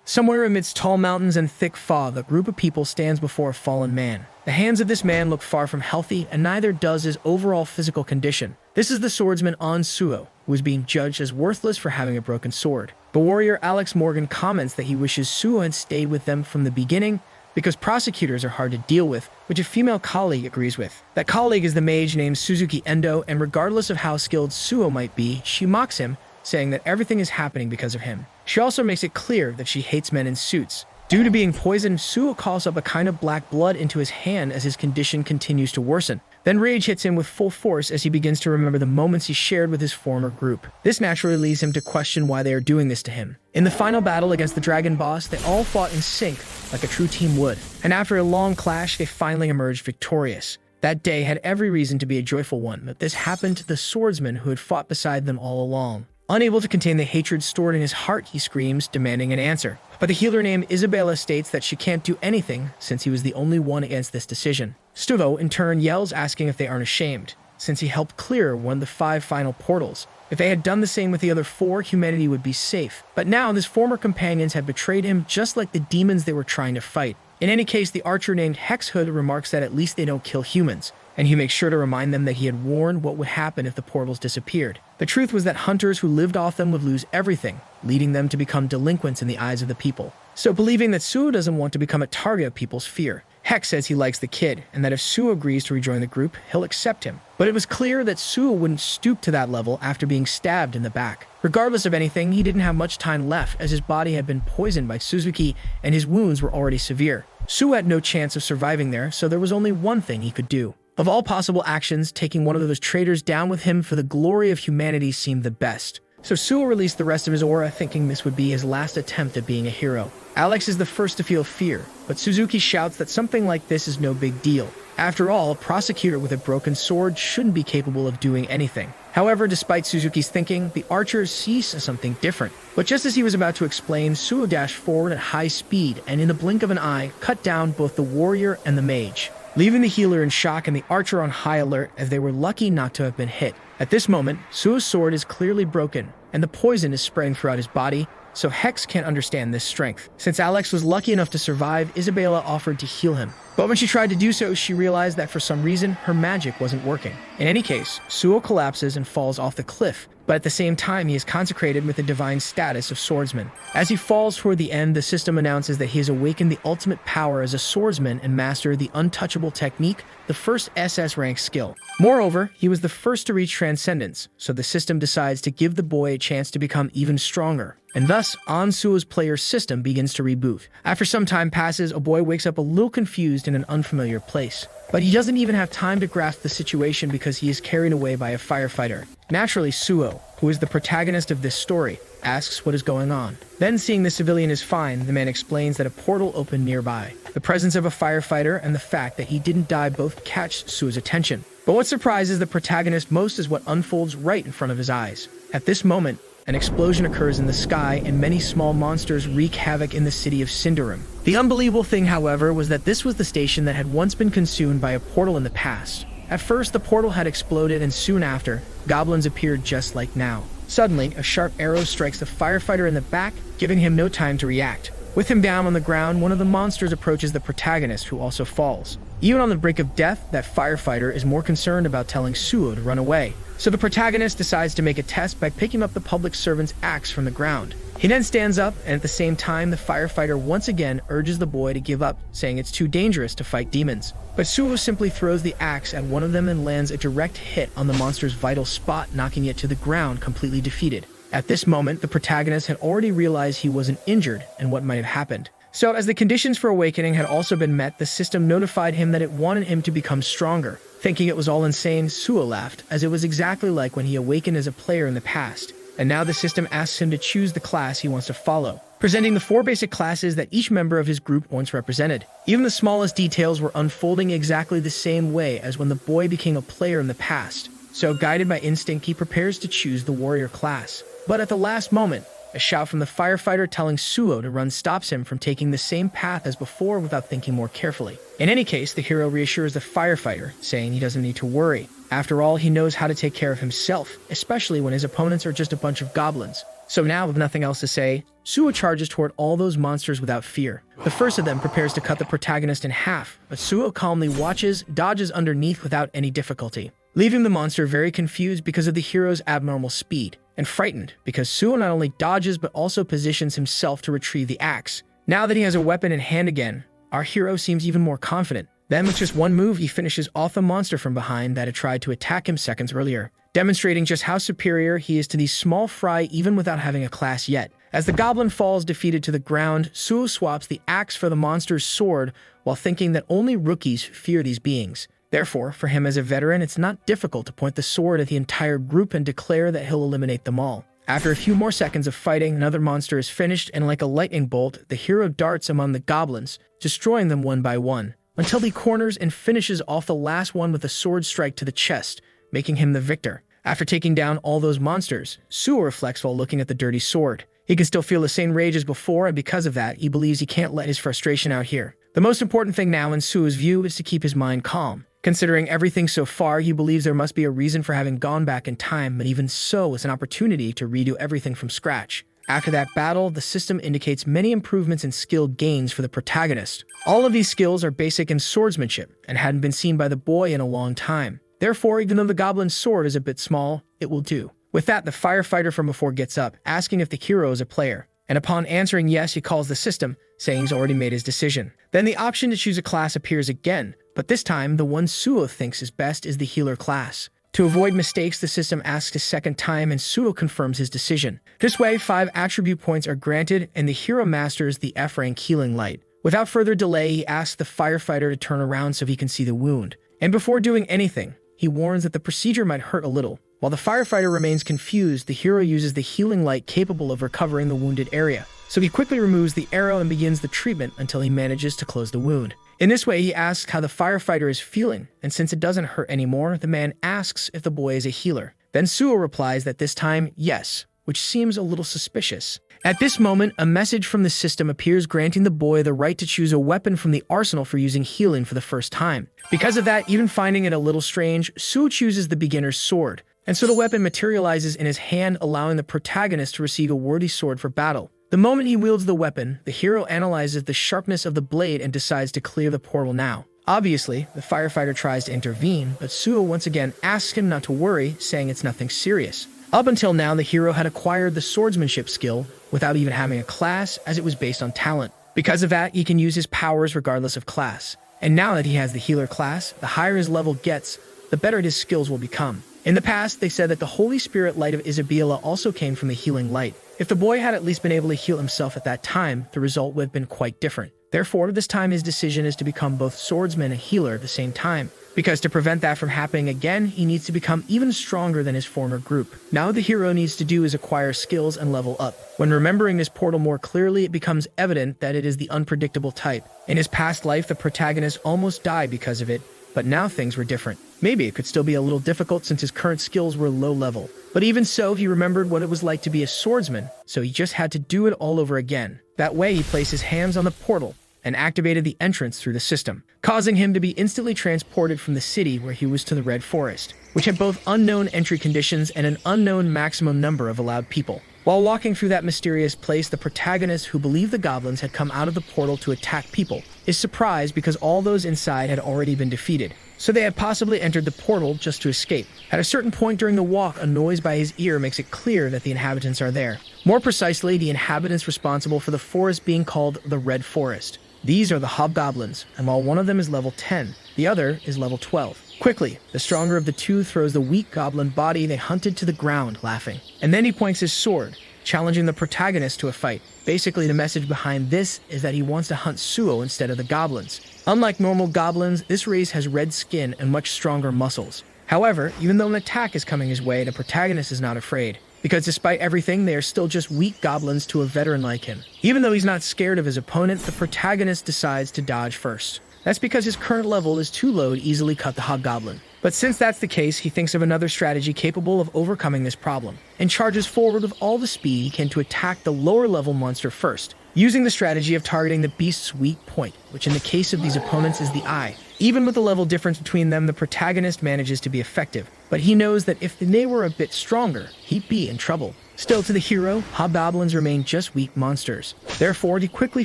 Somewhere amidst tall mountains and thick fog, a group of people stands before a fallen man. The hands of this man look far from healthy, and neither does his overall physical condition. This is the swordsman An Suo, who is being judged as worthless for having a broken sword. The warrior Alex Morgan comments that he wishes Suo had stayed with them from the beginning because prosecutors are hard to deal with, which a female colleague agrees with. That colleague is the mage named Suzuki Endo, and regardless of how skilled Suo might be, she mocks him, saying that everything is happening because of him. She also makes it clear that she hates men in suits. Due to being poisoned, Suo calls up a kind of black blood into his hand as his condition continues to worsen. Then rage hits him with full force as he begins to remember the moments he shared with his former group. This naturally leads him to question why they are doing this to him. In the final battle against the dragon boss, they all fought in sync, like a true team would. And after a long clash, they finally emerged victorious. That day had every reason to be a joyful one, but this happened to the swordsman who had fought beside them all along. Unable to contain the hatred stored in his heart, he screams, demanding an answer. But the healer named Isabella states that she can't do anything since he was the only one against this decision. Stuvo, in turn, yells, asking if they aren't ashamed, since he helped clear one of the 5 final portals. If they had done the same with the other 4, humanity would be safe. But now, his former companions had betrayed him just like the demons they were trying to fight. In any case, the archer named Hexhood remarks that at least they don't kill humans, and he makes sure to remind them that he had warned what would happen if the portals disappeared. The truth was that hunters who lived off them would lose everything, leading them to become delinquents in the eyes of the people. So believing that Suo doesn't want to become a target of people's fear, Hex says he likes the kid, and that if Suo agrees to rejoin the group, he'll accept him. But it was clear that Suo wouldn't stoop to that level after being stabbed in the back. Regardless of anything, he didn't have much time left as his body had been poisoned by Suzuki and his wounds were already severe. Suo had no chance of surviving there, so there was only one thing he could do. Of all possible actions, taking one of those traitors down with him for the glory of humanity seemed the best. So Suo released the rest of his aura, thinking this would be his last attempt at being a hero. Alex is the first to feel fear, but Suzuki shouts that something like this is no big deal. After all, a prosecutor with a broken sword shouldn't be capable of doing anything. However, despite Suzuki's thinking, the archer sees something different. But just as he was about to explain, Suo dashed forward at high speed and in the blink of an eye, cut down both the warrior and the mage, leaving the healer in shock and the archer on high alert as they were lucky not to have been hit. At this moment, Suo's sword is clearly broken, and the poison is spreading throughout his body, so Hex can't understand this strength. Since Alex was lucky enough to survive, Isabella offered to heal him. But when she tried to do so, she realized that for some reason, her magic wasn't working. In any case, Suo collapses and falls off the cliff, but at the same time, he is consecrated with the divine status of swordsman. As he falls toward the end, the system announces that he has awakened the ultimate power as a swordsman and mastered the untouchable technique, the first SS rank skill. Moreover, he was the first to reach transcendence, so the system decides to give the boy a chance to become even stronger. And thus, An Suo's player system begins to reboot. After some time passes, a boy wakes up a little confused in an unfamiliar place. But he doesn't even have time to grasp the situation because he is carried away by a firefighter. Naturally, Suo, who is the protagonist of this story, asks what is going on. Then, seeing the civilian is fine, the man explains that a portal opened nearby. The presence of a firefighter and the fact that he didn't die both catch Suo's attention. But what surprises the protagonist most is what unfolds right in front of his eyes. At this moment, an explosion occurs in the sky and many small monsters wreak havoc in the city of Cinderum. The unbelievable thing, however, was that this was the station that had once been consumed by a portal in the past. At first, the portal had exploded, and soon after, goblins appeared just like now. Suddenly, a sharp arrow strikes the firefighter in the back, giving him no time to react. With him down on the ground, one of the monsters approaches the protagonist, who also falls. Even on the brink of death, that firefighter is more concerned about telling Suo to run away. So the protagonist decides to make a test by picking up the public servant's axe from the ground. He then stands up, and at the same time, the firefighter once again urges the boy to give up, saying it's too dangerous to fight demons. But Suo simply throws the axe at one of them and lands a direct hit on the monster's vital spot, knocking it to the ground, completely defeated. At this moment, the protagonist had already realized he wasn't injured and what might have happened. So, as the conditions for awakening had also been met, the system notified him that it wanted him to become stronger. Thinking it was all insane, Suo laughed, as it was exactly like when he awakened as a player in the past. And now the system asks him to choose the class he wants to follow, presenting the 4 basic classes that each member of his group once represented. Even the smallest details were unfolding exactly the same way as when the boy became a player in the past. So, guided by instinct, he prepares to choose the warrior class. But at the last moment, a shout from the firefighter telling Suo to run stops him from taking the same path as before without thinking more carefully. In any case, the hero reassures the firefighter, saying he doesn't need to worry. After all, he knows how to take care of himself, especially when his opponents are just a bunch of goblins. So now, with nothing else to say, Suo charges toward all those monsters without fear. The first of them prepares to cut the protagonist in half, but Suo calmly watches, dodges underneath without any difficulty, leaving the monster very confused because of the hero's abnormal speed, and frightened because Suo not only dodges but also positions himself to retrieve the axe. Now that he has a weapon in hand again, our hero seems even more confident. Then with just one move, he finishes off the monster from behind that had tried to attack him seconds earlier, demonstrating just how superior he is to these small fry even without having a class yet. As the goblin falls defeated to the ground, Suo swaps the axe for the monster's sword while thinking that only rookies fear these beings. Therefore, for him as a veteran, it's not difficult to point the sword at the entire group and declare that he'll eliminate them all. After a few more seconds of fighting, another monster is finished, and like a lightning bolt, the hero darts among the goblins, destroying them one by one, until he corners and finishes off the last one with a sword strike to the chest, making him the victor. After taking down all those monsters, Suo reflects while looking at the dirty sword. He can still feel the same rage as before, and because of that, he believes he can't let his frustration out here. The most important thing now in Suo's view is to keep his mind calm. Considering everything so far, he believes there must be a reason for having gone back in time, but even so, it's an opportunity to redo everything from scratch. After that battle, the system indicates many improvements and skill gains for the protagonist. All of these skills are basic in swordsmanship and hadn't been seen by the boy in a long time. Therefore, even though the goblin's sword is a bit small, it will do. With that, the firefighter from before gets up, asking if the hero is a player. And upon answering yes, he calls the system, saying he's already made his decision. Then the option to choose a class appears again, but this time, the one Suo thinks is best is the healer class. To avoid mistakes, the system asks a second time and Suo confirms his decision. This way, 5 attribute points are granted and the hero masters the F-rank healing light. Without further delay, he asks the firefighter to turn around so he can see the wound. And before doing anything, he warns that the procedure might hurt a little. While the firefighter remains confused, the hero uses the healing light capable of recovering the wounded area. So he quickly removes the arrow and begins the treatment until he manages to close the wound. In this way, he asks how the firefighter is feeling, and since it doesn't hurt anymore, the man asks if the boy is a healer. Then Suo replies that this time, yes, which seems a little suspicious. At this moment, a message from the system appears granting the boy the right to choose a weapon from the arsenal for using healing for the first time. Because of that, even finding it a little strange, Suo chooses the beginner's sword, and so the weapon materializes in his hand, allowing the protagonist to receive a worthy sword for battle. The moment he wields the weapon, the hero analyzes the sharpness of the blade and decides to clear the portal now. Obviously, the firefighter tries to intervene, but Suo once again asks him not to worry, saying it's nothing serious. Up until now, the hero had acquired the swordsmanship skill without even having a class, as it was based on talent. Because of that, he can use his powers regardless of class. And now that he has the healer class, the higher his level gets, the better his skills will become. In the past, they said that the Holy Spirit light of Isabella also came from the healing light. If the boy had at least been able to heal himself at that time, the result would have been quite different. Therefore, this time his decision is to become both swordsman and healer at the same time. Because to prevent that from happening again, he needs to become even stronger than his former group. Now what the hero needs to do is acquire skills and level up. When remembering this portal more clearly, it becomes evident that it is the unpredictable type. In his past life, the protagonist almost died because of it, but now things were different. Maybe it could still be a little difficult since his current skills were low level. But even so, he remembered what it was like to be a swordsman, so he just had to do it all over again. That way, he placed his hands on the portal and activated the entrance through the system, causing him to be instantly transported from the city where he was to the Red Forest, which had both unknown entry conditions and an unknown maximum number of allowed people. While walking through that mysterious place, the protagonist, who believed the goblins had come out of the portal to attack people, is surprised because all those inside had already been defeated. So they had possibly entered the portal just to escape. At a certain point during the walk, a noise by his ear makes it clear that the inhabitants are there. More precisely, the inhabitants responsible for the forest being called the Red Forest. These are the hobgoblins, and while one of them is level 10, the other is level 12. Quickly, the stronger of the two throws the weak goblin body they hunted to the ground, laughing. And then he points his sword, challenging the protagonist to a fight. Basically, the message behind this is that he wants to hunt Suo instead of the goblins. Unlike normal goblins, this race has red skin and much stronger muscles. However, even though an attack is coming his way, the protagonist is not afraid. Because despite everything, they are still just weak goblins to a veteran like him. Even though he's not scared of his opponent, the protagonist decides to dodge first. That's because his current level is too low to easily cut the hobgoblin. But since that's the case, he thinks of another strategy capable of overcoming this problem, and charges forward with all the speed he can to attack the lower level monster first, using the strategy of targeting the beast's weak point, which in the case of these opponents is the eye. Even with the level difference between them, the protagonist manages to be effective, but he knows that if they were a bit stronger, he'd be in trouble. Still, to the hero, hobgoblins remain just weak monsters. Therefore, he quickly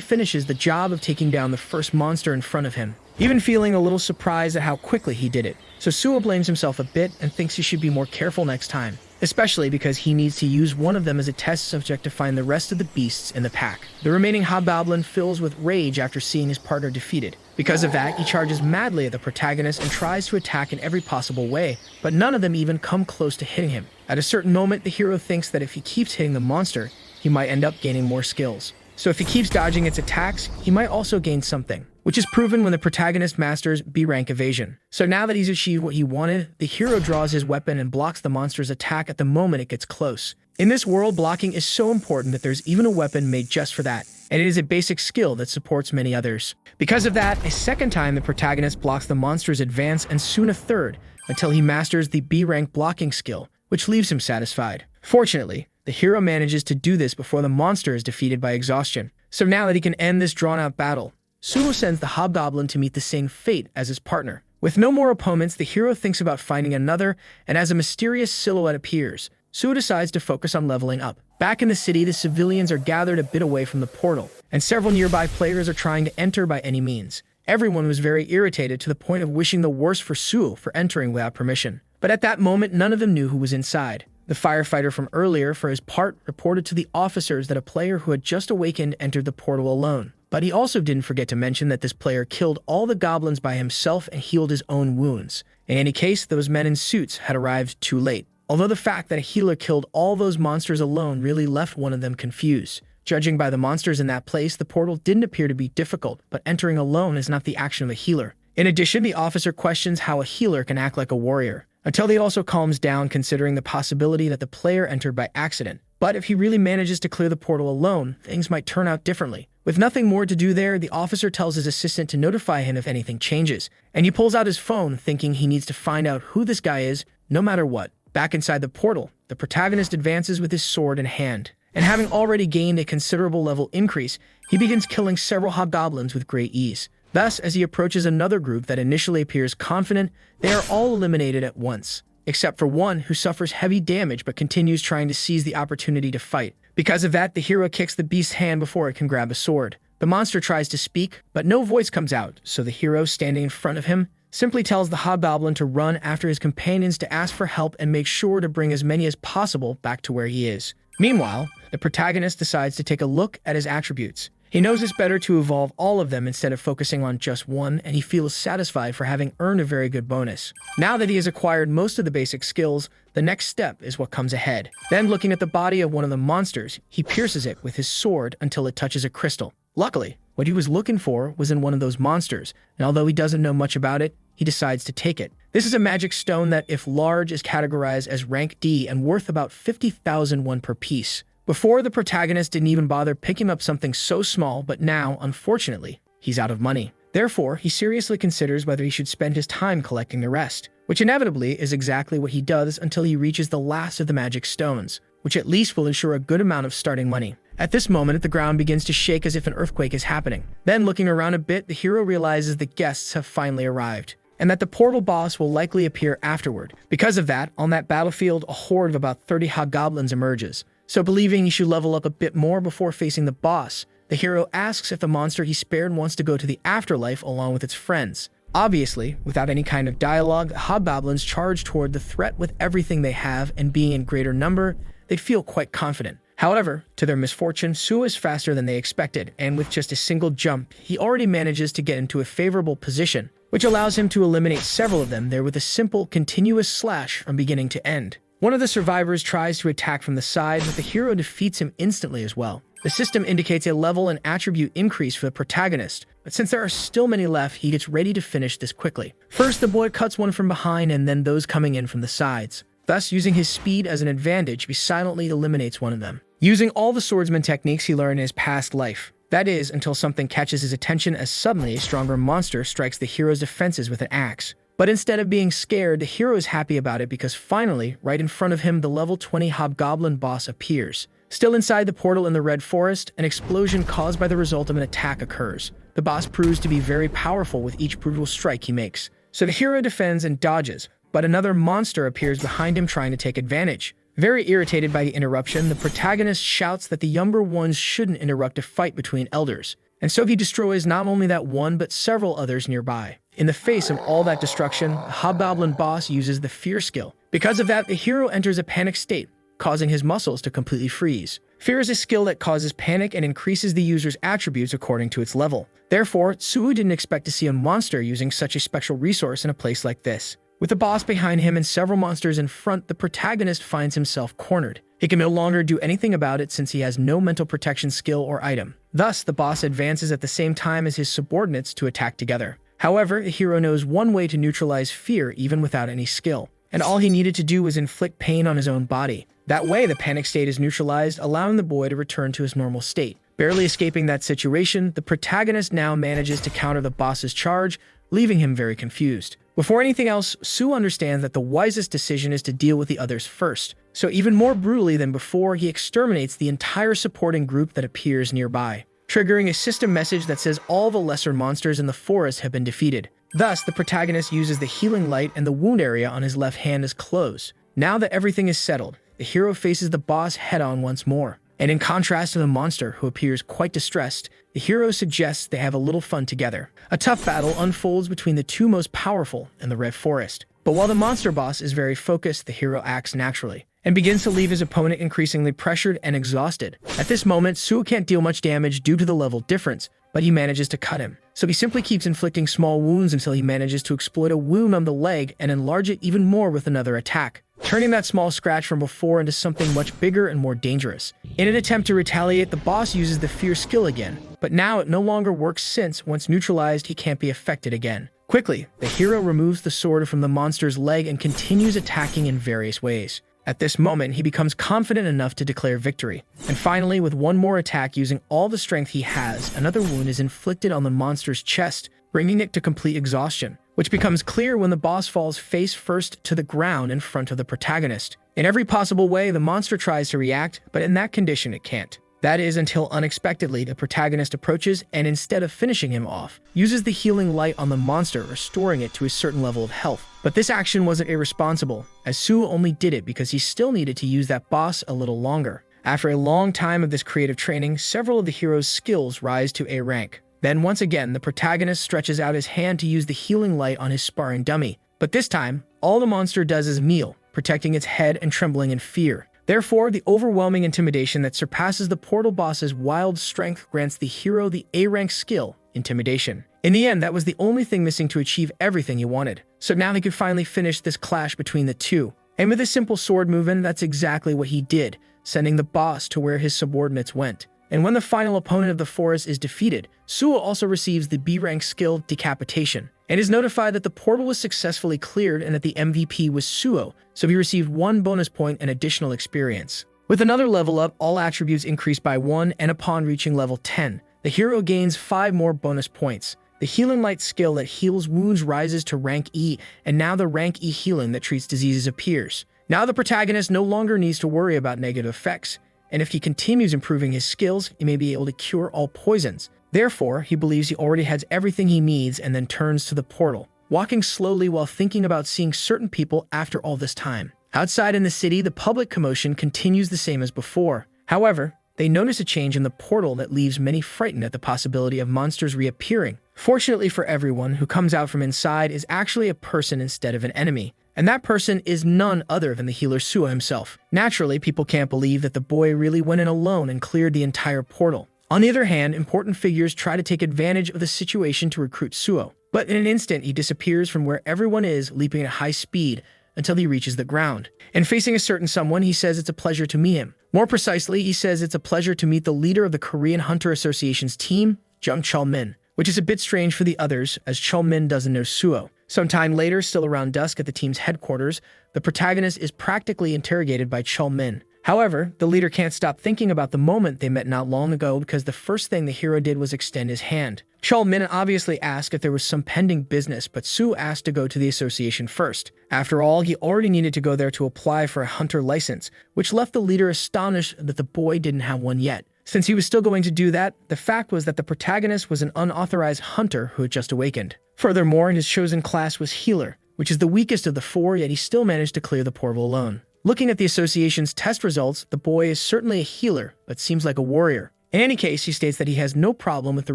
finishes the job of taking down the first monster in front of him, even feeling a little surprised at how quickly he did it. So Suo blames himself a bit and thinks he should be more careful next time, especially because he needs to use one of them as a test subject to find the rest of the beasts in the pack. The remaining hobgoblin fills with rage after seeing his partner defeated. Because of that, he charges madly at the protagonist and tries to attack in every possible way, but none of them even come close to hitting him. At a certain moment, the hero thinks that if he keeps hitting the monster, he might end up gaining more skills. So if he keeps dodging its attacks, he might also gain something, which is proven when the protagonist masters B-rank evasion. So now that he's achieved what he wanted, the hero draws his weapon and blocks the monster's attack at the moment it gets close. In this world, blocking is so important that there's even a weapon made just for that, and it is a basic skill that supports many others. Because of that, a second time the protagonist blocks the monster's advance and soon a third, until he masters the B-rank blocking skill, which leaves him satisfied. Fortunately, the hero manages to do this before the monster is defeated by exhaustion. So now that he can end this drawn-out battle, Suo sends the hobgoblin to meet the same fate as his partner. With no more opponents, the hero thinks about finding another, and as a mysterious silhouette appears, Suo decides to focus on leveling up. Back in the city, the civilians are gathered a bit away from the portal, and several nearby players are trying to enter by any means. Everyone was very irritated to the point of wishing the worst for Suo for entering without permission. But at that moment, none of them knew who was inside. The firefighter from earlier, for his part, reported to the officers that a player who had just awakened entered the portal alone. But he also didn't forget to mention that this player killed all the goblins by himself and healed his own wounds. In any case, those men in suits had arrived too late. Although the fact that a healer killed all those monsters alone really left one of them confused. Judging by the monsters in that place, the portal didn't appear to be difficult, but entering alone is not the action of a healer. In addition, the officer questions how a healer can act like a warrior, until he also calms down considering the possibility that the player entered by accident. But if he really manages to clear the portal alone, things might turn out differently. With nothing more to do there, the officer tells his assistant to notify him if anything changes, and he pulls out his phone thinking he needs to find out who this guy is, no matter what. Back inside the portal, the protagonist advances with his sword in hand, and having already gained a considerable level increase, he begins killing several hobgoblins with great ease. Thus, as he approaches another group that initially appears confident, they are all eliminated at once, except for one who suffers heavy damage but continues trying to seize the opportunity to fight. Because of that, the hero kicks the beast's hand before it can grab a sword. The monster tries to speak, but no voice comes out, so the hero, standing in front of him, simply tells the hobgoblin to run after his companions to ask for help and make sure to bring as many as possible back to where he is. Meanwhile, the protagonist decides to take a look at his attributes. He knows it's better to evolve all of them instead of focusing on just one, and he feels satisfied for having earned a very good bonus. Now that he has acquired most of the basic skills, the next step is what comes ahead. Then, looking at the body of one of the monsters, he pierces it with his sword until it touches a crystal. Luckily, what he was looking for was in one of those monsters, and although he doesn't know much about it, he decides to take it. This is a magic stone that, if large, is categorized as rank D and worth about 50,000 won per piece. Before, the protagonist didn't even bother picking up something so small, but now, unfortunately, he's out of money. Therefore, he seriously considers whether he should spend his time collecting the rest, which inevitably is exactly what he does until he reaches the last of the magic stones, which at least will ensure a good amount of starting money. At this moment, the ground begins to shake as if an earthquake is happening. Then, looking around a bit, the hero realizes the guests have finally arrived, and that the portal boss will likely appear afterward. Because of that, on that battlefield, a horde of about 30 hobgoblins emerges. So believing he should level up a bit more before facing the boss, the hero asks if the monster he spared wants to go to the afterlife along with its friends. Obviously, without any kind of dialogue, the hobgoblins charge toward the threat with everything they have, and being in greater number, they feel quite confident. However, to their misfortune, Suo is faster than they expected, and with just a single jump, he already manages to get into a favorable position, which allows him to eliminate several of them there with a simple, continuous slash from beginning to end. One of the survivors tries to attack from the side, but the hero defeats him instantly as well. The system indicates a level and attribute increase for the protagonist, but since there are still many left, he gets ready to finish this quickly. First, the boy cuts one from behind and then those coming in from the sides. Thus, using his speed as an advantage, he silently eliminates one of them, using all the swordsman techniques he learned in his past life. That is, until something catches his attention as suddenly a stronger monster strikes the hero's defenses with an axe. But instead of being scared, the hero is happy about it because finally, right in front of him, the level 20 hobgoblin boss appears. Still inside the portal in the Red Forest, an explosion caused by the result of an attack occurs. The boss proves to be very powerful with each brutal strike he makes. So the hero defends and dodges, but another monster appears behind him trying to take advantage. Very irritated by the interruption, the protagonist shouts that the younger ones shouldn't interrupt a fight between elders, and so he destroys not only that one but several others nearby. In the face of all that destruction, the Hobgoblin boss uses the Fear skill. Because of that, the hero enters a panic state, causing his muscles to completely freeze. Fear is a skill that causes panic and increases the user's attributes according to its level. Therefore, Suo didn't expect to see a monster using such a special resource in a place like this. With the boss behind him and several monsters in front, the protagonist finds himself cornered. He can no longer do anything about it since he has no mental protection skill or item. Thus, the boss advances at the same time as his subordinates to attack together. However, the hero knows one way to neutralize fear even without any skill, and all he needed to do was inflict pain on his own body. That way, the panic state is neutralized, allowing the boy to return to his normal state. Barely escaping that situation, the protagonist now manages to counter the boss's charge, leaving him very confused. Before anything else, Suo understands that the wisest decision is to deal with the others first. So even more brutally than before, he exterminates the entire supporting group that appears nearby, triggering a system message that says all the lesser monsters in the forest have been defeated. Thus, the protagonist uses the healing light and the wound area on his left hand as clothes. Now that everything is settled, the hero faces the boss head-on once more. And in contrast to the monster, who appears quite distressed, the hero suggests they have a little fun together. A tough battle unfolds between the two most powerful in the Red Forest. But while the monster boss is very focused, the hero acts naturally and begins to leave his opponent increasingly pressured and exhausted. At this moment, Suo can't deal much damage due to the level difference, but he manages to cut him. So he simply keeps inflicting small wounds until he manages to exploit a wound on the leg and enlarge it even more with another attack, turning that small scratch from before into something much bigger and more dangerous. In an attempt to retaliate, the boss uses the Fear skill again, but now it no longer works since, once neutralized, he can't be affected again. Quickly, the hero removes the sword from the monster's leg and continues attacking in various ways. At this moment, he becomes confident enough to declare victory. And finally, with one more attack using all the strength he has, another wound is inflicted on the monster's chest, bringing it to complete exhaustion, which becomes clear when the boss falls face first to the ground in front of the protagonist. In every possible way, the monster tries to react, but in that condition it can't. That is until unexpectedly the protagonist approaches and instead of finishing him off, uses the healing light on the monster, restoring it to a certain level of health. But this action wasn't irresponsible, as Suo only did it because he still needed to use that boss a little longer. After a long time of this creative training, several of the hero's skills rise to A rank. Then once again, the protagonist stretches out his hand to use the healing light on his sparring dummy. But this time, all the monster does is kneel, protecting its head and trembling in fear. Therefore, the overwhelming intimidation that surpasses the portal boss's wild strength grants the hero the A-rank skill, Intimidation. In the end, that was the only thing missing to achieve everything he wanted. So now he could finally finish this clash between the two. And with a simple sword movement, that's exactly what he did, sending the boss to where his subordinates went. And when the final opponent of the forest is defeated, Suo also receives the B-rank skill, Decapitation, and is notified that the portal was successfully cleared and that the MVP was Suo, so he received 1 bonus point and additional experience. With another level up, all attributes increase by 1, and upon reaching level 10, the hero gains 5 more bonus points. The Healing Light skill that heals wounds rises to rank E, and now the rank E healing that treats diseases appears. Now the protagonist no longer needs to worry about negative effects, and if he continues improving his skills, he may be able to cure all poisons. Therefore, he believes he already has everything he needs and then turns to the portal, walking slowly while thinking about seeing certain people after all this time. Outside in the city, the public commotion continues the same as before. However, they notice a change in the portal that leaves many frightened at the possibility of monsters reappearing. Fortunately for everyone, who comes out from inside is actually a person instead of an enemy. And that person is none other than the healer Suo himself. Naturally, people can't believe that the boy really went in alone and cleared the entire portal. On the other hand, important figures try to take advantage of the situation to recruit Suo. But in an instant, he disappears from where everyone is, leaping at high speed until he reaches the ground. And facing a certain someone, he says it's a pleasure to meet him. More precisely, he says it's a pleasure to meet the leader of the Korean Hunter Association's team, Jung Chul-min, which is a bit strange for the others, as Chul-min doesn't know Suo. Sometime later, still around dusk at the team's headquarters, the protagonist is practically interrogated by Chul-min. However, the leader can't stop thinking about the moment they met not long ago because the first thing the hero did was extend his hand. Chul-min obviously asked if there was some pending business, but Suo asked to go to the association first. After all, he already needed to go there to apply for a hunter license, which left the leader astonished that the boy didn't have one yet. Since he was still going to do that, the fact was that the protagonist was an unauthorized hunter who had just awakened. Furthermore, his chosen class was healer, which is the weakest of the four, yet he still managed to clear the portal alone. Looking at the association's test results, the boy is certainly a healer, but seems like a warrior. In any case, he states that he has no problem with the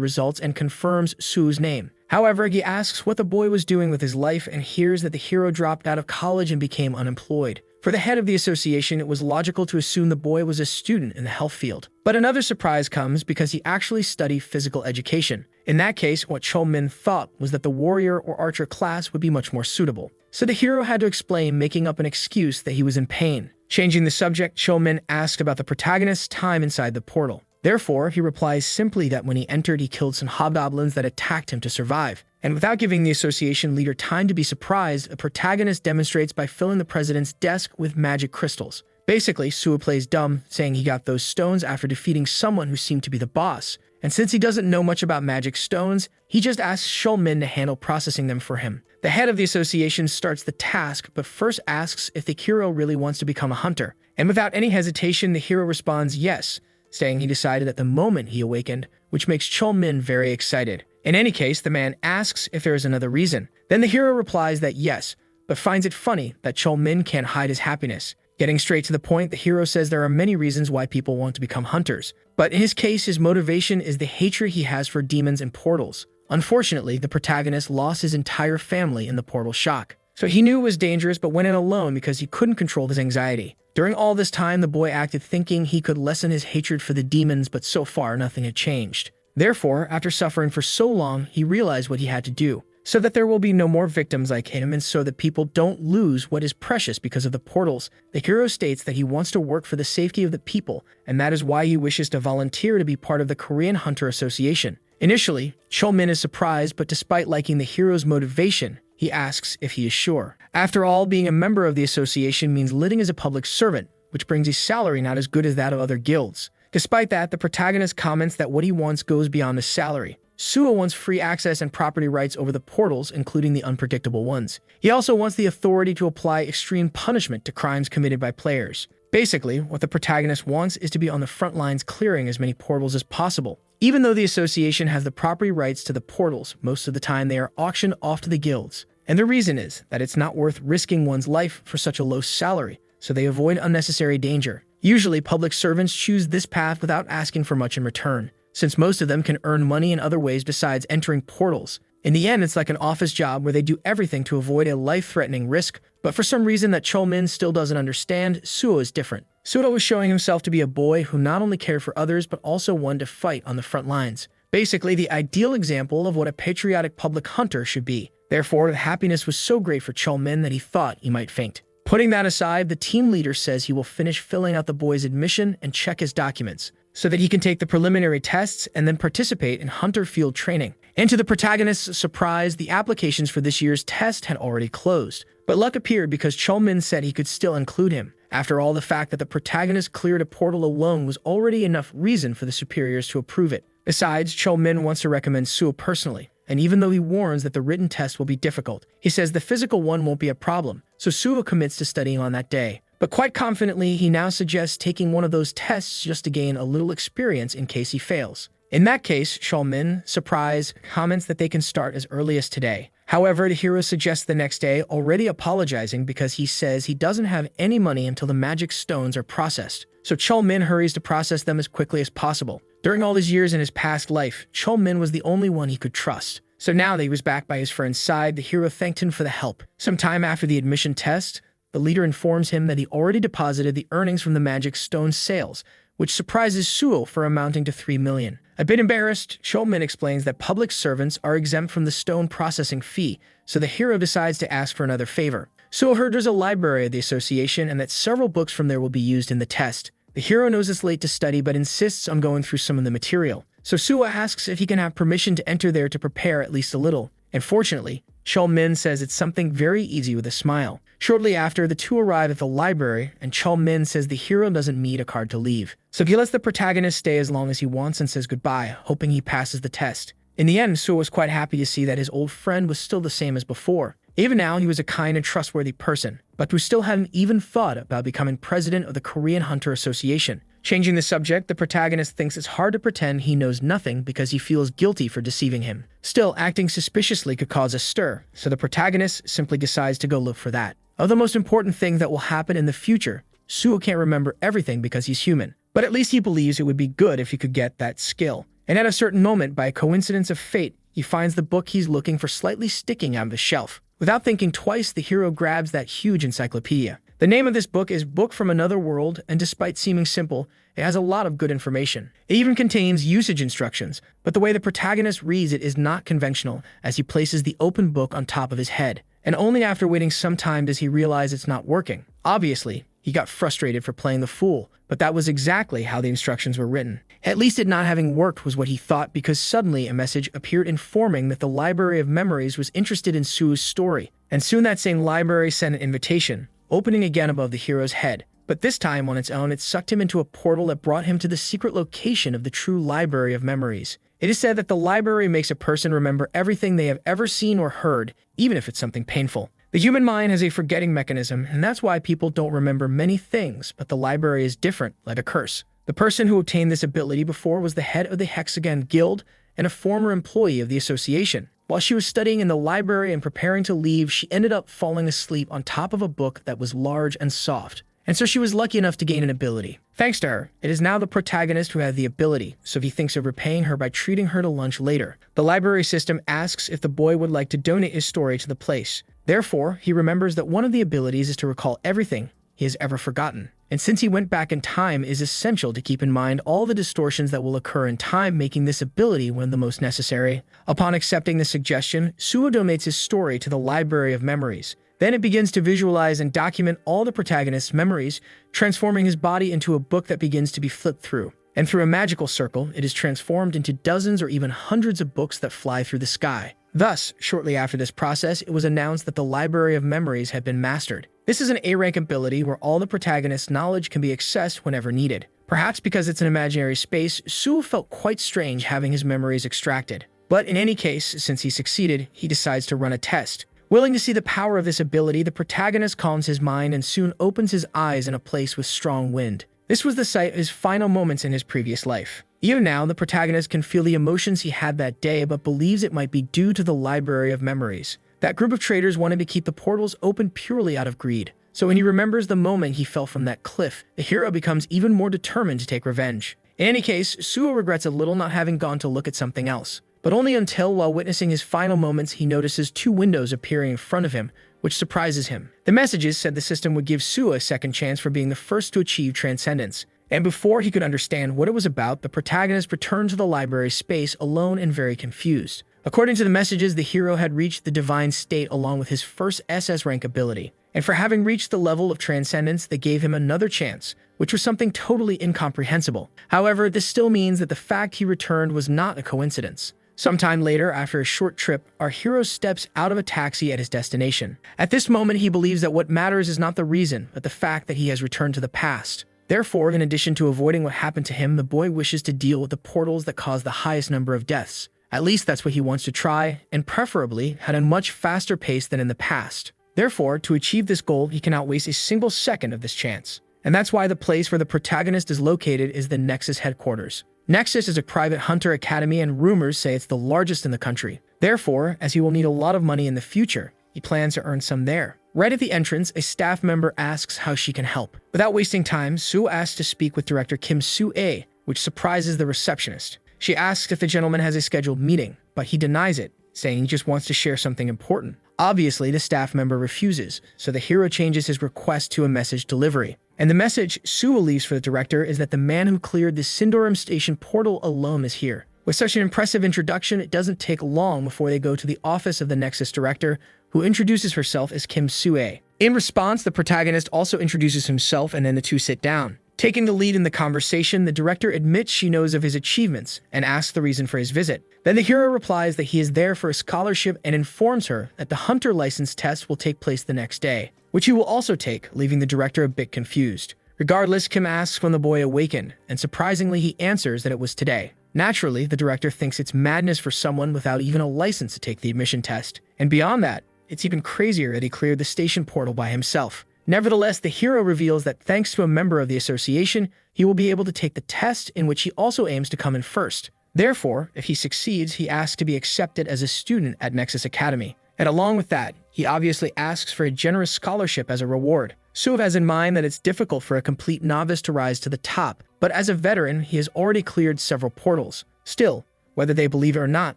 results and confirms Suo's name. However, he asks what the boy was doing with his life and hears that the hero dropped out of college and became unemployed. For the head of the association, it was logical to assume the boy was a student in the health field. But another surprise comes because he actually studied physical education. In that case, what Cho-min thought was that the warrior or archer class would be much more suitable. So the hero had to explain, making up an excuse that he was in pain. Changing the subject, Cho-min asked about the protagonist's time inside the portal. Therefore, he replies simply that when he entered, he killed some hobgoblins that attacked him to survive. And without giving the association leader time to be surprised, the protagonist demonstrates by filling the president's desk with magic crystals. Basically, Suo plays dumb, saying he got those stones after defeating someone who seemed to be the boss. And since he doesn't know much about magic stones, he just asks Cho-min to handle processing them for him. The head of the association starts the task, but first asks if the hero really wants to become a hunter. And without any hesitation, the hero responds yes, saying he decided at the moment he awakened, which makes Cho-min very excited. In any case, the man asks if there is another reason. Then the hero replies that yes, but finds it funny that Cho-min can't hide his happiness. Getting straight to the point, the hero says there are many reasons why people want to become hunters. But in his case, his motivation is the hatred he has for demons and portals. Unfortunately, the protagonist lost his entire family in the portal shock. So he knew it was dangerous but went in alone because he couldn't control his anxiety. During all this time, the boy acted thinking he could lessen his hatred for the demons, but so far nothing had changed. Therefore, after suffering for so long, he realized what he had to do, so that there will be no more victims like him and so that people don't lose what is precious because of the portals. The hero states that he wants to work for the safety of the people, and that is why he wishes to volunteer to be part of the Korean Hunter Association. Initially, Cho-min is surprised, but despite liking the hero's motivation, he asks if he is sure. After all, being a member of the association means living as a public servant, which brings a salary not as good as that of other guilds. Despite that, the protagonist comments that what he wants goes beyond the salary. Suo wants free access and property rights over the portals, including the unpredictable ones. He also wants the authority to apply extreme punishment to crimes committed by players. Basically, what the protagonist wants is to be on the front lines clearing as many portals as possible. Even though the association has the property rights to the portals, most of the time they are auctioned off to the guilds. And the reason is that it's not worth risking one's life for such a low salary, so they avoid unnecessary danger. Usually, public servants choose this path without asking for much in return, since most of them can earn money in other ways besides entering portals. In the end, it's like an office job where they do everything to avoid a life-threatening risk, but for some reason that Cho-min still doesn't understand, Suo is different. Suo was showing himself to be a boy who not only cared for others but also wanted to fight on the front lines. Basically, the ideal example of what a patriotic public hunter should be. Therefore, the happiness was so great for Cho-min that he thought he might faint. Putting that aside, the team leader says he will finish filling out the boy's admission and check his documents, so that he can take the preliminary tests and then participate in hunter field training. And to the protagonist's surprise, the applications for this year's test had already closed. But luck appeared because Cho-min said he could still include him. After all, the fact that the protagonist cleared a portal alone was already enough reason for the superiors to approve it. Besides, Cho-min wants to recommend Suo personally, and even though he warns that the written test will be difficult, he says the physical one won't be a problem, so Suo commits to studying on that day. But quite confidently, he now suggests taking one of those tests just to gain a little experience in case he fails. In that case, Cho-min, surprised, comments that they can start as early as today. However, the hero suggests the next day, already apologizing because he says he doesn't have any money until the magic stones are processed. So Cho-min hurries to process them as quickly as possible. During all these years in his past life, Cho-min was the only one he could trust. So now that he was back by his friend's side, the hero thanked him for the help. Sometime after the admission test, the leader informs him that he already deposited the earnings from the magic stone sales, which surprises Suo for amounting to 3 million. A bit embarrassed, Cho-min explains that public servants are exempt from the stone processing fee, so the hero decides to ask for another favor. Suo heard there's a library of the association and that several books from there will be used in the test. The hero knows it's late to study but insists on going through some of the material. So Suo asks if he can have permission to enter there to prepare at least a little. And fortunately, Cho-min says it's something very easy with a smile. Shortly after, the two arrive at the library, and Cho-min says the hero doesn't need a card to leave. So he lets the protagonist stay as long as he wants and says goodbye, hoping he passes the test. In the end, Suo was quite happy to see that his old friend was still the same as before. Even now, he was a kind and trustworthy person, but who still hadn't even thought about becoming president of the Korean Hunter Association. Changing the subject, the protagonist thinks it's hard to pretend he knows nothing because he feels guilty for deceiving him. Still, acting suspiciously could cause a stir, so the protagonist simply decides to go look for that. Of the most important thing that will happen in the future, Suo can't remember everything because he's human, but at least he believes it would be good if he could get that skill. And at a certain moment, by a coincidence of fate, he finds the book he's looking for slightly sticking out of the shelf. Without thinking twice, the hero grabs that huge encyclopedia. The name of this book is Book from Another World, and despite seeming simple, it has a lot of good information. It even contains usage instructions, but the way the protagonist reads it is not conventional, as he places the open book on top of his head. And only after waiting some time does he realize it's not working. Obviously, he got frustrated for playing the fool, but that was exactly how the instructions were written. At least it not having worked was what he thought, because suddenly a message appeared informing that the Library of Memories was interested in Suo's story, and soon that same library sent an invitation, opening again above the hero's head. But this time on its own, it sucked him into a portal that brought him to the secret location of the true Library of Memories. It is said that the library makes a person remember everything they have ever seen or heard, even if it's something painful. The human mind has a forgetting mechanism, and that's why people don't remember many things, but the library is different, like a curse. The person who obtained this ability before was the head of the Hexagon Guild and a former employee of the association. While she was studying in the library and preparing to leave, she ended up falling asleep on top of a book that was large and soft, and so she was lucky enough to gain an ability. Thanks to her, it is now the protagonist who had the ability, so he thinks of repaying her by treating her to lunch later. The library system asks if the boy would like to donate his story to the place. Therefore, he remembers that one of the abilities is to recall everything he has ever forgotten. And since he went back in time, it is essential to keep in mind all the distortions that will occur in time, making this ability one of the most necessary. Upon accepting the suggestion, Suo donates his story to the Library of Memories. Then it begins to visualize and document all the protagonist's memories, transforming his body into a book that begins to be flipped through. And through a magical circle, it is transformed into dozens or even hundreds of books that fly through the sky. Thus, shortly after this process, it was announced that the Library of Memories had been mastered. This is an A-rank ability where all the protagonist's knowledge can be accessed whenever needed. Perhaps because it's an imaginary space, Suo felt quite strange having his memories extracted. But in any case, since he succeeded, he decides to run a test. Willing to see the power of this ability, the protagonist calms his mind and soon opens his eyes in a place with strong wind. This was the site of his final moments in his previous life. Even now, the protagonist can feel the emotions he had that day, but believes it might be due to the Library of Memories. That group of traders wanted to keep the portals open purely out of greed. So when he remembers the moment he fell from that cliff, the hero becomes even more determined to take revenge. In any case, Suo regrets a little not having gone to look at something else. But only until, while witnessing his final moments, he notices two windows appearing in front of him, which surprises him. The messages said the system would give Suo a second chance for being the first to achieve transcendence. And before he could understand what it was about, the protagonist returned to the library space alone and very confused. According to the messages, the hero had reached the divine state along with his first SS rank ability. And for having reached the level of transcendence, they gave him another chance, which was something totally incomprehensible. However, this still means that the fact he returned was not a coincidence. Sometime later, after a short trip, our hero steps out of a taxi at his destination. At this moment, he believes that what matters is not the reason, but the fact that he has returned to the past. Therefore, in addition to avoiding what happened to him, the boy wishes to deal with the portals that cause the highest number of deaths. At least that's what he wants to try, and preferably at a much faster pace than in the past. Therefore, to achieve this goal, he cannot waste a single second of this chance. And that's why the place where the protagonist is located is the Nexus headquarters. Nexus is a private hunter academy, and rumors say it's the largest in the country. Therefore, as he will need a lot of money in the future, he plans to earn some there. Right at the entrance, a staff member asks how she can help. Without wasting time, Suo asks to speak with director Kim Soo-ae, which surprises the receptionist. She asks if the gentleman has a scheduled meeting, but he denies it, saying he just wants to share something important. Obviously, the staff member refuses, so the hero changes his request to a message delivery. And the message Suo leaves for the director is that the man who cleared the Sindorim station portal alone is here. With such an impressive introduction, it doesn't take long before they go to the office of the Nexus director, who introduces herself as Kim Soo-ae. In response, the protagonist also introduces himself, and then the two sit down. Taking the lead in the conversation, the director admits she knows of his achievements and asks the reason for his visit. Then the hero replies that he is there for a scholarship and informs her that the hunter license test will take place the next day, which he will also take, leaving the director a bit confused. Regardless, Kim asks when the boy awakened, and surprisingly he answers that it was today. Naturally, the director thinks it's madness for someone without even a license to take the admission test. And beyond that, it's even crazier that he cleared the station portal by himself. Nevertheless, the hero reveals that thanks to a member of the association, he will be able to take the test, in which he also aims to come in first. Therefore, if he succeeds, he asks to be accepted as a student at Nexus Academy. And along with that, he obviously asks for a generous scholarship as a reward. Suho has in mind that it's difficult for a complete novice to rise to the top, but as a veteran, he has already cleared several portals. Still, whether they believe it or not,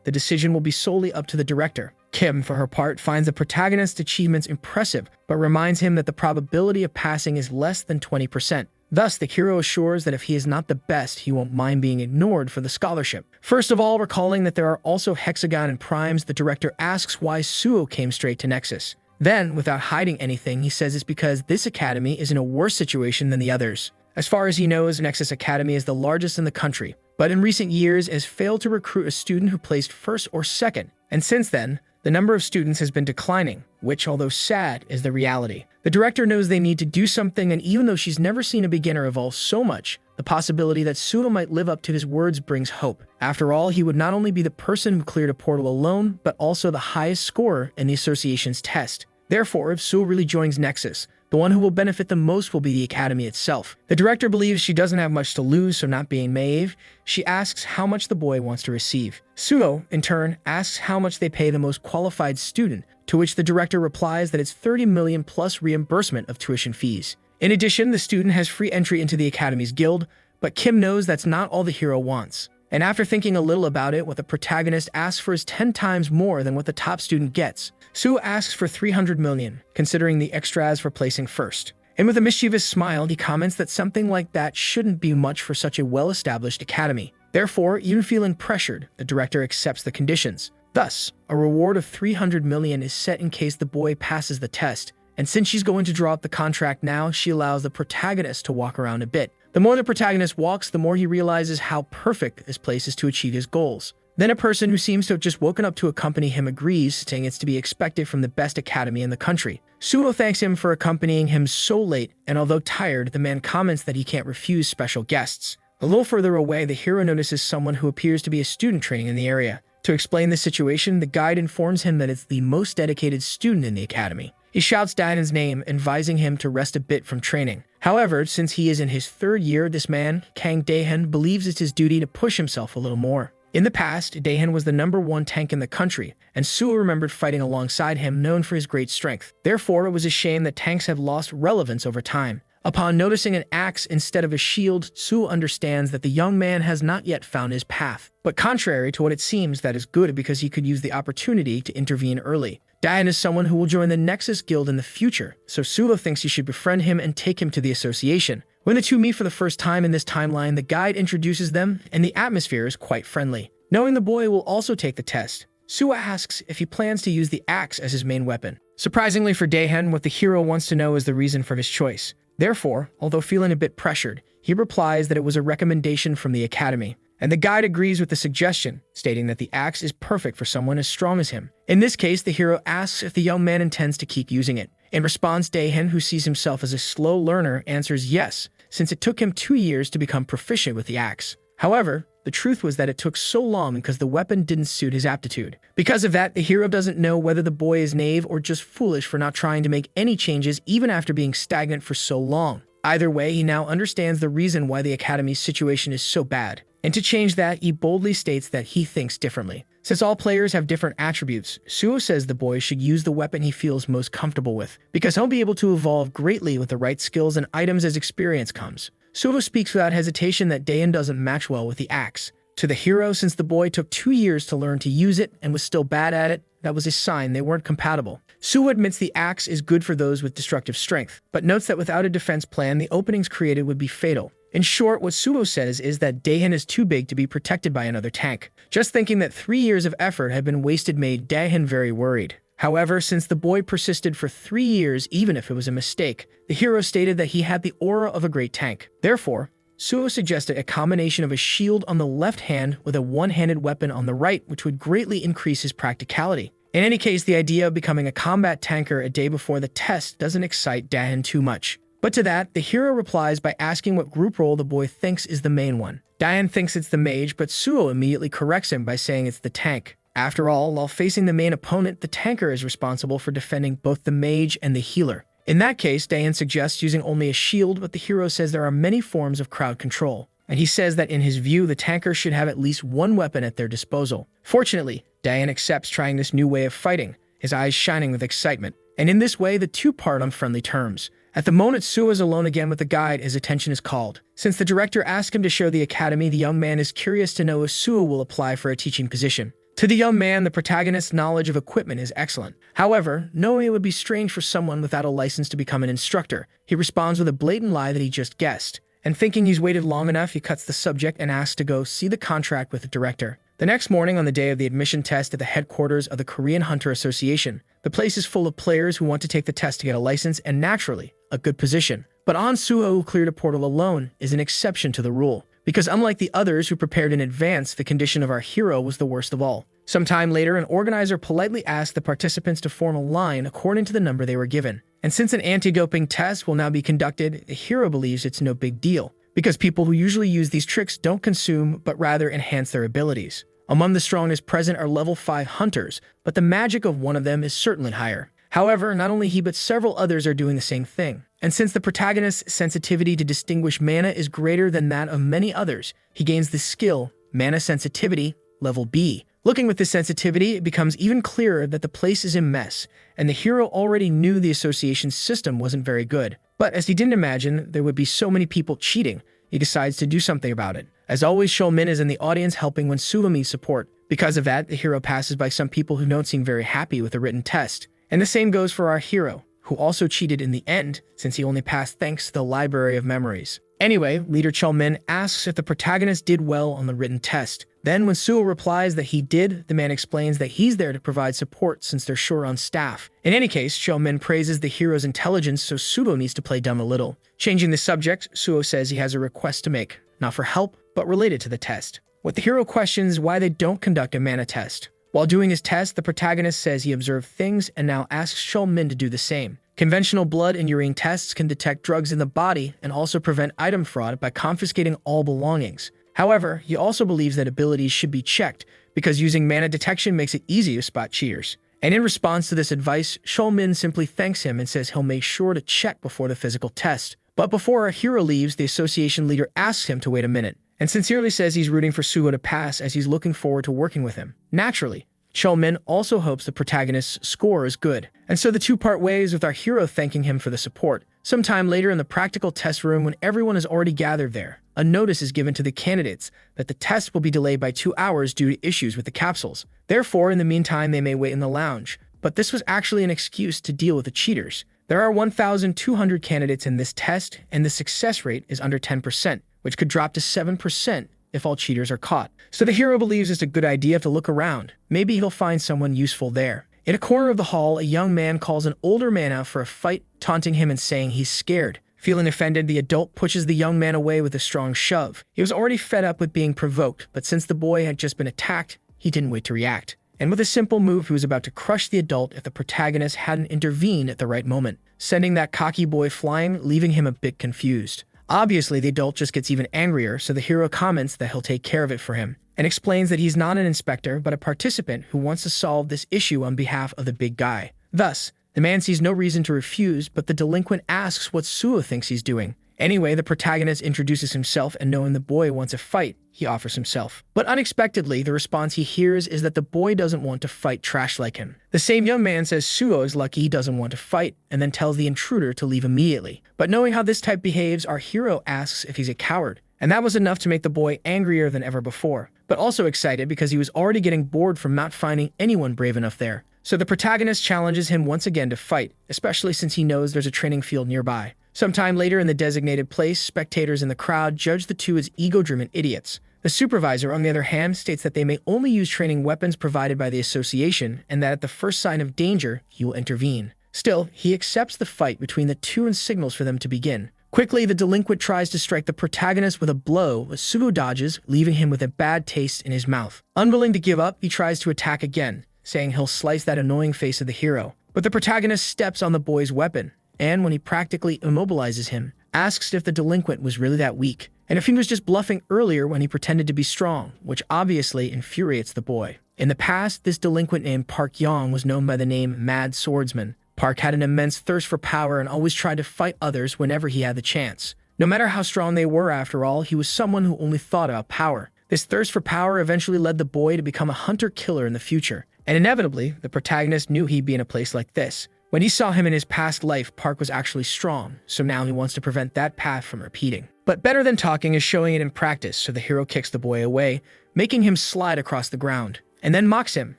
the decision will be solely up to the director. Kim, for her part, finds the protagonist's achievements impressive, but reminds him that the probability of passing is less than 20%. Thus, the hero assures that if he is not the best, he won't mind being ignored for the scholarship. First of all, recalling that there are also hexagon and primes, the director asks why Suho came straight to Nexus. Then, without hiding anything, he says it's because this academy is in a worse situation than the others. As far as he knows, Nexus Academy is the largest in the country, but in recent years has failed to recruit a student who placed first or second, and since then, the number of students has been declining, which, although sad, is the reality. The director knows they need to do something, and even though she's never seen a beginner evolve so much, the possibility that Suho might live up to his words brings hope. After all, he would not only be the person who cleared a portal alone, but also the highest scorer in the association's test. Therefore, if Suho really joins Nexus, the one who will benefit the most will be the academy itself. The director believes she doesn't have much to lose, so not being naive, she asks how much the boy wants to receive. Suho, in turn, asks how much they pay the most qualified student, to which the director replies that it's 30 million plus reimbursement of tuition fees. In addition, the student has free entry into the academy's guild, but Kim knows that's not all the hero wants. And after thinking a little about it, what the protagonist asks for is 10 times more than what the top student gets. Suho asks for 300 million, considering the extras for placing first. And with a mischievous smile, he comments that something like that shouldn't be much for such a well-established academy. Therefore, even feeling pressured, the director accepts the conditions. Thus, a reward of 300 million is set in case the boy passes the test, and since she's going to draw up the contract now, she allows the protagonist to walk around a bit. The more the protagonist walks, the more he realizes how perfect this place is to achieve his goals. Then a person who seems to have just woken up to accompany him agrees, saying it's to be expected from the best academy in the country. Suho thanks him for accompanying him so late, and although tired, the man comments that he can't refuse special guests. A little further away, the hero notices someone who appears to be a student training in the area. To explain the situation, the guide informs him that it's the most dedicated student in the academy. He shouts Daehan's name, advising him to rest a bit from training. However, since he is in his third year, this man, Kang Daehan, believes it's his duty to push himself a little more. In the past, Daehan was the #1 tank in the country, and Suho remembered fighting alongside him, known for his great strength. Therefore, it was a shame that tanks have lost relevance over time. Upon noticing an axe instead of a shield, Suho understands that the young man has not yet found his path. But contrary to what it seems, that is good because he could use the opportunity to intervene early. Daehan is someone who will join the Nexus Guild in the future, so Suho thinks he should befriend him and take him to the association. When the two meet for the first time in this timeline, the guide introduces them, and the atmosphere is quite friendly. Knowing the boy will also take the test, Suho asks if he plans to use the axe as his main weapon. Surprisingly for Daehan, what the hero wants to know is the reason for his choice. Therefore, although feeling a bit pressured, he replies that it was a recommendation from the academy. And the guide agrees with the suggestion, stating that the axe is perfect for someone as strong as him. In this case, the hero asks if the young man intends to keep using it. In response, Daehan, who sees himself as a slow learner, answers yes, since it took him 2 years to become proficient with the axe. However, the truth was that it took so long because the weapon didn't suit his aptitude. Because of that, the hero doesn't know whether the boy is naive or just foolish for not trying to make any changes even after being stagnant for so long. Either way, he now understands the reason why the academy's situation is so bad. And to change that, he boldly states that he thinks differently. Since all players have different attributes, Suho says the boy should use the weapon he feels most comfortable with, because he'll be able to evolve greatly with the right skills and items as experience comes. Suho speaks without hesitation that Daehan doesn't match well with the axe. To the hero, since the boy took 2 years to learn to use it and was still bad at it, that was a sign they weren't compatible. Suho admits the axe is good for those with destructive strength, but notes that without a defense plan, the openings created would be fatal. In short, what Suho says is that Daehan is too big to be protected by another tank. Just thinking that 3 years of effort had been wasted made Daehan very worried. However, since the boy persisted for 3 years, even if it was a mistake, the hero stated that he had the aura of a great tank. Therefore, Suho suggested a combination of a shield on the left hand with a one-handed weapon on the right, which would greatly increase his practicality. In any case, the idea of becoming a combat tanker a day before the test doesn't excite Daehan too much. But to that, the hero replies by asking what group role the boy thinks is the main one. Daehan thinks it's the mage, but Suho immediately corrects him by saying it's the tank. After all, while facing the main opponent, the tanker is responsible for defending both the mage and the healer. In that case, Dayan suggests using only a shield, but the hero says there are many forms of crowd control. And he says that in his view, the tanker should have at least one weapon at their disposal. Fortunately, Dayan accepts trying this new way of fighting, his eyes shining with excitement. And in this way, the two part on friendly terms. At the moment Suo is alone again with the guide, his attention is called. Since the director asked him to show the academy, the young man is curious to know if Suo will apply for a teaching position. To the young man, the protagonist's knowledge of equipment is excellent. However, knowing it would be strange for someone without a license to become an instructor, he responds with a blatant lie that he just guessed. And thinking he's waited long enough, he cuts the subject and asks to go see the contract with the director. The next morning, on the day of the admission test at the headquarters of the Korean Hunter Association, the place is full of players who want to take the test to get a license and, naturally, a good position. But An Suho, who cleared a portal alone, is an exception to the rule. Because unlike the others who prepared in advance, the condition of our hero was the worst of all. Sometime later, an organizer politely asked the participants to form a line according to the number they were given. And since an anti-doping test will now be conducted, the hero believes it's no big deal, because people who usually use these tricks don't consume, but rather enhance their abilities. Among the strongest present are level 5 hunters, but the magic of one of them is certainly higher. However, not only he but several others are doing the same thing. And since the protagonist's sensitivity to distinguish mana is greater than that of many others, he gains the skill, Mana Sensitivity, level B. Looking with this sensitivity, it becomes even clearer that the place is a mess, and the hero already knew the association's system wasn't very good. But as he didn't imagine there would be so many people cheating, he decides to do something about it. As always, Shulmin is in the audience helping when Suho needs support. Because of that, the hero passes by some people who don't seem very happy with the written test. And the same goes for our hero, who also cheated in the end, since he only passed thanks to the Library of Memories. Anyway, Leader Chelmin asks if the protagonist did well on the written test. Then when Suho replies that he did, the man explains that he's there to provide support since they're short on staff. In any case, Chelmin praises the hero's intelligence, so Suho needs to play dumb a little. Changing the subject, Suho says he has a request to make, not for help, but related to the test. What the hero questions why they don't conduct a mana test. While doing his test, the protagonist says he observed things and now asks Chelmin to do the same. Conventional blood and urine tests can detect drugs in the body and also prevent item fraud by confiscating all belongings. However, he also believes that abilities should be checked because using mana detection makes it easy to spot cheaters. And in response to this advice, Chelmin simply thanks him and says he'll make sure to check before the physical test. But before our hero leaves, the association leader asks him to wait a minute and sincerely says he's rooting for Suho to pass as he's looking forward to working with him. Naturally, Chelmin also hopes the protagonist's score is good, and so the two part ways with our hero thanking him for the support. Sometime later in the practical test room, when everyone is already gathered there, a notice is given to the candidates that the test will be delayed by 2 hours due to issues with the capsules. Therefore, in the meantime, they may wait in the lounge. But this was actually an excuse to deal with the cheaters. There are 1,200 candidates in this test, and the success rate is under 10%, which could drop to 7% if all cheaters are caught. So the hero believes it's a good idea to look around. Maybe he'll find someone useful there. In a corner of the hall, a young man calls an older man out for a fight, taunting him and saying he's scared. Feeling offended, the adult pushes the young man away with a strong shove. He was already fed up with being provoked, but since the boy had just been attacked, he didn't wait to react. And with a simple move, he was about to crush the adult if the protagonist hadn't intervened at the right moment, sending that cocky boy flying, leaving him a bit confused. Obviously, the adult just gets even angrier, so the hero comments that he'll take care of it for him, and explains that he's not an inspector, but a participant who wants to solve this issue on behalf of the big guy. Thus, the man sees no reason to refuse, but the delinquent asks what Suho thinks he's doing. Anyway, the protagonist introduces himself, and knowing the boy wants a fight, he offers himself. But unexpectedly, the response he hears is that the boy doesn't want to fight trash like him. The same young man says Suho is lucky he doesn't want to fight, and then tells the intruder to leave immediately. But knowing how this type behaves, our hero asks if he's a coward. And that was enough to make the boy angrier than ever before, but also excited because he was already getting bored from not finding anyone brave enough there. So the protagonist challenges him once again to fight, especially since he knows there's a training field nearby. Sometime later in the designated place, spectators in the crowd judge the two as ego-driven idiots. The supervisor, on the other hand, states that they may only use training weapons provided by the association and that at the first sign of danger, he will intervene. Still, he accepts the fight between the two and signals for them to begin. Quickly, the delinquent tries to strike the protagonist with a blow, but Suho dodges, leaving him with a bad taste in his mouth. Unwilling to give up, he tries to attack again, saying he'll slice that annoying face of the hero. But the protagonist steps on the boy's weapon, and when he practically immobilizes him, asks if the delinquent was really that weak, and if he was just bluffing earlier when he pretended to be strong, which obviously infuriates the boy. In the past, this delinquent named Park Yong was known by the name Mad Swordsman. Park had an immense thirst for power and always tried to fight others whenever he had the chance. No matter how strong they were, after all, he was someone who only thought about power. This thirst for power eventually led the boy to become a hunter-killer in the future. And inevitably, the protagonist knew he'd be in a place like this. When he saw him in his past life, Park was actually strong, so now he wants to prevent that path from repeating. But better than talking is showing it in practice, so the hero kicks the boy away, making him slide across the ground, and then mocks him,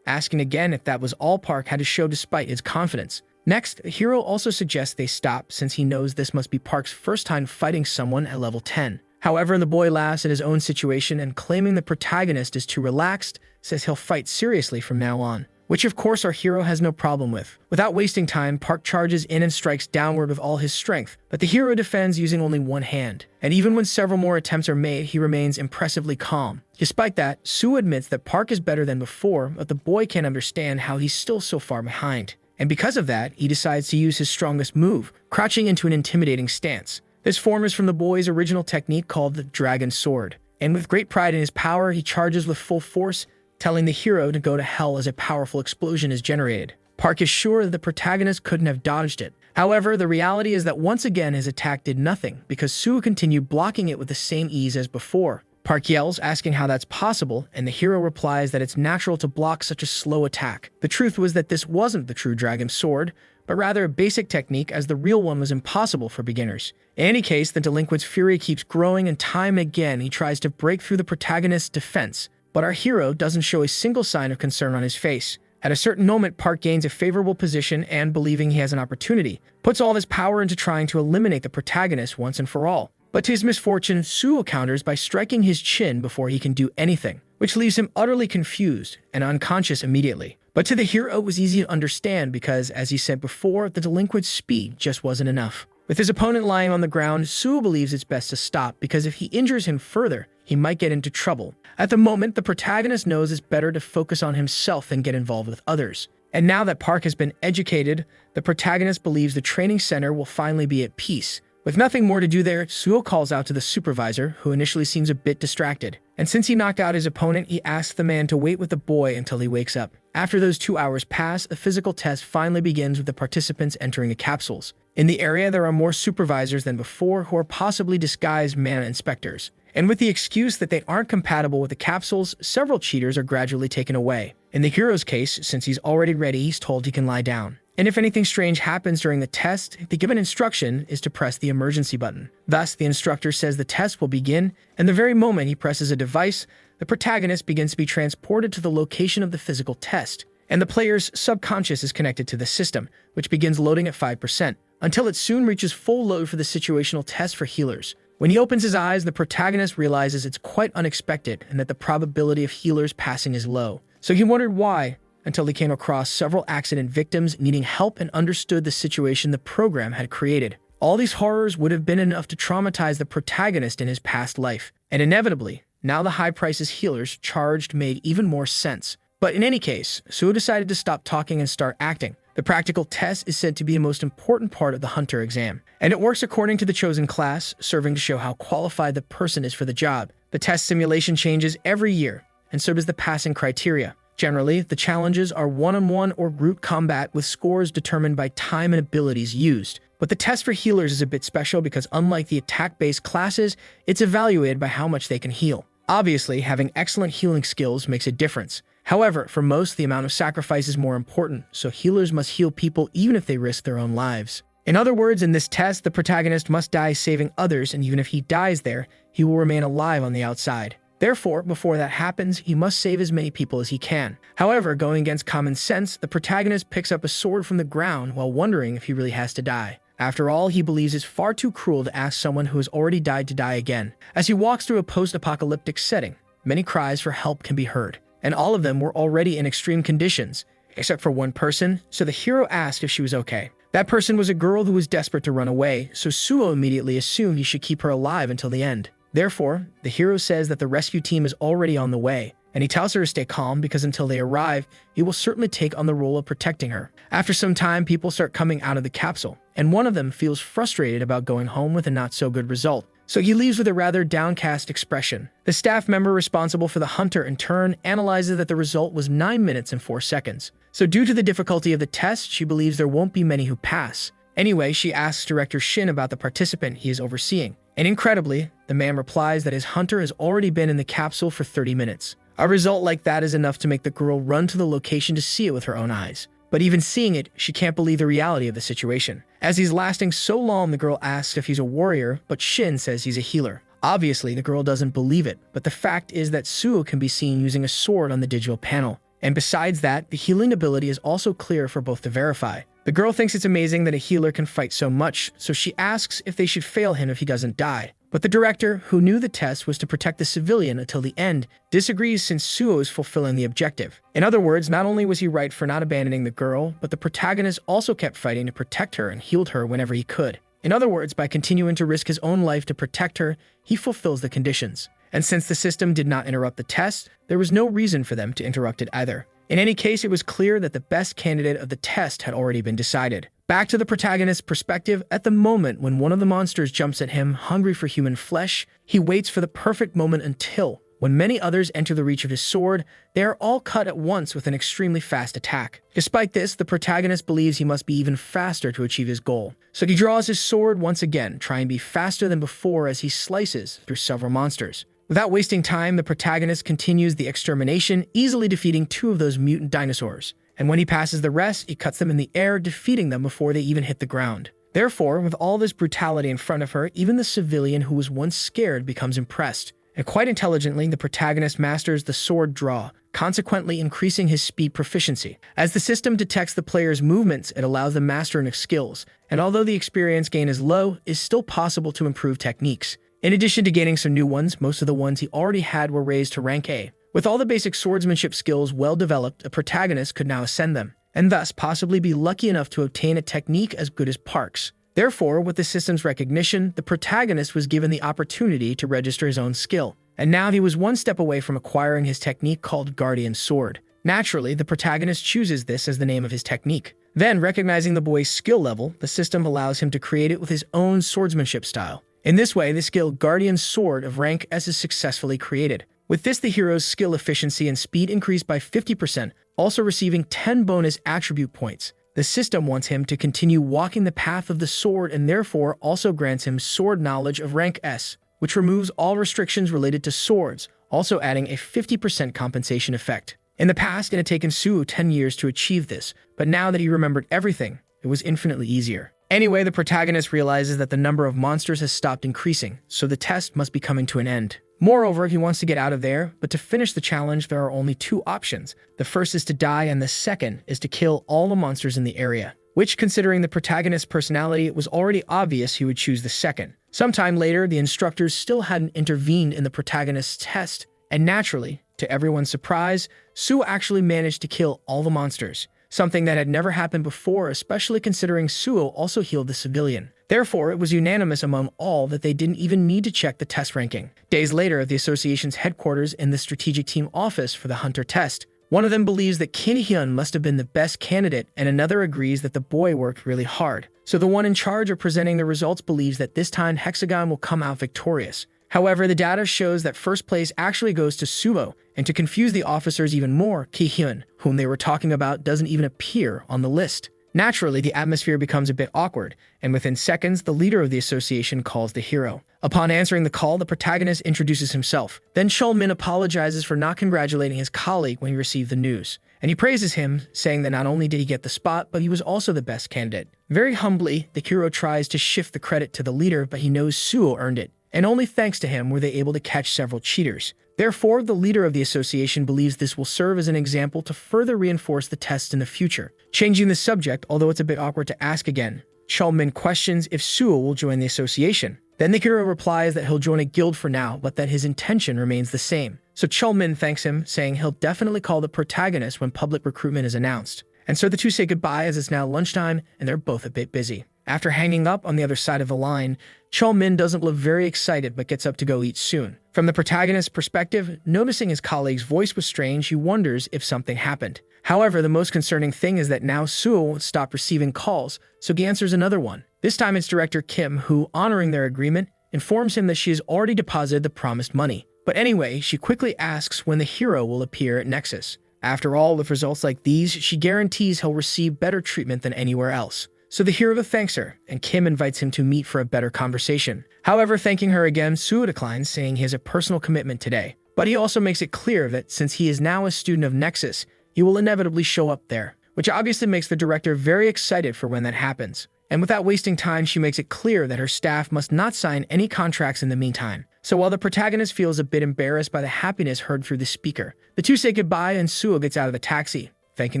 asking again if that was all Park had to show despite his confidence. Next, the hero also suggests they stop since he knows this must be Park's first time fighting someone at level 10. However, the boy laughs at his own situation and, claiming the protagonist is too relaxed, says he'll fight seriously from now on, which of course our hero has no problem with. Without wasting time, Park charges in and strikes downward with all his strength, but the hero defends using only one hand. And even when several more attempts are made, he remains impressively calm. Despite that, Sue admits that Park is better than before, but the boy can't understand how he's still so far behind. And because of that, he decides to use his strongest move, crouching into an intimidating stance. This form is from the boy's original technique called the Dragon Sword. And with great pride in his power, he charges with full force, telling the hero to go to hell as a powerful explosion is generated. Park is sure that the protagonist couldn't have dodged it. However, the reality is that once again his attack did nothing, because Sue continued blocking it with the same ease as before. Park yells, asking how that's possible, and the hero replies that it's natural to block such a slow attack. The truth was that this wasn't the true Dragon Sword, but rather a basic technique, as the real one was impossible for beginners. In any case, the delinquent's fury keeps growing, and time and again he tries to break through the protagonist's defense. But our hero doesn't show a single sign of concern on his face. At a certain moment, Park gains a favorable position and, believing he has an opportunity, puts all of his power into trying to eliminate the protagonist once and for all. But to his misfortune, Sue counters by striking his chin before he can do anything, which leaves him utterly confused and unconscious immediately. But to the hero, it was easy to understand because, as he said before, the delinquent's speed just wasn't enough. With his opponent lying on the ground, Sue believes it's best to stop because if he injures him further, he might get into trouble. At the moment, the protagonist knows it's better to focus on himself than get involved with others. And now that Park has been educated, the protagonist believes the training center will finally be at peace. With nothing more to do there, Sue calls out to the supervisor, who initially seems a bit distracted. And since he knocked out his opponent, he asks the man to wait with the boy until he wakes up. After those 2 hours pass, the physical test finally begins with the participants entering the capsules. In the area, there are more supervisors than before who are possibly disguised MANHWA inspectors. And with the excuse that they aren't compatible with the capsules, several cheaters are gradually taken away. In the hero's case, since he's already ready, he's told he can lie down. And if anything strange happens during the test, the given instruction is to press the emergency button. Thus, the instructor says the test will begin, and the very moment he presses a device, the protagonist begins to be transported to the location of the physical test. And the player's subconscious is connected to the system, which begins loading at 5%, until it soon reaches full load for the situational test for healers. When he opens his eyes, the protagonist realizes it's quite unexpected and that the probability of healers passing is low. So he wondered why, until he came across several accident victims needing help and understood the situation the program had created. All these horrors would have been enough to traumatize the protagonist in his past life. And inevitably, now the high prices healers charged made even more sense. But in any case, Sue decided to stop talking and start acting. The practical test is said to be the most important part of the hunter exam, and it works according to the chosen class, serving to show how qualified the person is for the job. The test simulation changes every year, and so does the passing criteria. Generally, the challenges are one-on-one or group combat with scores determined by time and abilities used. But the test for healers is a bit special because unlike the attack-based classes, it's evaluated by how much they can heal. Obviously, having excellent healing skills makes a difference. However, for most, the amount of sacrifice is more important, so healers must heal people even if they risk their own lives. In other words, in this test, the protagonist must die saving others, and even if he dies there, he will remain alive on the outside. Therefore, before that happens, he must save as many people as he can. However, going against common sense, the protagonist picks up a sword from the ground while wondering if he really has to die. After all, he believes it's far too cruel to ask someone who has already died to die again. As he walks through a post-apocalyptic setting, many cries for help can be heard, and all of them were already in extreme conditions, except for one person, so the hero asked if she was okay. That person was a girl who was desperate to run away, so Suo immediately assumed he should keep her alive until the end. Therefore, the hero says that the rescue team is already on the way, and he tells her to stay calm because until they arrive, he will certainly take on the role of protecting her. After some time, people start coming out of the capsule, and one of them feels frustrated about going home with a not-so-good result. so he leaves with a rather downcast expression. The staff member responsible for the hunter in turn analyzes that the result was 9 minutes and 4 seconds. So due to the difficulty of the test, she believes there won't be many who pass. Anyway, she asks Director Shin about the participant he is overseeing. And incredibly, the man replies that his hunter has already been in the capsule for 30 minutes. A result like that is enough to make the girl run to the location to see it with her own eyes. But even seeing it, she can't believe the reality of the situation. As he's lasting so long, the girl asks if he's a warrior, but Shin says he's a healer. Obviously, the girl doesn't believe it, but the fact is that Suo can be seen using a sword on the digital panel. And besides that, the healing ability is also clear for both to verify. The girl thinks it's amazing that a healer can fight so much, so she asks if they should fail him if he doesn't die. But the director, who knew the test was to protect the civilian until the end, disagrees since Suo is fulfilling the objective. In other words, not only was he right for not abandoning the girl, but the protagonist also kept fighting to protect her and healed her whenever he could. In other words, by continuing to risk his own life to protect her, he fulfills the conditions. And since the system did not interrupt the test, there was no reason for them to interrupt it either. In any case, it was clear that the best candidate of the test had already been decided. Back to the protagonist's perspective, at the moment when one of the monsters jumps at him, hungry for human flesh, he waits for the perfect moment until, when many others enter the reach of his sword, they are all cut at once with an extremely fast attack. Despite this, the protagonist believes he must be even faster to achieve his goal. So he draws his sword once again, trying to be faster than before as he slices through several monsters. Without wasting time, the protagonist continues the extermination, easily defeating 2 of those mutant dinosaurs. And when he passes the rest, he cuts them in the air, defeating them before they even hit the ground. Therefore, with all this brutality in front of her, even the civilian who was once scared becomes impressed. And quite intelligently, the protagonist masters the sword draw, consequently increasing his speed proficiency. As the system detects the player's movements, it allows the mastering of skills. And although the experience gain is low, it is still possible to improve techniques. In addition to gaining some new ones, most of the ones he already had were raised to rank A. With all the basic swordsmanship skills well developed, a protagonist could now ascend them, and thus possibly be lucky enough to obtain a technique as good as Park's. Therefore, with the system's recognition, the protagonist was given the opportunity to register his own skill, and now he was one step away from acquiring his technique called Guardian Sword. Naturally, the protagonist chooses this as the name of his technique. Then, recognizing the boy's skill level, the system allows him to create it with his own swordsmanship style. In this way, the skill Guardian Sword of rank S is successfully created. With this, the hero's skill efficiency and speed increased by 50%, also receiving 10 bonus attribute points. The system wants him to continue walking the path of the sword and therefore also grants him sword knowledge of rank S, which removes all restrictions related to swords, also adding a 50% compensation effect. In the past, it had taken Suo 10 years to achieve this, but now that he remembered everything, it was infinitely easier. Anyway, the protagonist realizes that the number of monsters has stopped increasing, so the test must be coming to an end. Moreover, he wants to get out of there, but to finish the challenge, there are only 2 options. The first is to die, and the second is to kill all the monsters in the area, which, considering the protagonist's personality, it was already obvious he would choose the second. Sometime later, the instructors still hadn't intervened in the protagonist's test, and naturally, to everyone's surprise, Suo actually managed to kill all the monsters, something that had never happened before, especially considering Suo also healed the civilian. Therefore, it was unanimous among all that they didn't even need to check the test ranking. Days later, at the association's headquarters in the strategic team office for the Hunter test, one of them believes that Kim Hyun must have been the best candidate, and another agrees that the boy worked really hard. So the one in charge of presenting the results believes that this time Hexagon will come out victorious. However, the data shows that first place actually goes to Suo, and to confuse the officers even more, Ki Hyun, whom they were talking about, doesn't even appear on the list. Naturally, the atmosphere becomes a bit awkward, and within seconds, the leader of the association calls the hero. Upon answering the call, the protagonist introduces himself. Then Chol-min apologizes for not congratulating his colleague when he received the news, and he praises him, saying that not only did he get the spot, but he was also the best candidate. Very humbly, the hero tries to shift the credit to the leader, but he knows Suo earned it, and only thanks to him were they able to catch several cheaters. Therefore, the leader of the association believes this will serve as an example to further reinforce the test in the future. Changing the subject, although it's a bit awkward to ask again, Chol-min questions if Suo will join the association. Then the hero replies that he'll join a guild for now, but that his intention remains the same. So Chol-min thanks him, saying he'll definitely call the protagonist when public recruitment is announced. And so the two say goodbye as it's now lunchtime, and they're both a bit busy. After hanging up on the other side of the line, Chol-min doesn't look very excited but gets up to go eat soon. From the protagonist's perspective, noticing his colleague's voice was strange, he wonders if something happened. However, the most concerning thing is that now Suo stopped receiving calls, so he answers another one. This time it's Director Kim who, honoring their agreement, informs him that she has already deposited the promised money. But anyway, she quickly asks when the hero will appear at Nexus. After all, with results like these, she guarantees he'll receive better treatment than anywhere else. So the hero thanks her, and Kim invites him to meet for a better conversation. However, thanking her again, Suo declines, saying he has a personal commitment today. But he also makes it clear that since he is now a student of Nexus, he will inevitably show up there, which obviously makes the director very excited for when that happens. And without wasting time, she makes it clear that her staff must not sign any contracts in the meantime. So while the protagonist feels a bit embarrassed by the happiness heard through the speaker, the two say goodbye and Suo gets out of the taxi, thanking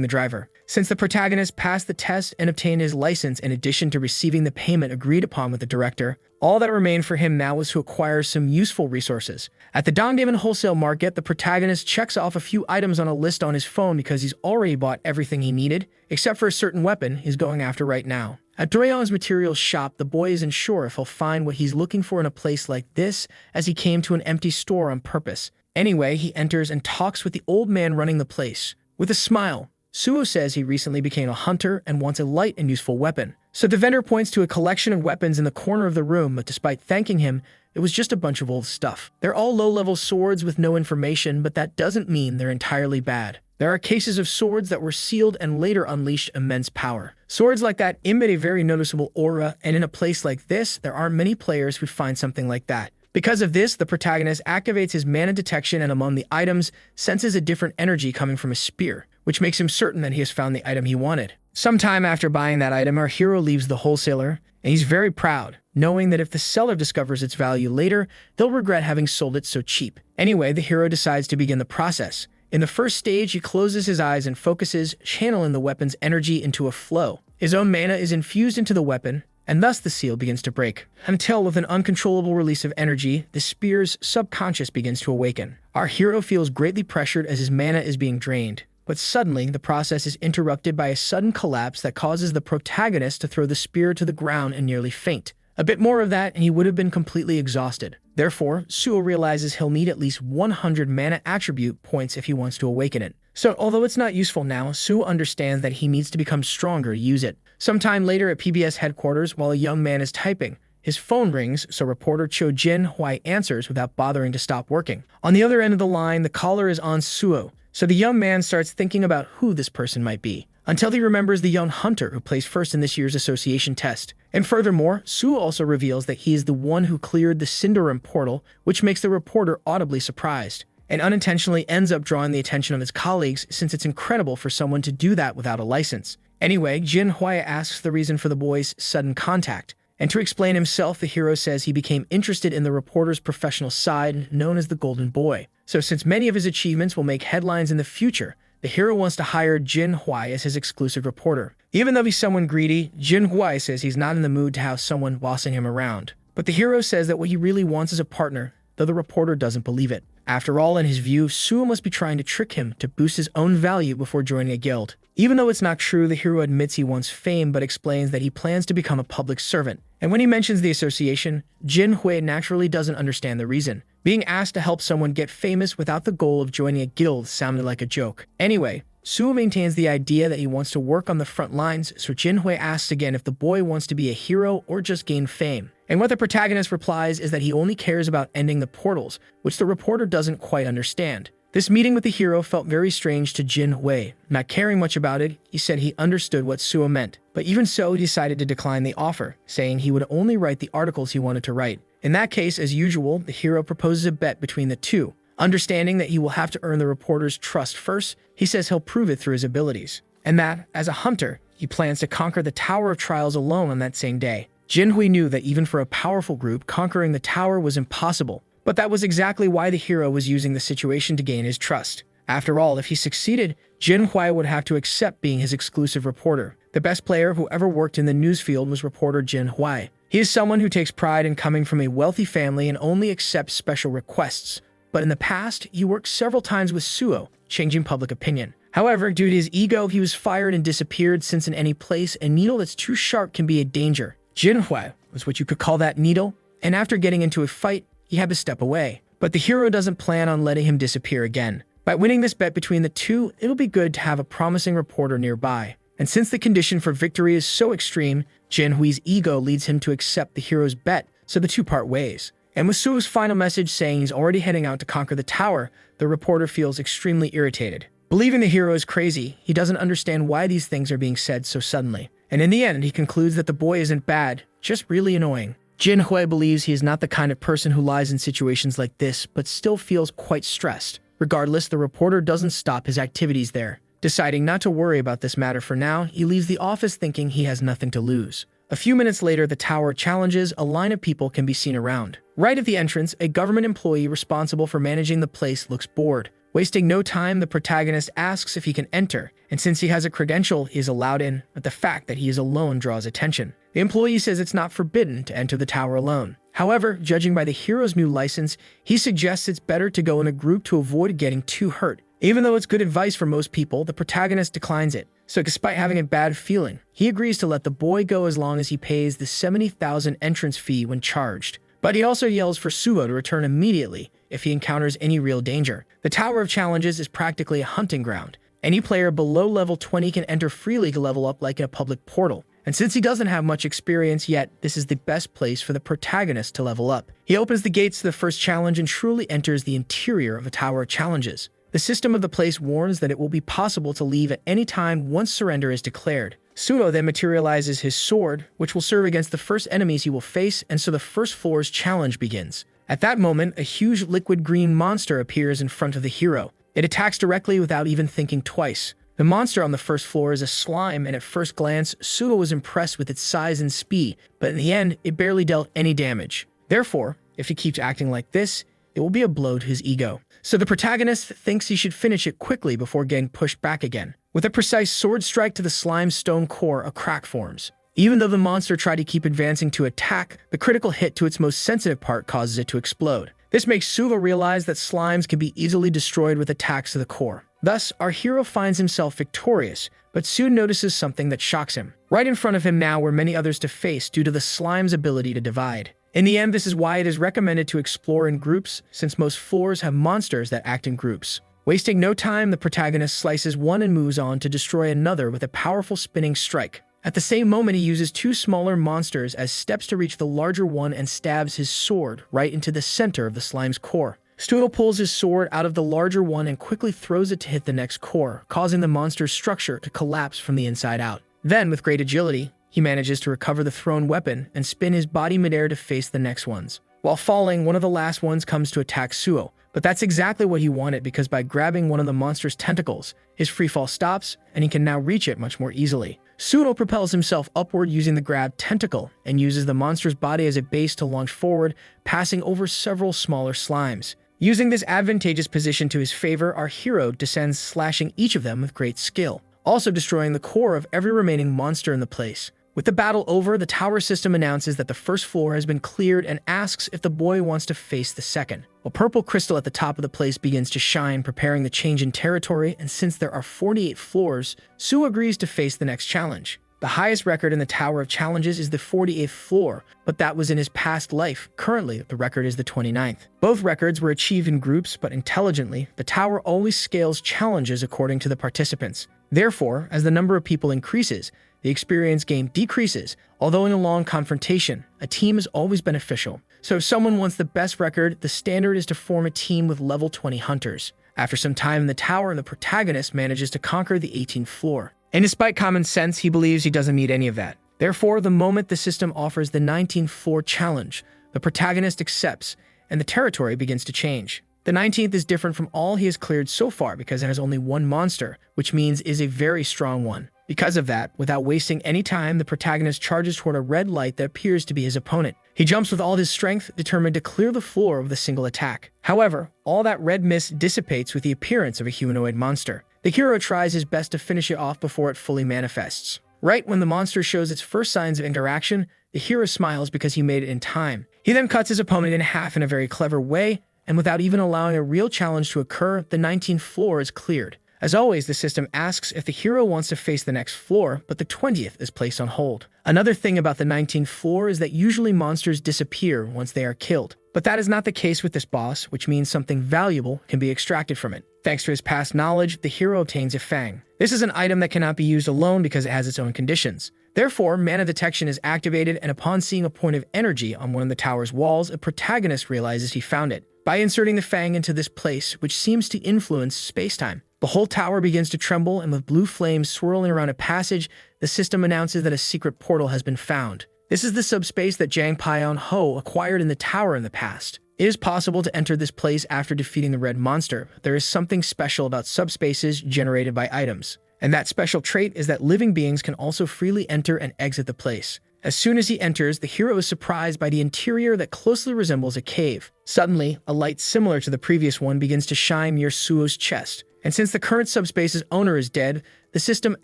the driver. Since the protagonist passed the test and obtained his license in addition to receiving the payment agreed upon with the director, all that remained for him now was to acquire some useful resources. At the Dongdaemun wholesale market, the protagonist checks off a few items on a list on his phone because he's already bought everything he needed, except for a certain weapon he's going after right now. At Doyeon's materials shop, the boy isn't sure if he'll find what he's looking for in a place like this, as he came to an empty store on purpose. Anyway, he enters and talks with the old man running the place. With a smile, Suo says he recently became a hunter and wants a light and useful weapon. So the vendor points to a collection of weapons in the corner of the room, but despite thanking him, it was just a bunch of old stuff. They're all low-level swords with no information, but that doesn't mean they're entirely bad. There are cases of swords that were sealed and later unleashed immense power. Swords like that emit a very noticeable aura, and in a place like this, there aren't many players who find something like that. Because of this, the protagonist activates his mana detection and among the items, senses a different energy coming from a spear, which makes him certain that he has found the item he wanted. Sometime after buying that item, our hero leaves the wholesaler, and he's very proud, knowing that if the seller discovers its value later, they'll regret having sold it so cheap. Anyway, the hero decides to begin the process. In the first stage, he closes his eyes and focuses, channeling the weapon's energy into a flow. His own mana is infused into the weapon, and thus the seal begins to break. Until, with an uncontrollable release of energy, the spear's subconscious begins to awaken. Our hero feels greatly pressured as his mana is being drained. But suddenly, the process is interrupted by a sudden collapse that causes the protagonist to throw the spear to the ground and nearly faint. A bit more of that, and he would have been completely exhausted. Therefore, Suo realizes he'll need at least 100 mana attribute points if he wants to awaken it. So, although it's not useful now, Suo understands that he needs to become stronger to use it. Sometime later at PBS headquarters, while a young man is typing, his phone rings, so reporter Cho Jin-hwai answers without bothering to stop working. On the other end of the line, the caller is on Suo, so the young man starts thinking about who this person might be, until he remembers the young hunter who placed first in this year's association test. And furthermore, Suo also reveals that he is the one who cleared the Cinderum portal, which makes the reporter audibly surprised, and unintentionally ends up drawing the attention of his colleagues since it's incredible for someone to do that without a license. Anyway, Jin-hwai asks the reason for the boy's sudden contact, and to explain himself, the hero says he became interested in the reporter's professional side, known as the Golden Boy. So since many of his achievements will make headlines in the future, the hero wants to hire Jin-hwai as his exclusive reporter. Even though he's someone greedy, Jin-hwai says he's not in the mood to have someone bossing him around. But the hero says that what he really wants is a partner, though the reporter doesn't believe it. After all, in his view, Suo must be trying to trick him to boost his own value before joining a guild. Even though it's not true, the hero admits he wants fame but explains that he plans to become a public servant. And when he mentions the association, Jin-hwai naturally doesn't understand the reason. Being asked to help someone get famous without the goal of joining a guild sounded like a joke. Anyway, Suo maintains the idea that he wants to work on the front lines, so Jin-hwai asks again if the boy wants to be a hero or just gain fame. And what the protagonist replies is that he only cares about ending the portals, which the reporter doesn't quite understand. This meeting with the hero felt very strange to Jin-hwai. Not caring much about it, he said he understood what Suo meant. But even so, he decided to decline the offer, saying he would only write the articles he wanted to write. In that case, as usual, the hero proposes a bet between the two. Understanding that he will have to earn the reporter's trust first, he says he'll prove it through his abilities. And that, as a hunter, he plans to conquer the Tower of Trials alone on that same day. Jin-hwai knew that even for a powerful group, conquering the tower was impossible. But that was exactly why the hero was using the situation to gain his trust. After all, if he succeeded, Jin-hwai would have to accept being his exclusive reporter. The best player who ever worked in the news field was reporter Jin-hwai. He is someone who takes pride in coming from a wealthy family and only accepts special requests. But in the past, he worked several times with Suo, changing public opinion. However, due to his ego, he was fired and disappeared since in any place, a needle that's too sharp can be a danger. Jin-hwai was what you could call that needle, and after getting into a fight, he had to step away. But the hero doesn't plan on letting him disappear again. By winning this bet between the two, it'll be good to have a promising reporter nearby. And since the condition for victory is so extreme, Jin-hwai's ego leads him to accept the hero's bet, so the two part ways. And with Suo's final message saying he's already heading out to conquer the tower, the reporter feels extremely irritated. Believing the hero is crazy, he doesn't understand why these things are being said so suddenly. And in the end, he concludes that the boy isn't bad, just really annoying. Jinhui believes he is not the kind of person who lies in situations like this, but still feels quite stressed. Regardless, the reporter doesn't stop his activities there. Deciding not to worry about this matter for now, he leaves the office thinking he has nothing to lose. A few minutes later, the tower challenges, a line of people can be seen around. Right at the entrance, a government employee responsible for managing the place looks bored. Wasting no time, the protagonist asks if he can enter, and since he has a credential, he is allowed in, but the fact that he is alone draws attention. The employee says it's not forbidden to enter the tower alone. However, judging by the hero's new license, he suggests it's better to go in a group to avoid getting too hurt. Even though it's good advice for most people, the protagonist declines it. So despite having a bad feeling, he agrees to let the boy go as long as he pays the 70,000 entrance fee when charged. But he also yells for Suo to return immediately if he encounters any real danger. The Tower of Challenges is practically a hunting ground. Any player below level 20 can enter freely to level up like in a public portal. And since he doesn't have much experience yet, this is the best place for the protagonist to level up. He opens the gates to the first challenge and truly enters the interior of the Tower of Challenges. The system of the place warns that it will be possible to leave at any time once surrender is declared. Sudo then materializes his sword, which will serve against the first enemies he will face, and so the first floor's challenge begins. At that moment, a huge liquid green monster appears in front of the hero. It attacks directly without even thinking twice. The monster on the first floor is a slime, and at first glance, Sudo was impressed with its size and speed, but in the end, it barely dealt any damage. Therefore, if he keeps acting like this, it will be a blow to his ego. So the protagonist thinks he should finish it quickly before getting pushed back again. With a precise sword strike to the slime's stone core, a crack forms. Even though the monster tried to keep advancing to attack, the critical hit to its most sensitive part causes it to explode. This makes Suva realize that slimes can be easily destroyed with attacks to the core. Thus, our hero finds himself victorious, but soon notices something that shocks him. Right in front of him now were many others to face due to the slime's ability to divide. In the end, this is why it is recommended to explore in groups, since most floors have monsters that act in groups. Wasting no time, the protagonist slices one and moves on to destroy another with a powerful spinning strike. At the same moment, he uses two smaller monsters as steps to reach the larger one and stabs his sword right into the center of the slime's core. Stoodle pulls his sword out of the larger one and quickly throws it to hit the next core, causing the monster's structure to collapse from the inside out. Then, with great agility, he manages to recover the thrown weapon and spin his body midair to face the next ones. While falling, one of the last ones comes to attack Suo, but that's exactly what he wanted because by grabbing one of the monster's tentacles, his freefall stops and he can now reach it much more easily. Sudo propels himself upward using the grab tentacle and uses the monster's body as a base to launch forward, passing over several smaller slimes. Using this advantageous position to his favor, our hero descends, slashing each of them with great skill, also destroying the core of every remaining monster in the place. With the battle over, the tower system announces that the first floor has been cleared and asks if the boy wants to face the second. A purple crystal at the top of the place begins to shine, preparing the change in territory, and since there are 48 floors, Su agrees to face the next challenge. The highest record in the Tower of Challenges is the 48th floor, but that was in his past life. Currently, the record is the 29th. Both records were achieved in groups, but intelligently, the tower always scales challenges according to the participants. Therefore, as the number of people increases, the experience gain decreases. Although in a long confrontation, a team is always beneficial. So if someone wants the best record, the standard is to form a team with level 20 hunters. After some time in the tower, the protagonist manages to conquer the 18th floor. And despite common sense, he believes he doesn't need any of that. Therefore, the moment the system offers the 19th floor challenge, the protagonist accepts, and the territory begins to change. The 19th is different from all he has cleared so far because it has only one monster, which means is a very strong one. Because of that, without wasting any time, the protagonist charges toward a red light that appears to be his opponent. He jumps with all his strength, determined to clear the floor with a single attack. However, all that red mist dissipates with the appearance of a humanoid monster. The hero tries his best to finish it off before it fully manifests. Right when the monster shows its first signs of interaction, the hero smiles because he made it in time. He then cuts his opponent in half in a very clever way, and without even allowing a real challenge to occur, the 19th floor is cleared. As always, the system asks if the hero wants to face the next floor, but the 20th is placed on hold. Another thing about the 19th floor is that usually monsters disappear once they are killed. But that is not the case with this boss, which means something valuable can be extracted from it. Thanks to his past knowledge, the hero obtains a fang. This is an item that cannot be used alone because it has its own conditions. Therefore, mana detection is activated, and upon seeing a point of energy on one of the tower's walls, a protagonist realizes he found it. By inserting the fang into this place, which seems to influence space-time, the whole tower begins to tremble, and with blue flames swirling around a passage, the system announces that a secret portal has been found. This is the subspace that Jang Pion-ho acquired in the tower in the past. It is possible to enter this place after defeating the red monster. There is something special about subspaces generated by items, and that special trait is that living beings can also freely enter and exit the place. As soon as he enters, the hero is surprised by the interior that closely resembles a cave. Suddenly, a light similar to the previous one begins to shine near Suo's chest. And since the current subspace's owner is dead, the system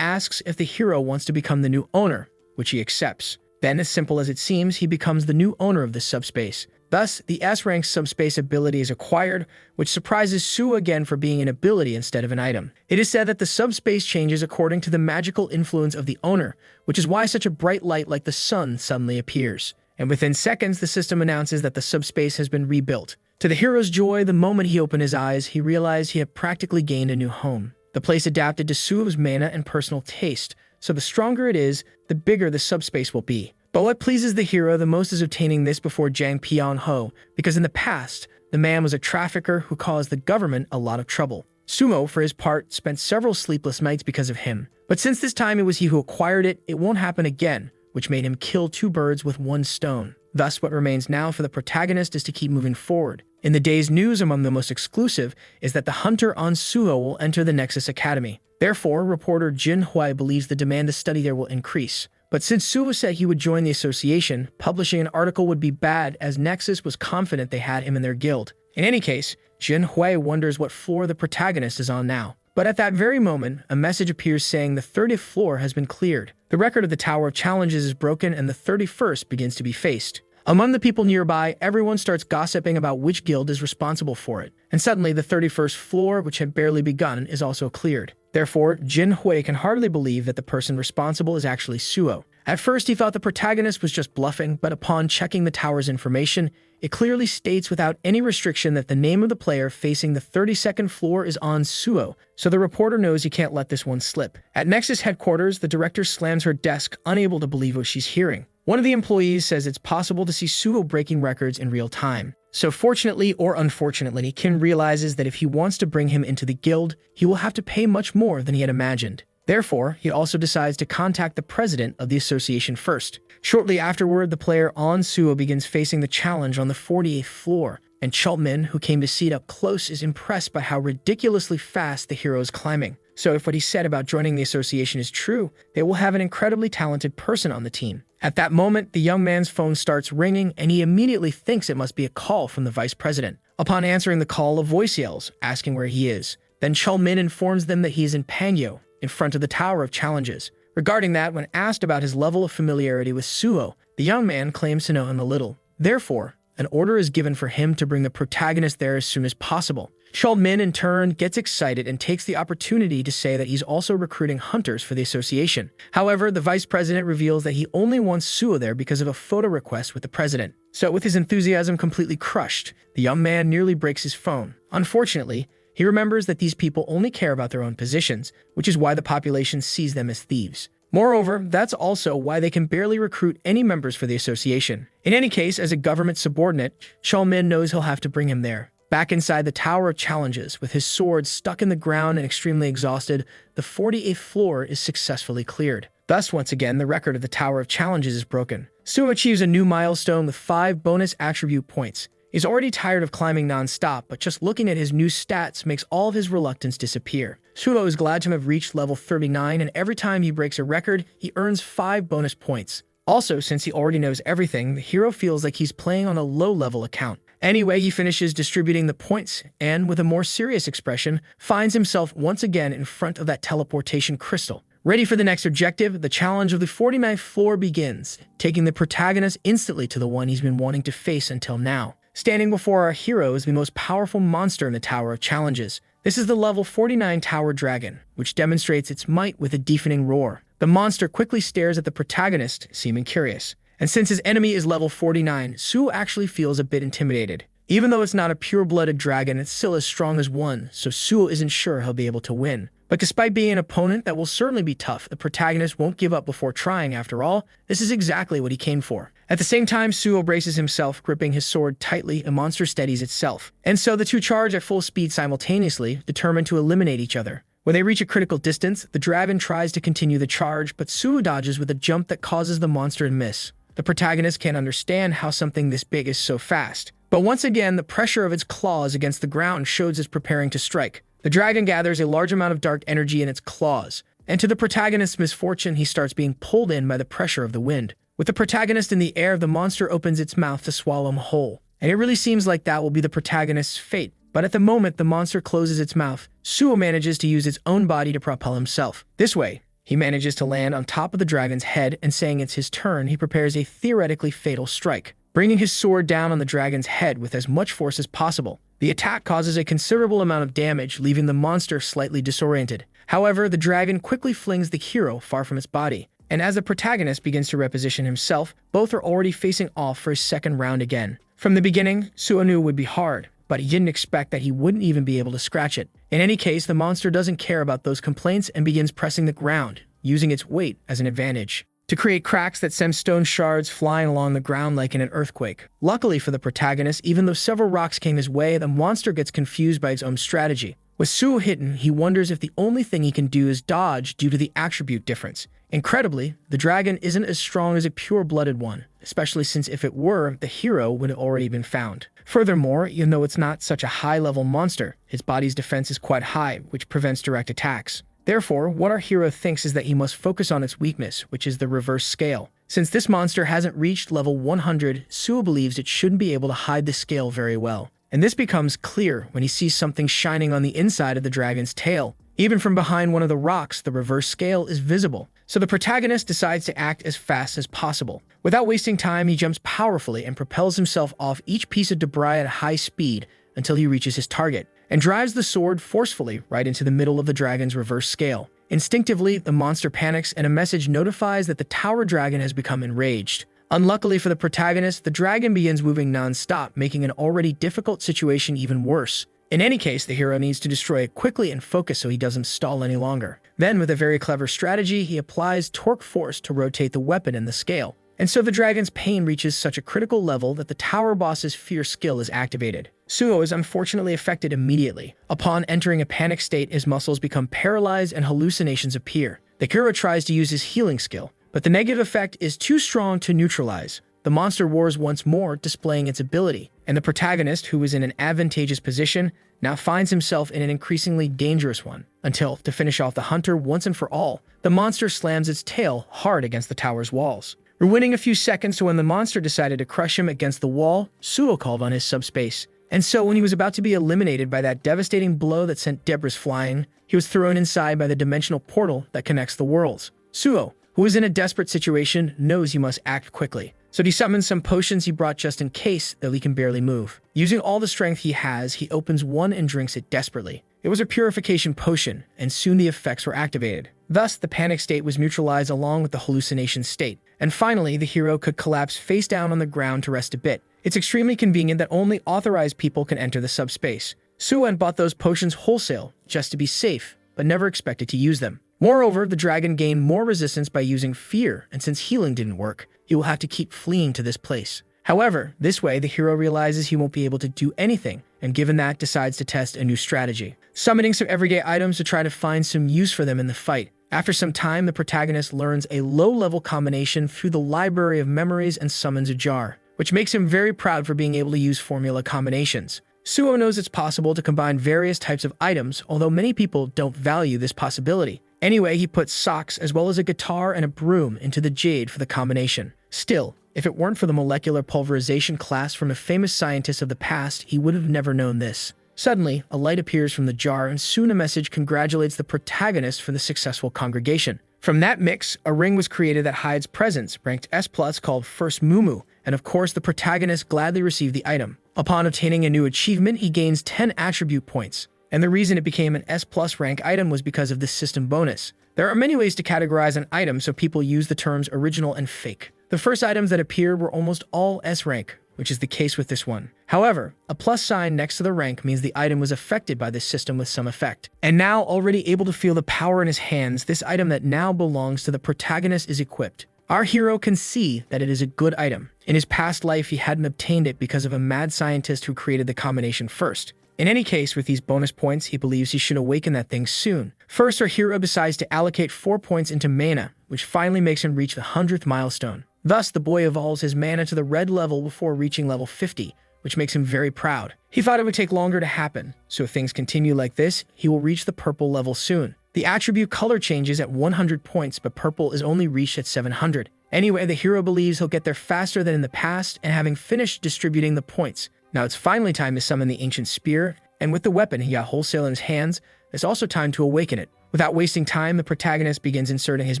asks if the hero wants to become the new owner, which he accepts. Then, as simple as it seems, he becomes the new owner of this subspace. Thus, the S-rank subspace ability is acquired, which surprises Suo again for being an ability instead of an item. It is said that the subspace changes according to the magical influence of the owner, which is why such a bright light like the sun suddenly appears. And within seconds, the system announces that the subspace has been rebuilt. To the hero's joy, the moment he opened his eyes, he realized he had practically gained a new home. The place adapted to Suo's mana and personal taste, so the stronger it is, the bigger the subspace will be. But what pleases the hero the most is obtaining this before Jang Pion-ho, because in the past, the man was a trafficker who caused the government a lot of trouble. Sumo, for his part, spent several sleepless nights because of him. But since this time it was he who acquired it, it won't happen again, which made him kill two birds with one stone. Thus, what remains now for the protagonist is to keep moving forward. In the day's news, among the most exclusive is that the hunter on Suo will enter the Nexus Academy. Therefore, reporter Jin Hui believes the demand to study there will increase. But since Suo said he would join the association, publishing an article would be bad, as Nexus was confident they had him in their guild. In any case, Jin Hui wonders what floor the protagonist is on now. But at that very moment, a message appears saying the 30th floor has been cleared. The record of the Tower of Challenges is broken, and the 31st begins to be faced. Among the people nearby, everyone starts gossiping about which guild is responsible for it. And suddenly, the 31st floor, which had barely begun, is also cleared. Therefore, Jin Hui can hardly believe that the person responsible is actually Suo. At first, he thought the protagonist was just bluffing, but upon checking the tower's information, it clearly states without any restriction that the name of the player facing the 32nd floor is on Suo, so the reporter knows he can't let this one slip. At Nexus headquarters, the director slams her desk, unable to believe what she's hearing. One of the employees says it's possible to see Suo breaking records in real time. So fortunately or unfortunately, Kim realizes that if he wants to bring him into the guild, he will have to pay much more than he had imagined. Therefore, he also decides to contact the president of the association first. Shortly afterward, the player on Suo begins facing the challenge on the 48th floor, and Chulmin, who came to see it up close, is impressed by how ridiculously fast the hero is climbing. So if what he said about joining the association is true, they will have an incredibly talented person on the team. At that moment, the young man's phone starts ringing, and he immediately thinks it must be a call from the vice president. Upon answering the call, a voice yells, asking where he is. Then Chulmin informs them that he is in Panyo, in front of the Tower of Challenges. Regarding that, when asked about his level of familiarity with Suo, the young man claims to know him a little. Therefore, an order is given for him to bring the protagonist there as soon as possible. Chulmin, in turn, gets excited and takes the opportunity to say that he's also recruiting hunters for the association. However, the vice president reveals that he only wants Suo there because of a photo request with the president. So with his enthusiasm completely crushed, the young man nearly breaks his phone. Unfortunately, he remembers that these people only care about their own positions, which is why the population sees them as thieves. Moreover, that's also why they can barely recruit any members for the association. In any case, as a government subordinate, Chulmin knows he'll have to bring him there. Back inside the Tower of Challenges, with his sword stuck in the ground and extremely exhausted, the 48th floor is successfully cleared. Thus, once again, the record of the Tower of Challenges is broken. Suo achieves a new milestone with 5 bonus attribute points. He's already tired of climbing non-stop, but just looking at his new stats makes all of his reluctance disappear. Suo is glad to have reached level 39, and every time he breaks a record, he earns 5 bonus points. Also, since he already knows everything, the hero feels like he's playing on a low-level account. Anyway, he finishes distributing the points, and with a more serious expression, finds himself once again in front of that teleportation crystal. Ready for the next objective, the challenge of the 49th floor begins, taking the protagonist instantly to the one he's been wanting to face until now. Standing before our hero is the most powerful monster in the Tower of Challenges. This is the level 49 Tower Dragon, which demonstrates its might with a deafening roar. The monster quickly stares at the protagonist, seeming curious. And since his enemy is level 49, Suo actually feels a bit intimidated. Even though it's not a pure-blooded dragon, it's still as strong as one, so Suo isn't sure he'll be able to win. But despite being an opponent that will certainly be tough, the protagonist won't give up before trying. After all, this is exactly what he came for. At the same time, Suo braces himself, gripping his sword tightly. The monster steadies itself. And so the two charge at full speed simultaneously, determined to eliminate each other. When they reach a critical distance, the dragon tries to continue the charge, but Suo dodges with a jump that causes the monster to miss. The protagonist can't understand how something this big is so fast. But once again, the pressure of its claws against the ground shows it's preparing to strike. The dragon gathers a large amount of dark energy in its claws, and to the protagonist's misfortune, he starts being pulled in by the pressure of the wind. With the protagonist in the air, the monster opens its mouth to swallow him whole. And it really seems like that will be the protagonist's fate. But at the moment the monster closes its mouth, Suo manages to use its own body to propel himself. This way, he manages to land on top of the dragon's head, and saying it's his turn, he prepares a theoretically fatal strike, bringing his sword down on the dragon's head with as much force as possible. The attack causes a considerable amount of damage, leaving the monster slightly disoriented. However, the dragon quickly flings the hero far from its body, and as the protagonist begins to reposition himself, both are already facing off for his second round again. From the beginning, Suo knew it would be hard, but he didn't expect that he wouldn't even be able to scratch it. In any case, the monster doesn't care about those complaints and begins pressing the ground, using its weight as an advantage to create cracks that send stone shards flying along the ground like in an earthquake. Luckily for the protagonist, even though several rocks came his way, the monster gets confused by its own strategy. With Suo hidden, he wonders if the only thing he can do is dodge due to the attribute difference. Incredibly, the dragon isn't as strong as a pure-blooded one, especially since if it were, the hero would have already been found. Furthermore, even though it's not such a high-level monster, his body's defense is quite high, which prevents direct attacks. Therefore, what our hero thinks is that he must focus on its weakness, which is the reverse scale. Since this monster hasn't reached level 100, Suo believes it shouldn't be able to hide the scale very well. And this becomes clear when he sees something shining on the inside of the dragon's tail. Even from behind one of the rocks, the reverse scale is visible. So the protagonist decides to act as fast as possible. Without wasting time, he jumps powerfully and propels himself off each piece of debris at high speed until he reaches his target, and drives the sword forcefully right into the middle of the dragon's reverse scale. Instinctively, the monster panics, and a message notifies that the tower dragon has become enraged. Unluckily for the protagonist, the dragon begins moving non-stop, making an already difficult situation even worse. In any case, the hero needs to destroy it quickly and focus so he doesn't stall any longer. Then, with a very clever strategy, he applies torque force to rotate the weapon in the scale. And so the dragon's pain reaches such a critical level that the tower boss's fierce skill is activated. Suo is unfortunately affected immediately. Upon entering a panic state, his muscles become paralyzed and hallucinations appear. The hero tries to use his healing skill, but the negative effect is too strong to neutralize. The monster roars once more, displaying its ability, and the protagonist, who is in an advantageous position, now finds himself in an increasingly dangerous one, until, to finish off the hunter once and for all, the monster slams its tail hard against the tower's walls. Ruining a few seconds to when the monster decided to crush him against the wall, Suo called on his subspace. And so when he was about to be eliminated by that devastating blow that sent debris flying, he was thrown inside by the dimensional portal that connects the worlds. Suo, who is in a desperate situation, knows he must act quickly. So he summons some potions he brought just in case, though he can barely move. Using all the strength he has, he opens one and drinks it desperately. It was a purification potion, and soon the effects were activated. Thus, the panic state was neutralized along with the hallucination state. And finally, the hero could collapse face down on the ground to rest a bit. It's extremely convenient that only authorized people can enter the subspace. Suo bought those potions wholesale, just to be safe, but never expected to use them. Moreover, the dragon gained more resistance by using fear, and since healing didn't work, he will have to keep fleeing to this place. However, this way the hero realizes he won't be able to do anything, and given that, decides to test a new strategy, summoning some everyday items to try to find some use for them in the fight. After some time, the protagonist learns a low-level combination through the library of memories and summons a jar, which makes him very proud for being able to use formula combinations. Suo knows it's possible to combine various types of items, although many people don't value this possibility. Anyway, he puts socks as well as a guitar and a broom into the jade for the combination. Still, if it weren't for the molecular pulverization class from a famous scientist of the past, he would have never known this. Suddenly, a light appears from the jar, and soon a message congratulates the protagonist for the successful congregation. From that mix, a ring was created that hides presents, ranked S+, called First Mumu, and of course the protagonist gladly received the item. Upon obtaining a new achievement, he gains 10 attribute points, and the reason it became an S+ rank item was because of this system bonus. There are many ways to categorize an item, so people use the terms original and fake. The first items that appeared were almost all S rank, which is the case with this one. However, a plus sign next to the rank means the item was affected by this system with some effect. And now, already able to feel the power in his hands, this item that now belongs to the protagonist is equipped. Our hero can see that it is a good item. In his past life, he hadn't obtained it because of a mad scientist who created the combination first. In any case, with these bonus points, he believes he should awaken that thing soon. First, our hero decides to allocate 4 points into mana, which finally makes him reach the 100th milestone. Thus, the boy evolves his mana to the red level before reaching level 50, which makes him very proud. He thought it would take longer to happen, so if things continue like this, he will reach the purple level soon. The attribute color changes at 100 points, but purple is only reached at 700. Anyway, the hero believes he'll get there faster than in the past, and having finished distributing the points, now it's finally time to summon the ancient spear, and with the weapon he got wholesale in his hands, it's also time to awaken it. Without wasting time, the protagonist begins inserting his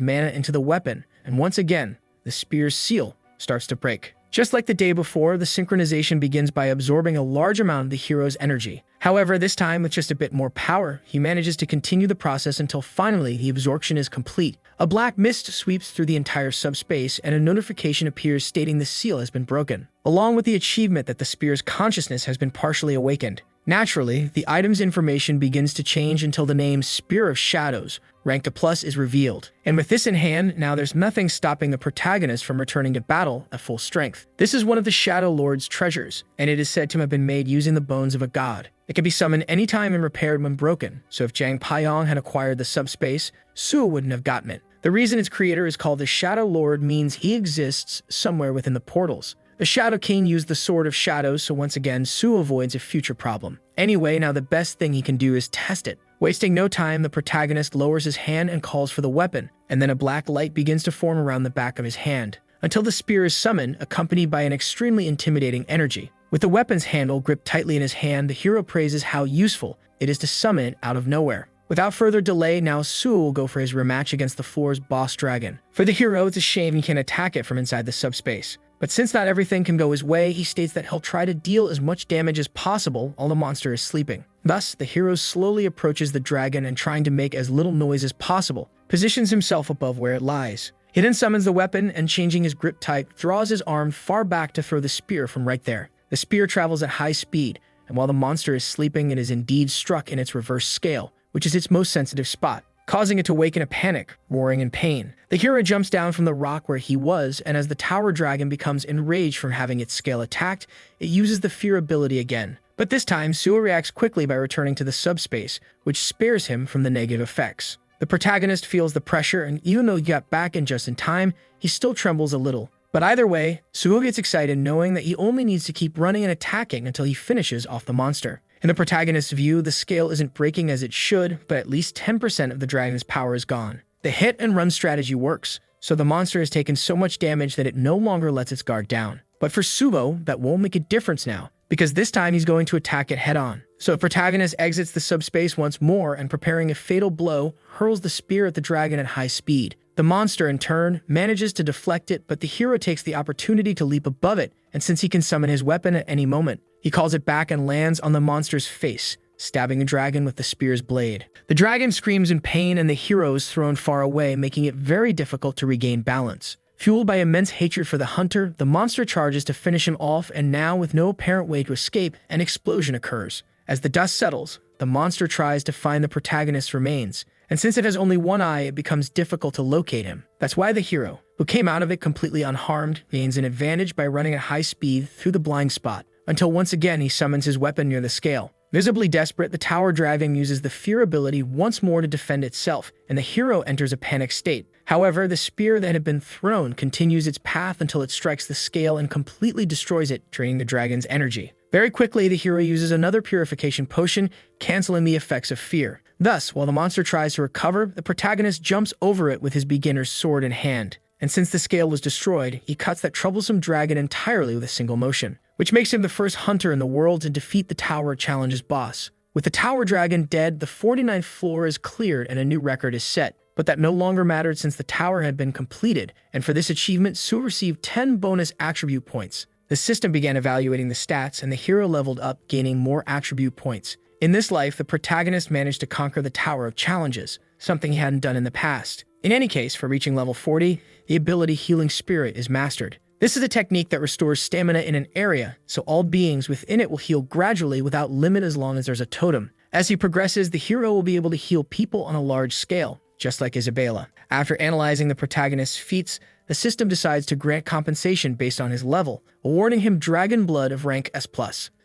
mana into the weapon, and once again, the spear's seal starts to break. Just like the day before, the synchronization begins by absorbing a large amount of the hero's energy. However, this time with just a bit more power, he manages to continue the process until finally the absorption is complete. A black mist sweeps through the entire subspace and a notification appears stating the seal has been broken, along with the achievement that the spear's consciousness has been partially awakened. Naturally, the item's information begins to change until the name Spear of Shadows, ranked a plus, is revealed. And with this in hand, now there's nothing stopping the protagonist from returning to battle at full strength. This is one of the Shadow Lord's treasures, and it is said to have been made using the bones of a god. It can be summoned anytime and repaired when broken, so if Zhang Paiyong had acquired the subspace, Suo wouldn't have gotten it. The reason its creator is called the Shadow Lord means he exists somewhere within the portals. The Shadow King used the Sword of Shadows, so once again, Suo avoids a future problem. Anyway, now the best thing he can do is test it. Wasting no time, the protagonist lowers his hand and calls for the weapon, and then a black light begins to form around the back of his hand, until the spear is summoned, accompanied by an extremely intimidating energy. With the weapon's handle gripped tightly in his hand, the hero praises how useful it is to summon it out of nowhere. Without further delay, now Suo will go for his rematch against the floor's boss dragon. For the hero, it's a shame he can't attack it from inside the subspace. But since not everything can go his way, he states that he'll try to deal as much damage as possible while the monster is sleeping. Thus, the hero slowly approaches the dragon and, trying to make as little noise as possible, positions himself above where it lies. He then summons the weapon and, changing his grip type, draws his arm far back to throw the spear from right there. The spear travels at high speed, and while the monster is sleeping, it is indeed struck in its reverse scale, which is its most sensitive spot, causing it to wake in a panic, roaring in pain. The hero jumps down from the rock where he was, and as the tower dragon becomes enraged from having its scale attacked, it uses the fear ability again. But this time, Suo reacts quickly by returning to the subspace, which spares him from the negative effects. The protagonist feels the pressure, and even though he got back in just in time, he still trembles a little. But either way, Suo gets excited knowing that he only needs to keep running and attacking until he finishes off the monster. In the protagonist's view, the scale isn't breaking as it should, but at least 10% of the dragon's power is gone. The hit and run strategy works, so the monster has taken so much damage that it no longer lets its guard down. But for Suo, that won't make a difference now, because this time he's going to attack it head-on. So the protagonist exits the subspace once more and, preparing a fatal blow, hurls the spear at the dragon at high speed. The monster, in turn, manages to deflect it, but the hero takes the opportunity to leap above it, and since he can summon his weapon at any moment, he calls it back and lands on the monster's face, stabbing the dragon with the spear's blade. The dragon screams in pain and the hero is thrown far away, making it very difficult to regain balance. Fueled by immense hatred for the hunter, the monster charges to finish him off, and now, with no apparent way to escape, an explosion occurs. As the dust settles, the monster tries to find the protagonist's remains, and since it has only one eye, it becomes difficult to locate him. That's why the hero, who came out of it completely unharmed, gains an advantage by running at high speed through the blind spot, until once again he summons his weapon near the scale. Visibly desperate, the tower dragon uses the fear ability once more to defend itself, and the hero enters a panic state. However, the spear that had been thrown continues its path until it strikes the scale and completely destroys it, draining the dragon's energy. Very quickly, the hero uses another purification potion, canceling the effects of fear. Thus, while the monster tries to recover, the protagonist jumps over it with his beginner's sword in hand. And since the scale was destroyed, he cuts that troublesome dragon entirely with a single motion, which makes him the first hunter in the world to defeat the tower challenge's boss. With the tower dragon dead, the 49th floor is cleared and a new record is set. But that no longer mattered since the tower had been completed, and for this achievement, Suo received 10 bonus attribute points. The system began evaluating the stats, and the hero leveled up, gaining more attribute points. In this life, the protagonist managed to conquer the Tower of Challenges, something he hadn't done in the past. In any case, for reaching level 40, the ability Healing Spirit is mastered. This is a technique that restores stamina in an area, so all beings within it will heal gradually without limit as long as there's a totem. As he progresses, the hero will be able to heal people on a large scale, just like Isabella. After analyzing the protagonist's feats, the system decides to grant compensation based on his level, awarding him Dragon Blood of rank S+.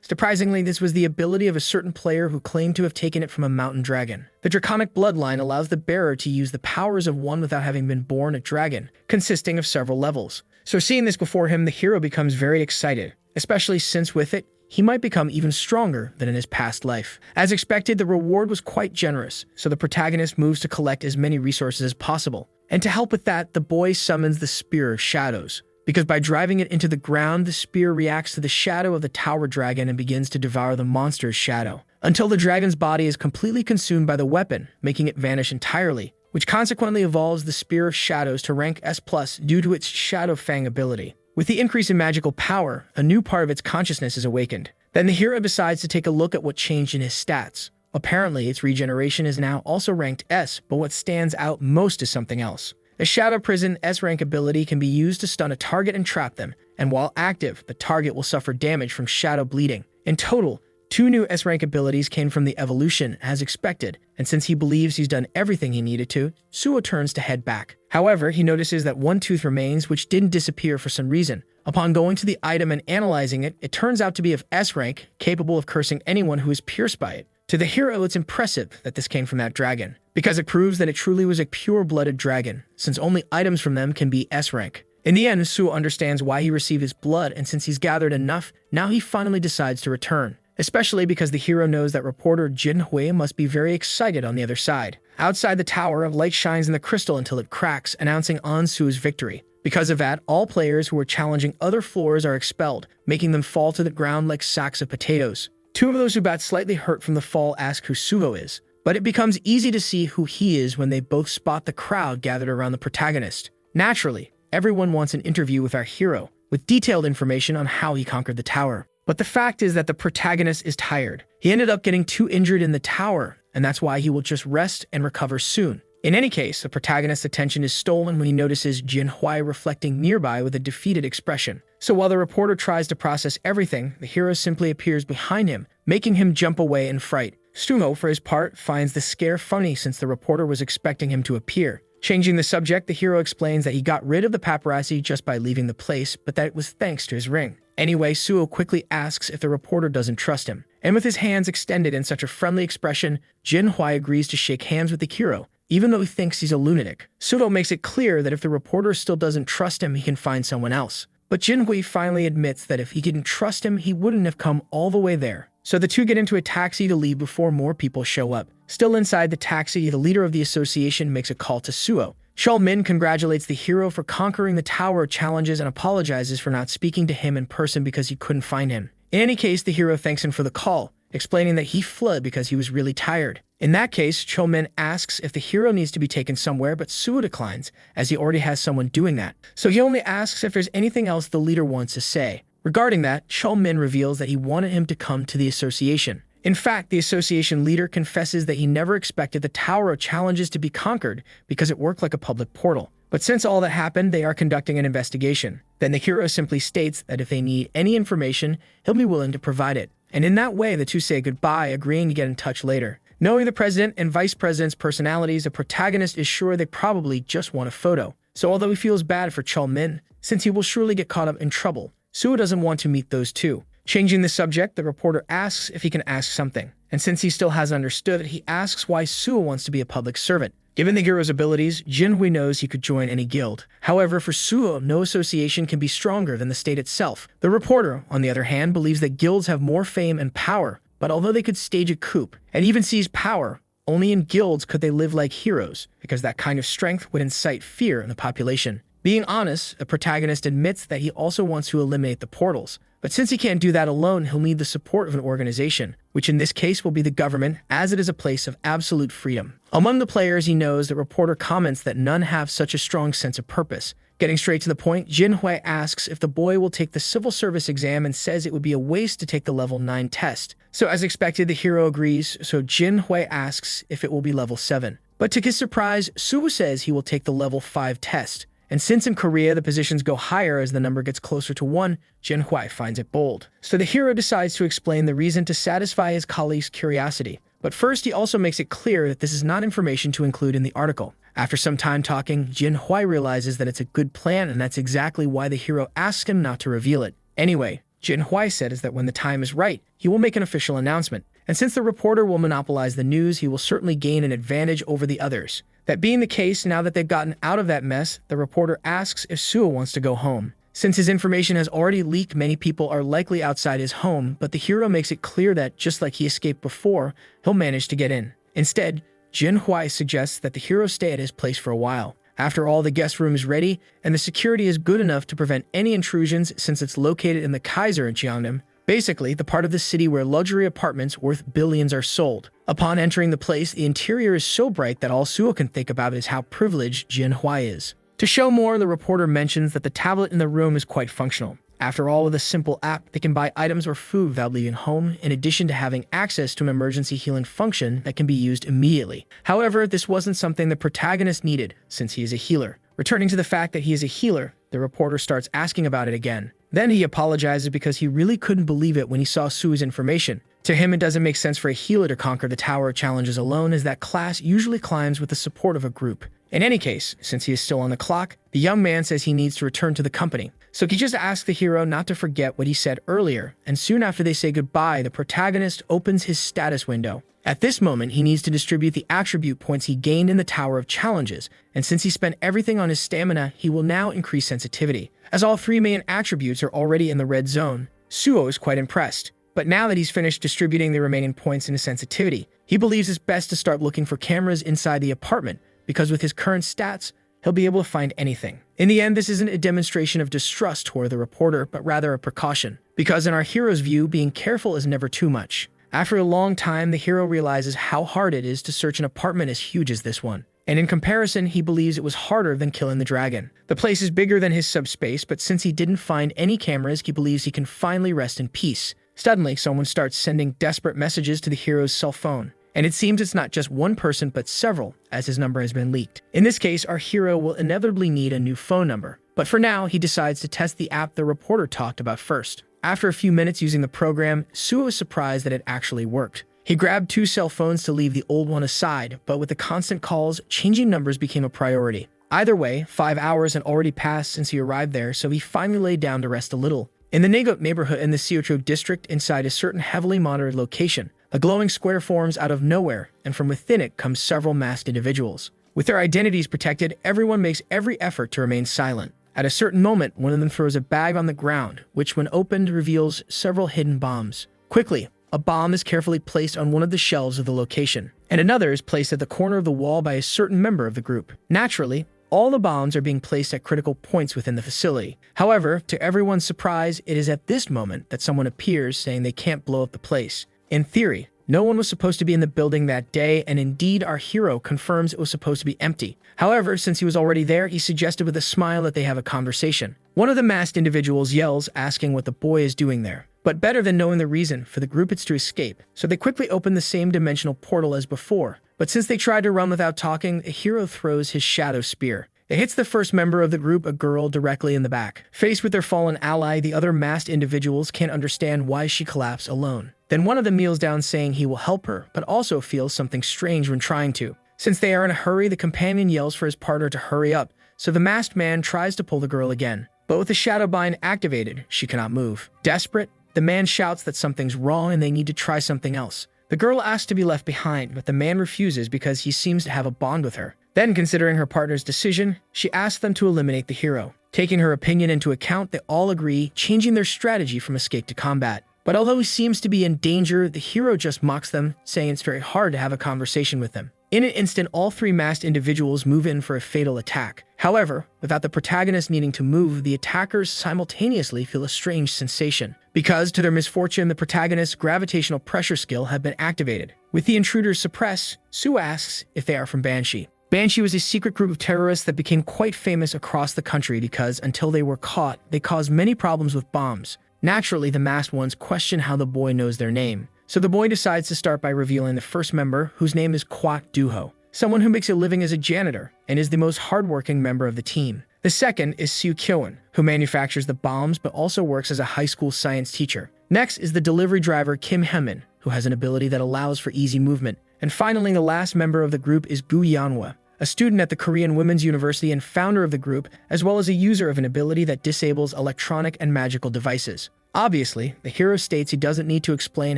Surprisingly, this was the ability of a certain player who claimed to have taken it from a mountain dragon. The draconic bloodline allows the bearer to use the powers of one without having been born a dragon, consisting of several levels. So seeing this before him, the hero becomes very excited, especially since with it, he might become even stronger than in his past life. As expected, the reward was quite generous, so the protagonist moves to collect as many resources as possible. And to help with that, the boy summons the Spear of Shadows, because by driving it into the ground, the spear reacts to the shadow of the tower dragon and begins to devour the monster's shadow, until the dragon's body is completely consumed by the weapon, making it vanish entirely, which consequently evolves the Spear of Shadows to rank S+ due to its Shadow Fang ability. With the increase in magical power, a new part of its consciousness is awakened. Then the hero decides to take a look at what changed in his stats. Apparently, its regeneration is now also ranked S, but what stands out most is something else. The Shadow Prison S-rank ability can be used to stun a target and trap them, and while active, the target will suffer damage from shadow bleeding. In total, 2 new S-rank abilities came from the evolution as expected, and since he believes he's done everything he needed to, Suo turns to head back. However, he notices that one tooth remains which didn't disappear for some reason. Upon going to the item and analyzing it, it turns out to be of S-rank, capable of cursing anyone who is pierced by it. To the hero, it's impressive that this came from that dragon, because it proves that it truly was a pure-blooded dragon, since only items from them can be S-rank. In the end, Suo understands why he received his blood, and since he's gathered enough, now he finally decides to return. Especially because the hero knows that reporter Jin Hui must be very excited on the other side. Outside the tower, a light shines in the crystal until it cracks, announcing Suo's victory. Because of that, all players who are challenging other floors are expelled, making them fall to the ground like sacks of potatoes. 2 of those who got slightly hurt from the fall ask who Suo is, but it becomes easy to see who he is when they both spot the crowd gathered around the protagonist. Naturally, everyone wants an interview with our hero, with detailed information on how he conquered the tower. But the fact is that the protagonist is tired. He ended up getting too injured in the tower, and that's why he will just rest and recover soon. In any case, the protagonist's attention is stolen when he notices Jin Hui reflecting nearby with a defeated expression. So while the reporter tries to process everything, the hero simply appears behind him, making him jump away in fright. Sumo, for his part, finds the scare funny since the reporter was expecting him to appear. Changing the subject, the hero explains that he got rid of the paparazzi just by leaving the place, but that it was thanks to his ring. Anyway, Suo quickly asks if the reporter doesn't trust him. And with his hands extended in such a friendly expression, Jin Hui agrees to shake hands with the hero, even though he thinks he's a lunatic. Sudo makes it clear that if the reporter still doesn't trust him, he can find someone else. But Jin Hui finally admits that if he didn't trust him, he wouldn't have come all the way there. So the two get into a taxi to leave before more people show up. Still inside the taxi, the leader of the association makes a call to Suo. Min congratulates the hero for conquering the tower challenges and apologizes for not speaking to him in person because he couldn't find him. In any case, the hero thanks him for the call, explaining that he fled because he was really tired. In that case, Min asks if the hero needs to be taken somewhere, but Suo declines, as he already has someone doing that. So he only asks if there's anything else the leader wants to say. Regarding that, Min reveals that he wanted him to come to the association. In fact, the association leader confesses that he never expected the Tower of Challenges to be conquered because it worked like a public portal. But since all that happened, they are conducting an investigation. Then the hero simply states that if they need any information, he'll be willing to provide it. And in that way, the two say goodbye, agreeing to get in touch later. Knowing the president and vice president's personalities, the protagonist is sure they probably just want a photo. So although he feels bad for Min, since he will surely get caught up in trouble, Suo doesn't want to meet those two. Changing the subject, the reporter asks if he can ask something. And since he still hasn't understood it, he asks why Suo wants to be a public servant. Given the hero's abilities, Jin Hui knows he could join any guild. However, for Suo, no association can be stronger than the state itself. The reporter, on the other hand, believes that guilds have more fame and power, but although they could stage a coup and even seize power, only in guilds could they live like heroes, because that kind of strength would incite fear in the population. Being honest, the protagonist admits that he also wants to eliminate the portals. But since he can't do that alone, he'll need the support of an organization, which in this case will be the government, as it is a place of absolute freedom. Among the players he knows, the reporter comments that none have such a strong sense of purpose. Getting straight to the point, Jin Hui asks if the boy will take the civil service exam and says it would be a waste to take the level 9 test. So as expected, the hero agrees, so Jin Hui asks if it will be level 7. But to his surprise, Suo says he will take the level 5 test. And since in Korea the positions go higher as the number gets closer to 1, Jinhui finds it bold. So the hero decides to explain the reason to satisfy his colleague's curiosity. But first, he also makes it clear that this is not information to include in the article. After some time talking, Jinhui realizes that it's a good plan, and that's exactly why the hero asks him not to reveal it. Anyway, Jinhui says that when the time is right, he will make an official announcement. And since the reporter will monopolize the news, he will certainly gain an advantage over the others. That being the case, now that they've gotten out of that mess, the reporter asks if Suo wants to go home. Since his information has already leaked, many people are likely outside his home, but the hero makes it clear that, just like he escaped before, he'll manage to get in. Instead, Jinhui suggests that the hero stay at his place for a while. After all, the guest room is ready, and the security is good enough to prevent any intrusions since it's located in the Kaiser in Cheongdam, basically the part of the city where luxury apartments worth billions are sold. Upon entering the place, the interior is so bright that all Suo can think about is how privileged Jinhui is. To show more, the reporter mentions that the tablet in the room is quite functional. After all, with a simple app, they can buy items or food without leaving home, in addition to having access to an emergency healing function that can be used immediately. However, this wasn't something the protagonist needed, since he is a healer. Returning to the fact that he is a healer, the reporter starts asking about it again. Then he apologizes because he really couldn't believe it when he saw Suo's information. To him, it doesn't make sense for a healer to conquer the Tower of Challenges alone, as that class usually climbs with the support of a group. In any case, since he is still on the clock, the young man says he needs to return to the company. So he just asks the hero not to forget what he said earlier, and soon after they say goodbye, the protagonist opens his status window. At this moment, he needs to distribute the attribute points he gained in the Tower of Challenges, and since he spent everything on his stamina, he will now increase sensitivity. As all 3 main attributes are already in the red zone, Suo is quite impressed. But now that he's finished distributing the remaining points into sensitivity, he believes it's best to start looking for cameras inside the apartment, because with his current stats, he'll be able to find anything. In the end, this isn't a demonstration of distrust toward the reporter, but rather a precaution, because in our hero's view, being careful is never too much. After a long time, the hero realizes how hard it is to search an apartment as huge as this one. And in comparison, he believes it was harder than killing the dragon. The place is bigger than his subspace, but since he didn't find any cameras, he believes he can finally rest in peace. Suddenly, someone starts sending desperate messages to the hero's cell phone. And it seems it's not just one person, but several, as his number has been leaked. In this case, our hero will inevitably need a new phone number. But for now, he decides to test the app the reporter talked about first. After a few minutes using the program, Suo is surprised that it actually worked. He grabbed 2 cell phones to leave the old one aside, but with the constant calls, changing numbers became a priority. Either way, 5 hours had already passed since he arrived there, so he finally laid down to rest a little. In the Nagot neighborhood in the Seotro district, inside a certain heavily monitored location, a glowing square forms out of nowhere, and from within it come several masked individuals. With their identities protected, everyone makes every effort to remain silent. At a certain moment, one of them throws a bag on the ground, which when opened reveals several hidden bombs. Quickly, a bomb is carefully placed on one of the shelves of the location, and another is placed at the corner of the wall by a certain member of the group. Naturally, all the bombs are being placed at critical points within the facility. However, to everyone's surprise, it is at this moment that someone appears saying they can't blow up the place. In theory, no one was supposed to be in the building that day, and indeed our hero confirms it was supposed to be empty. However, since he was already there, he suggested with a smile that they have a conversation. One of the masked individuals yells, asking what the boy is doing there. But better than knowing the reason, for the group it's to escape, so they quickly open the same dimensional portal as before. But since they tried to run without talking, the hero throws his shadow spear. It hits the first member of the group, a girl, directly in the back. Faced with their fallen ally, the other masked individuals can't understand why she collapsed alone. Then one of them kneels down saying he will help her, but also feels something strange when trying to. Since they are in a hurry, the companion yells for his partner to hurry up, so the masked man tries to pull the girl again. But with the shadow bind activated, she cannot move. Desperate, the man shouts that something's wrong and they need to try something else. The girl asks to be left behind, but the man refuses because he seems to have a bond with her. Then, considering her partner's decision, she asks them to eliminate the hero. Taking her opinion into account, they all agree, changing their strategy from escape to combat. But although he seems to be in danger, the hero just mocks them, saying it's very hard to have a conversation with them. In an instant, all 3 masked individuals move in for a fatal attack. However, without the protagonist needing to move, the attackers simultaneously feel a strange sensation. Because, to their misfortune, the protagonist's gravitational pressure skill had been activated. With the intruders suppressed, Sue asks if they are from Banshee. Banshee was a secret group of terrorists that became quite famous across the country because, until they were caught, they caused many problems with bombs. Naturally, the masked ones question how the boy knows their name. So the boy decides to start by revealing the first member, whose name is Kwak Duho, someone who makes a living as a janitor and is the most hardworking member of the team. The second is Soo Kyoan, who manufactures the bombs but also works as a high school science teacher. Next is the delivery driver Kim Hemin, who has an ability that allows for easy movement. And finally, the last member of the group is Gu Yanhwa, a student at the Korean Women's University and founder of the group, as well as a user of an ability that disables electronic and magical devices. Obviously, the hero states he doesn't need to explain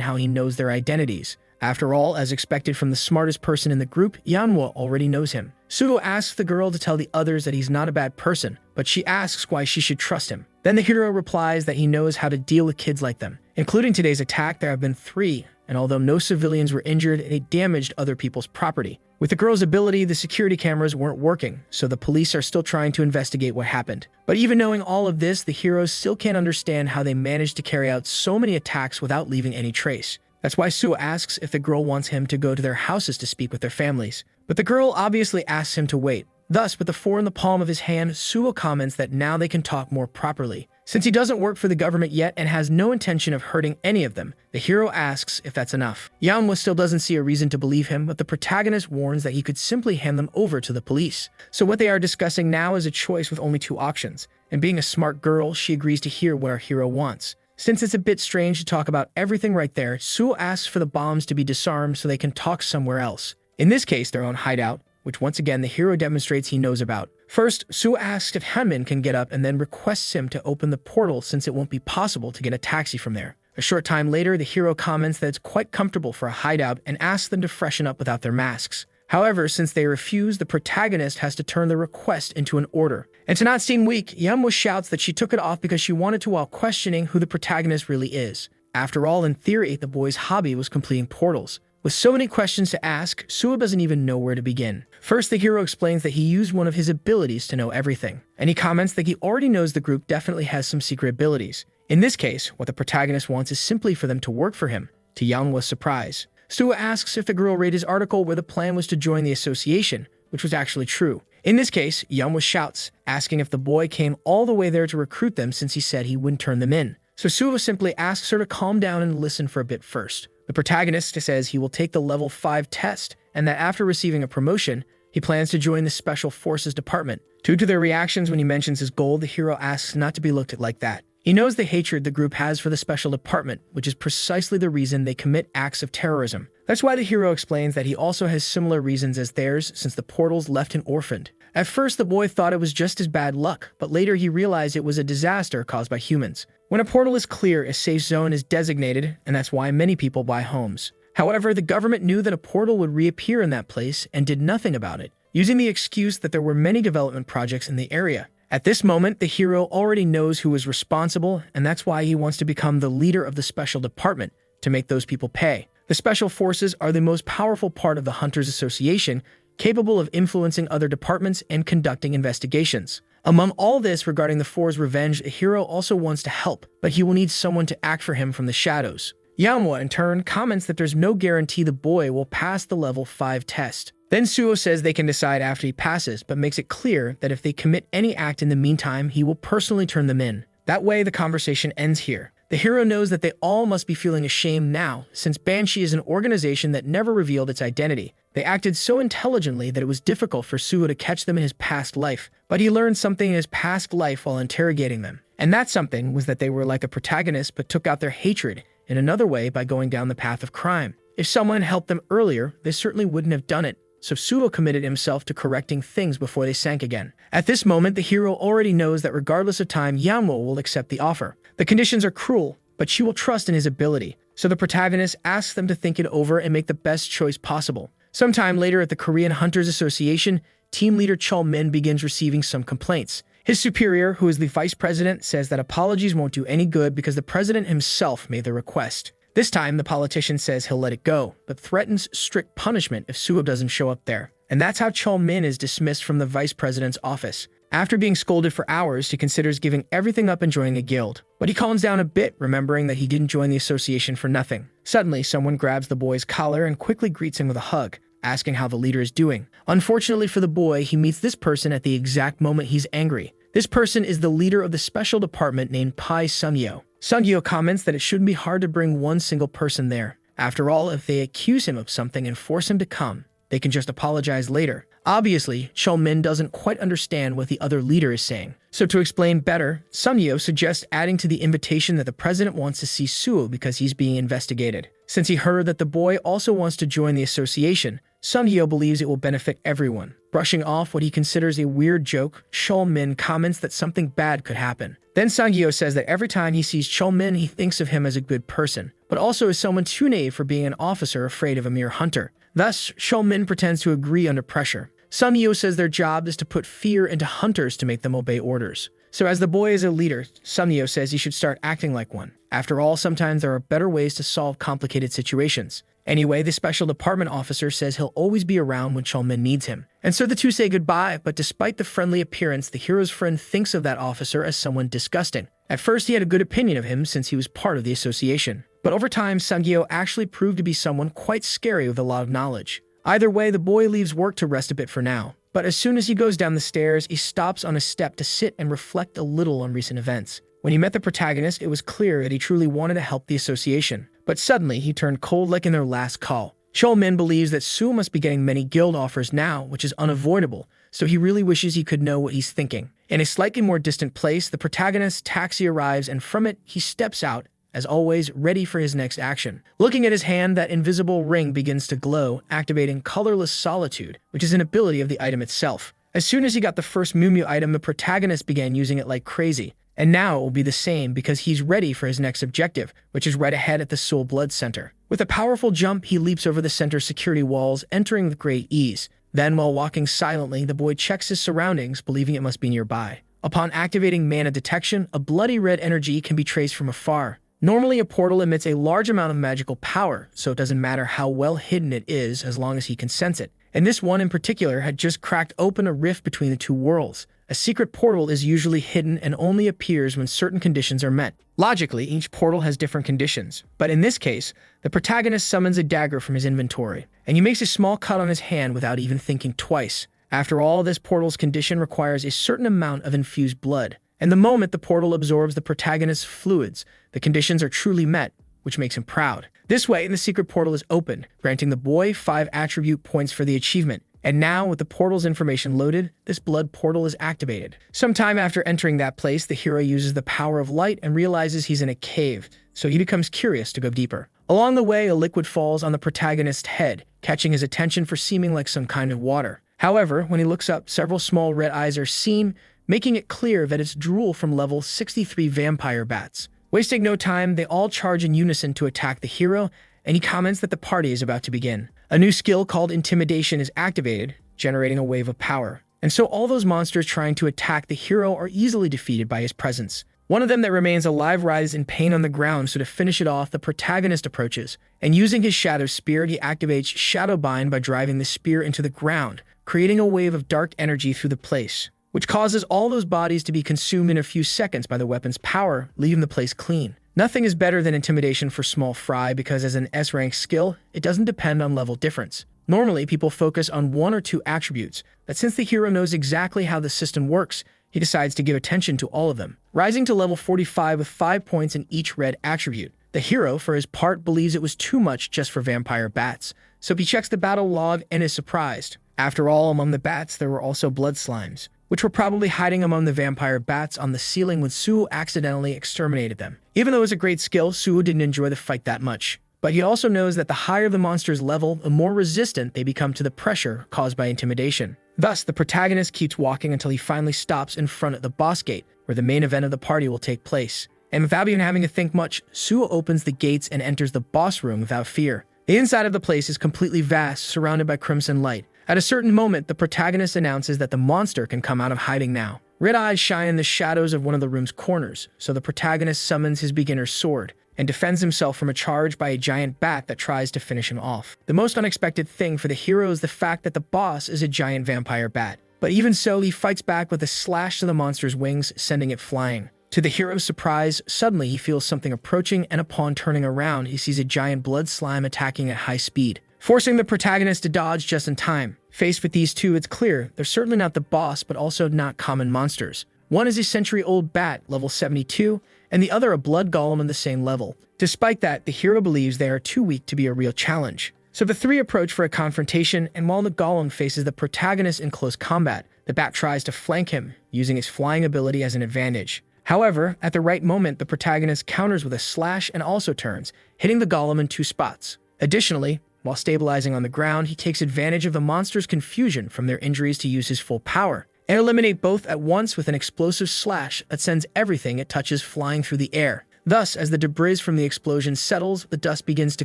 how he knows their identities. After all, as expected from the smartest person in the group, Yanhwa already knows him. Sugo asks the girl to tell the others that he's not a bad person, but she asks why she should trust him. Then the hero replies that he knows how to deal with kids like them. Including today's attack, there have been 3, and although no civilians were injured, it damaged other people's property. With the girl's ability, the security cameras weren't working, so the police are still trying to investigate what happened. But even knowing all of this, the heroes still can't understand how they managed to carry out so many attacks without leaving any trace. That's why Suo asks if the girl wants him to go to their houses to speak with their families. But the girl obviously asks him to wait. Thus, with the 4 in the palm of his hand, Suo comments that now they can talk more properly. Since he doesn't work for the government yet and has no intention of hurting any of them, the hero asks if that's enough. Yanhwa still doesn't see a reason to believe him, but the protagonist warns that he could simply hand them over to the police. So what they are discussing now is a choice with only 2 options. And being a smart girl, she agrees to hear what our hero wants. Since it's a bit strange to talk about everything right there, Suo asks for the bombs to be disarmed so they can talk somewhere else. In this case, their own hideout, which once again the hero demonstrates he knows about. First, Suo asks if Hanmin can get up and then requests him to open the portal since it won't be possible to get a taxi from there. A short time later, the hero comments that it's quite comfortable for a hideout and asks them to freshen up without their masks. However, since they refuse, the protagonist has to turn the request into an order. And to not seem weak, Yanhwa shouts that she took it off because she wanted to while questioning who the protagonist really is. After all, in theory, the boy's hobby was completing portals. With so many questions to ask, Suo doesn't even know where to begin. First, the hero explains that he used one of his abilities to know everything. And he comments that he already knows the group definitely has some secret abilities. In this case, what the protagonist wants is simply for them to work for him, to Yanhwa's surprise. Suo asks if the girl read his article where the plan was to join the association, which was actually true. In this case, Yanhwa shouts, asking if the boy came all the way there to recruit them since he said he wouldn't turn them in. So Suo simply asks her to calm down and listen for a bit first. The protagonist says he will take the level 5 test, and that after receiving a promotion, he plans to join the Special Forces Department. Due to their reactions when he mentions his goal, the hero asks not to be looked at like that. He knows the hatred the group has for the Special Department, which is precisely the reason they commit acts of terrorism. That's why the hero explains that he also has similar reasons as theirs since the portals left him orphaned. At first, the boy thought it was just his bad luck, but later he realized it was a disaster caused by humans. When a portal is clear, a safe zone is designated, and that's why many people buy homes. However, the government knew that a portal would reappear in that place and did nothing about it, using the excuse that there were many development projects in the area. At this moment, the hero already knows who is responsible, and that's why he wants to become the leader of the special department, to make those people pay. The special forces are the most powerful part of the Hunters Association, capable of influencing other departments and conducting investigations. Among all this regarding the Four's revenge, a hero also wants to help, but he will need someone to act for him from the shadows. Yanhwa, in turn, comments that there's no guarantee the boy will pass the level 5 test. Then Suo says they can decide after he passes, but makes it clear that if they commit any act in the meantime, he will personally turn them in. That way, the conversation ends here. The hero knows that they all must be feeling ashamed now, since Banshee is an organization that never revealed its identity. They acted so intelligently that it was difficult for Suo to catch them in his past life, but he learned something in his past life while interrogating them. And that something was that they were like a protagonist but took out their hatred in another way by going down the path of crime. If someone helped them earlier, they certainly wouldn't have done it. So Suo committed himself to correcting things before they sank again. At this moment, the hero already knows that regardless of time, Yanhwa will accept the offer. The conditions are cruel, but she will trust in his ability. So the protagonist asks them to think it over and make the best choice possible. Sometime later at the Korean Hunters Association, team leader Chul Min begins receiving some complaints. His superior, who is the vice president, says that apologies won't do any good because the president himself made the request. This time, the politician says he'll let it go, but threatens strict punishment if Suo doesn't show up there. And that's how Chul Min is dismissed from the vice president's office. After being scolded for hours, he considers giving everything up and joining a guild. But he calms down a bit, remembering that he didn't join the association for nothing. Suddenly, someone grabs the boy's collar and quickly greets him with a hug, asking how the leader is doing. Unfortunately for the boy, he meets this person at the exact moment he's angry. This person is the leader of the special department named Pai Sungyo. Sungyo comments that it shouldn't be hard to bring one single person there. After all, if they accuse him of something and force him to come, They can just apologize later. Obviously, Min doesn't quite understand what the other leader is saying. So to explain better, Sunyo suggests adding to the invitation that the president wants to see Suo because he's being investigated. Since he heard that the boy also wants to join the association, Sunyo believes it will benefit everyone. Brushing off what he considers a weird joke, Min comments that something bad could happen. Then Sangyo says that every time he sees Min, he thinks of him as a good person, but also as someone too naive for being an officer afraid of a mere hunter. Thus, Min pretends to agree under pressure. Sangyo says their job is to put fear into hunters to make them obey orders. So as the boy is a leader, Sangyo says he should start acting like one. After all, sometimes there are better ways to solve complicated situations. Anyway, the special department officer says he'll always be around when Min needs him. And so the two say goodbye, but despite the friendly appearance, the hero's friend thinks of that officer as someone disgusting. At first, he had a good opinion of him since he was part of the association. But over time, Sangyo actually proved to be someone quite scary with a lot of knowledge. Either way, the boy leaves work to rest a bit for now. But as soon as he goes down the stairs, he stops on a step to sit and reflect a little on recent events. When he met the protagonist, it was clear that he truly wanted to help the association. But suddenly, he turned cold like in their last call. Min believes that Suo must be getting many guild offers now, which is unavoidable, so he really wishes he could know what he's thinking. In a slightly more distant place, the protagonist's taxi arrives, and from it, he steps out, as always, ready for his next action. Looking at his hand, that invisible ring begins to glow, activating colorless solitude, which is an ability of the item itself. As soon as he got the first Mumu item, the protagonist began using it like crazy. And now it will be the same because he's ready for his next objective, which is right ahead at the Soul Blood Center. With a powerful jump, he leaps over the center's security walls, entering with great ease. Then, while walking silently, the boy checks his surroundings, believing it must be nearby. Upon activating mana detection, a bloody red energy can be traced from afar. Normally, a portal emits a large amount of magical power, so it doesn't matter how well hidden it is as long as he can sense it. And this one in particular had just cracked open a rift between the two worlds. A secret portal is usually hidden and only appears when certain conditions are met. Logically, each portal has different conditions, but in this case, the protagonist summons a dagger from his inventory, and he makes a small cut on his hand without even thinking twice. After all, this portal's condition requires a certain amount of infused blood, and the moment the portal absorbs the protagonist's fluids, the conditions are truly met, which makes him proud. This way, the secret portal is opened, granting the boy 5 attribute points for the achievement. And now, with the portal's information loaded, this blood portal is activated. Sometime after entering that place, the hero uses the power of light and realizes he's in a cave, so he becomes curious to go deeper. Along the way, a liquid falls on the protagonist's head, catching his attention for seeming like some kind of water. However, when he looks up, several small red eyes are seen, making it clear that it's drool from level 63 vampire bats. Wasting no time, they all charge in unison to attack the hero, and he comments that the party is about to begin. A new skill called Intimidation is activated, generating a wave of power. And so all those monsters trying to attack the hero are easily defeated by his presence. One of them that remains alive writhes in pain on the ground, so to finish it off, the protagonist approaches, and using his Shadow Spear, he activates Shadow Bind by driving the spear into the ground, creating a wave of dark energy through the place, which causes all those bodies to be consumed in a few seconds by the weapon's power, leaving the place clean. Nothing is better than Intimidation for small fry because as an S-rank skill, it doesn't depend on level difference. Normally, people focus on 1 or 2 attributes, but since the hero knows exactly how the system works, he decides to give attention to all of them, rising to level 45 with 5 points in each red attribute. The hero, for his part, believes it was too much just for vampire bats, so he checks the battle log and is surprised. After all, among the bats, there were also blood slimes, which were probably hiding among the vampire bats on the ceiling when Suo accidentally exterminated them. Even though it was a great skill, Suo didn't enjoy the fight that much. But he also knows that the higher the monster's level, the more resistant they become to the pressure caused by intimidation. Thus, the protagonist keeps walking until he finally stops in front of the boss gate, where the main event of the party will take place. And without even having to think much, Suo opens the gates and enters the boss room without fear. The inside of the place is completely vast, surrounded by crimson light. At a certain moment, the protagonist announces that the monster can come out of hiding now. Red eyes shine in the shadows of one of the room's corners, so the protagonist summons his beginner's sword and defends himself from a charge by a giant bat that tries to finish him off. The most unexpected thing for the hero is the fact that the boss is a giant vampire bat. But even so, he fights back with a slash to the monster's wings, sending it flying. To the hero's surprise, suddenly he feels something approaching, and upon turning around, he sees a giant blood slime attacking at high speed, forcing the protagonist to dodge just in time. Faced with these two, it's clear they're certainly not the boss, but also not common monsters. One is a century-old bat, level 72, and the other a blood golem on the same level. Despite that, the hero believes they are too weak to be a real challenge. So the three approach for a confrontation, and while the golem faces the protagonist in close combat, the bat tries to flank him, using his flying ability as an advantage. However, at the right moment, the protagonist counters with a slash and also turns, hitting the golem in two spots. Additionally, while stabilizing on the ground, he takes advantage of the monster's confusion from their injuries to use his full power, and eliminate both at once with an explosive slash that sends everything it touches flying through the air. Thus, as the debris from the explosion settles, the dust begins to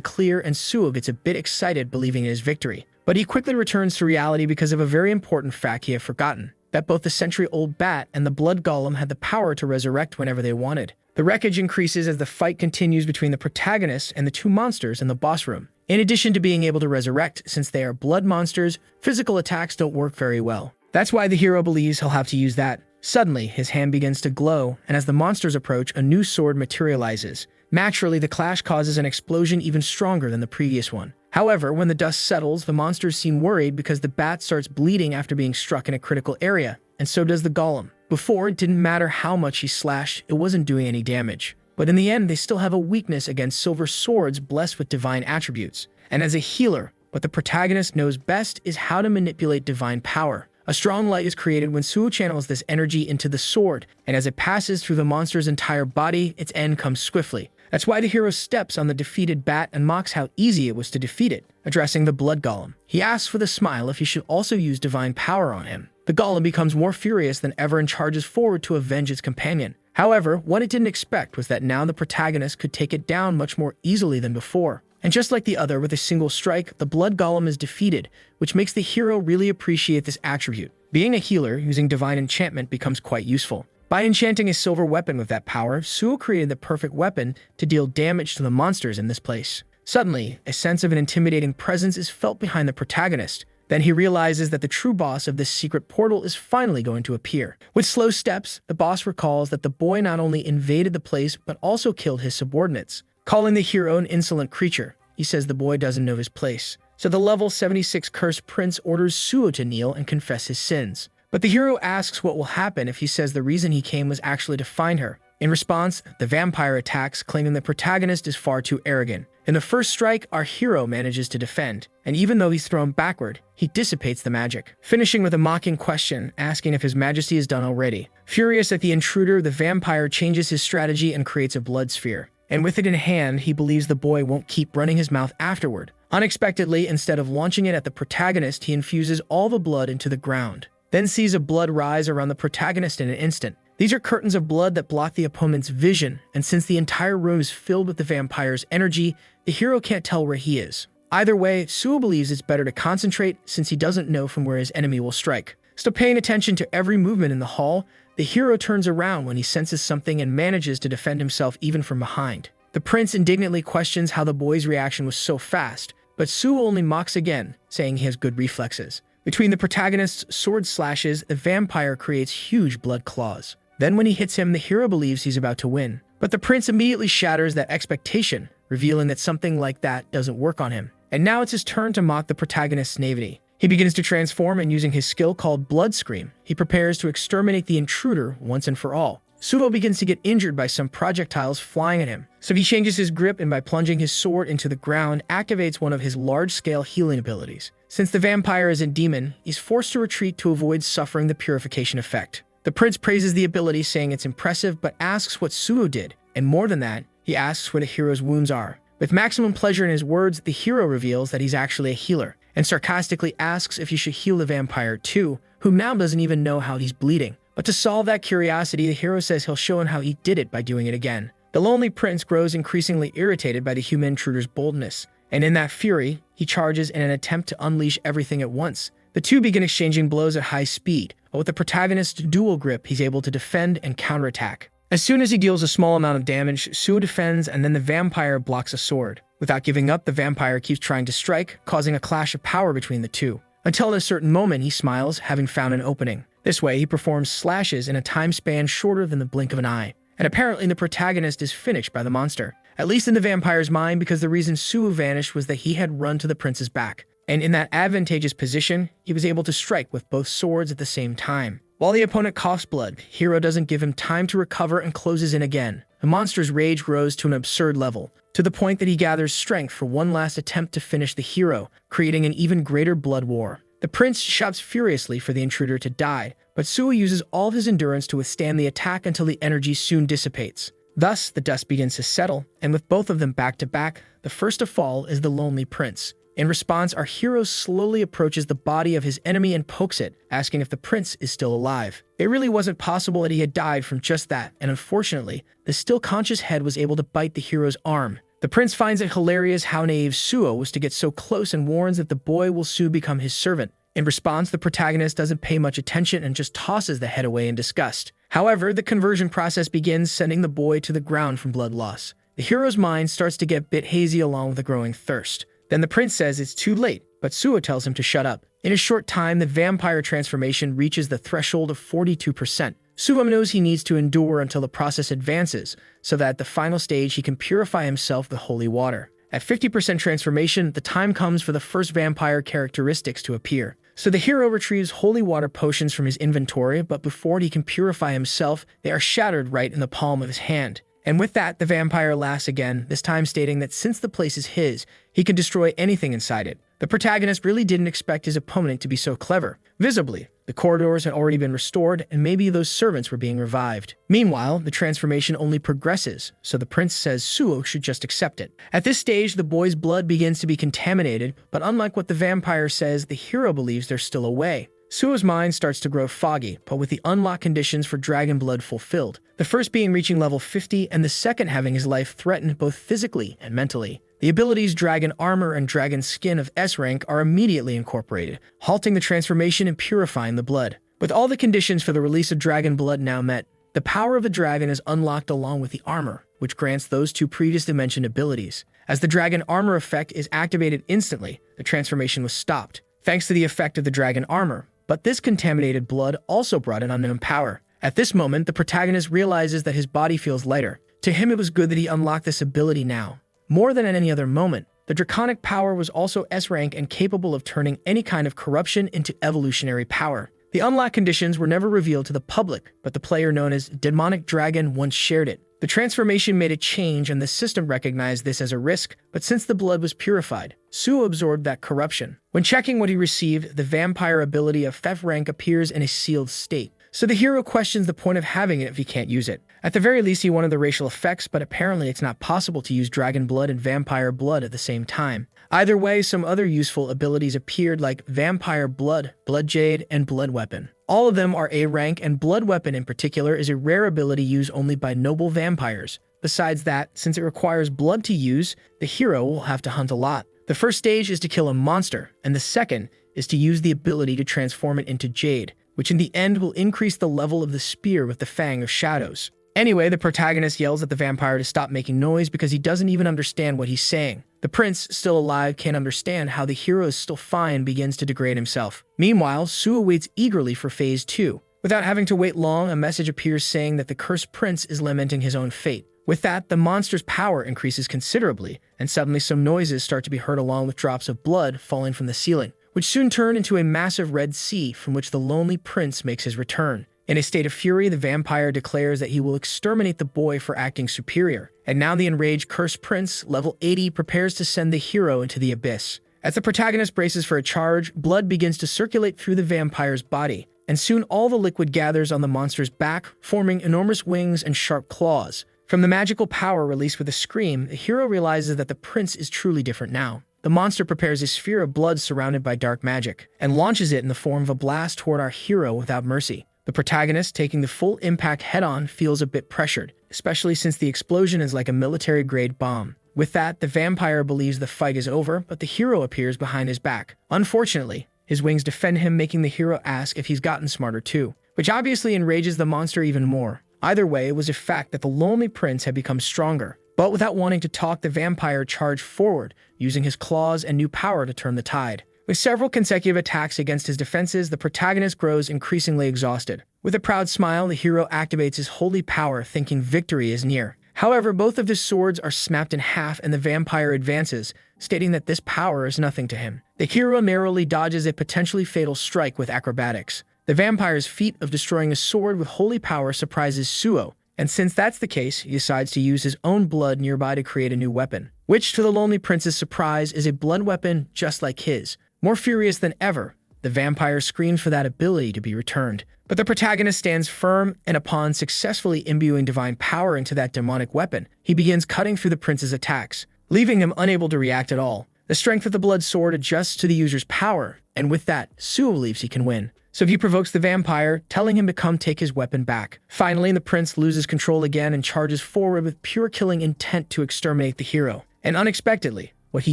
clear and Suo gets a bit excited believing in his victory. But he quickly returns to reality because of a very important fact he had forgotten, that both the century-old bat and the blood golem had the power to resurrect whenever they wanted. The wreckage increases as the fight continues between the protagonist and the two monsters in the boss room. In addition to being able to resurrect, since they are blood monsters, physical attacks don't work very well. That's why the hero believes he'll have to use that. Suddenly, his hand begins to glow, and as the monsters approach, a new sword materializes. Naturally, the clash causes an explosion even stronger than the previous one. However, when the dust settles, the monsters seem worried because the bat starts bleeding after being struck in a critical area, and so does the golem. Before, it didn't matter how much he slashed, it wasn't doing any damage. But in the end, they still have a weakness against silver swords blessed with divine attributes. And as a healer, what the protagonist knows best is how to manipulate divine power. A strong light is created when Suo channels this energy into the sword, and as it passes through the monster's entire body, its end comes swiftly. That's why the hero steps on the defeated bat and mocks how easy it was to defeat it, addressing the blood golem. He asks with a smile if he should also use divine power on him. The golem becomes more furious than ever and charges forward to avenge its companion. However, what it didn't expect was that now the protagonist could take it down much more easily than before. And just like the other, with a single strike, the blood golem is defeated, which makes the hero really appreciate this attribute. Being a healer, using divine enchantment becomes quite useful. By enchanting his silver weapon with that power, Suo created the perfect weapon to deal damage to the monsters in this place. Suddenly, a sense of an intimidating presence is felt behind the protagonist. Then he realizes that the true boss of this secret portal is finally going to appear. With slow steps, the boss recalls that the boy not only invaded the place, but also killed his subordinates. Calling the hero an insolent creature, he says the boy doesn't know his place. So the level 76 cursed prince orders Suo to kneel and confess his sins. But the hero asks what will happen if he says the reason he came was actually to find her. In response, the vampire attacks, claiming the protagonist is far too arrogant. In the first strike, our hero manages to defend, and even though he's thrown backward, he dissipates the magic, finishing with a mocking question, asking if his majesty is done already. Furious at the intruder, the vampire changes his strategy and creates a blood sphere. And with it in hand, he believes the boy won't keep running his mouth afterward. Unexpectedly, instead of launching it at the protagonist, he infuses all the blood into the ground, then sees a blood rise around the protagonist in an instant. These are curtains of blood that block the opponent's vision, and since the entire room is filled with the vampire's energy, the hero can't tell where he is. Either way, Suo believes it's better to concentrate since he doesn't know from where his enemy will strike. Still paying attention to every movement in the hall, the hero turns around when he senses something and manages to defend himself even from behind. The prince indignantly questions how the boy's reaction was so fast, but Suo only mocks again, saying he has good reflexes. Between the protagonist's sword slashes, the vampire creates huge blood claws. Then when he hits him, the hero believes he's about to win. But the prince immediately shatters that expectation, revealing that something like that doesn't work on him. And now it's his turn to mock the protagonist's naivety. He begins to transform, and using his skill called Blood Scream, he prepares to exterminate the intruder once and for all. Suo begins to get injured by some projectiles flying at him, so he changes his grip and by plunging his sword into the ground, activates one of his large-scale healing abilities. Since the vampire is a demon, he's forced to retreat to avoid suffering the purification effect. The prince praises the ability, saying it's impressive, but asks what Suo did, and more than that, he asks where the hero's wounds are. With maximum pleasure in his words, the hero reveals that he's actually a healer, and sarcastically asks if he should heal the vampire too, who now doesn't even know how he's bleeding. But to solve that curiosity, the hero says he'll show him how he did it by doing it again. The lonely prince grows increasingly irritated by the human intruder's boldness, and in that fury, he charges in an attempt to unleash everything at once. The two begin exchanging blows at high speed, but with the protagonist's dual grip, he's able to defend and counterattack. As soon as he deals a small amount of damage, Suo defends, and then the vampire blocks a sword. Without giving up, the vampire keeps trying to strike, causing a clash of power between the two. Until at a certain moment, he smiles, having found an opening. This way, he performs slashes in a time span shorter than the blink of an eye. And apparently, the protagonist is finished by the monster. At least in the vampire's mind, because the reason Suo vanished was that he had run to the prince's back. And in that advantageous position, he was able to strike with both swords at the same time. While the opponent coughs blood, Hero doesn't give him time to recover and closes in again. the monster's rage grows to an absurd level, to the point that he gathers strength for one last attempt to finish the hero, creating an even greater blood war. The prince shouts furiously for the intruder to die, but Suo uses all of his endurance to withstand the attack until the energy soon dissipates. Thus, the dust begins to settle, and with both of them back to back, the first to fall is the lonely prince. In response, our hero slowly approaches the body of his enemy and pokes it, asking if the prince is still alive. It really wasn't possible that he had died from just that, and unfortunately, the still conscious head was able to bite the hero's arm. The prince finds it hilarious how naive Suo was to get so close and warns that the boy will soon become his servant. In response, the protagonist doesn't pay much attention and just tosses the head away in disgust. However, the conversion process begins, sending the boy to the ground from blood loss. The hero's mind starts to get a bit hazy along with a growing thirst. Then the prince says it's too late, but Suo tells him to shut up. In a short time, the vampire transformation reaches the threshold of 42%. Suo knows he needs to endure until the process advances, so that at the final stage he can purify himself with holy water. At 50% transformation, the time comes for the first vampire characteristics to appear. So the hero retrieves holy water potions from his inventory, but before he can purify himself, they are shattered right in the palm of his hand. And with that, the vampire laughs again, this time stating that since the place is his, he can destroy anything inside it. The protagonist really didn't expect his opponent to be so clever. Visibly, the corridors had already been restored, and maybe those servants were being revived. Meanwhile, the transformation only progresses, so the prince says Suo should just accept it. At this stage, the boy's blood begins to be contaminated, but unlike what the vampire says, the hero believes there's still a way. Suo's mind starts to grow foggy, but with the unlock conditions for dragon blood fulfilled, the first being reaching level 50 and the second having his life threatened both physically and mentally. The abilities Dragon Armor and Dragon Skin of S rank are immediately incorporated, halting the transformation and purifying the blood. With all the conditions for the release of dragon blood now met, the power of the dragon is unlocked along with the armor, which grants those two previously mentioned abilities. As the Dragon Armor effect is activated instantly, the transformation was stopped, thanks to the effect of the Dragon Armor. But this contaminated blood also brought an unknown power. At this moment, the protagonist realizes that his body feels lighter. To him, it was good that he unlocked this ability now. More than at any other moment, the draconic power was also S rank and capable of turning any kind of corruption into evolutionary power. The unlock conditions were never revealed to the public, but the player known as Demonic Dragon once shared it. The transformation made a change and the system recognized this as a risk, but since the blood was purified, Suo absorbed that corruption. When checking what he received, the vampire ability of F rank appears in a sealed state. So the hero questions the point of having it if he can't use it. At the very least, he wanted the racial effects, but apparently it's not possible to use dragon blood and vampire blood at the same time. Either way, some other useful abilities appeared like Vampire Blood, Blood Jade, and Blood Weapon. All of them are A rank, and Blood Weapon in particular is a rare ability used only by noble vampires. Besides that, since it requires blood to use, the hero will have to hunt a lot. The first stage is to kill a monster, and the second is to use the ability to transform it into Jade, which in the end will increase the level of the spear with the Fang of Shadows. Anyway, the protagonist yells at the vampire to stop making noise because he doesn't even understand what he's saying. The prince, still alive, can't understand how the hero is still fine and begins to degrade himself. Meanwhile, Suo waits eagerly for Phase 2. Without having to wait long, a message appears saying that the cursed prince is lamenting his own fate. With that, the monster's power increases considerably, and suddenly some noises start to be heard along with drops of blood falling from the ceiling, which soon turn into a massive red sea from which the lonely prince makes his return. In a state of fury, the vampire declares that he will exterminate the boy for acting superior, and now the enraged cursed prince, level 80, prepares to send the hero into the abyss. As the protagonist braces for a charge, blood begins to circulate through the vampire's body, and soon all the liquid gathers on the monster's back, forming enormous wings and sharp claws. From the magical power released with a scream, the hero realizes that the prince is truly different now. The monster prepares a sphere of blood surrounded by dark magic, and launches it in the form of a blast toward our hero without mercy. The protagonist, taking the full impact head-on, feels a bit pressured, especially since the explosion is like a military-grade bomb. With that, the vampire believes the fight is over, but the hero appears behind his back. Unfortunately, his wings defend him, making the hero ask if he's gotten smarter too, which obviously enrages the monster even more. Either way, it was a fact that the lonely prince had become stronger. But without wanting to talk, the vampire charged forward, using his claws and new power to turn the tide. With several consecutive attacks against his defenses, the protagonist grows increasingly exhausted. With a proud smile, the hero activates his holy power, thinking victory is near. However, both of his swords are snapped in half and the vampire advances, stating that this power is nothing to him. The hero narrowly dodges a potentially fatal strike with acrobatics. The vampire's feat of destroying a sword with holy power surprises Suo, And since that's the case, he decides to use his own blood nearby to create a new weapon, which, to the lonely prince's surprise, is a blood weapon just like his. More furious than ever, the vampire screams for that ability to be returned. But the protagonist stands firm, and upon successfully imbuing divine power into that demonic weapon, he begins cutting through the prince's attacks, leaving him unable to react at all. The strength of the blood sword adjusts to the user's power, and with that, Suo believes he can win. So he provokes the vampire, telling him to come take his weapon back. Finally, the prince loses control again and charges forward with pure killing intent to exterminate the hero. And unexpectedly, what he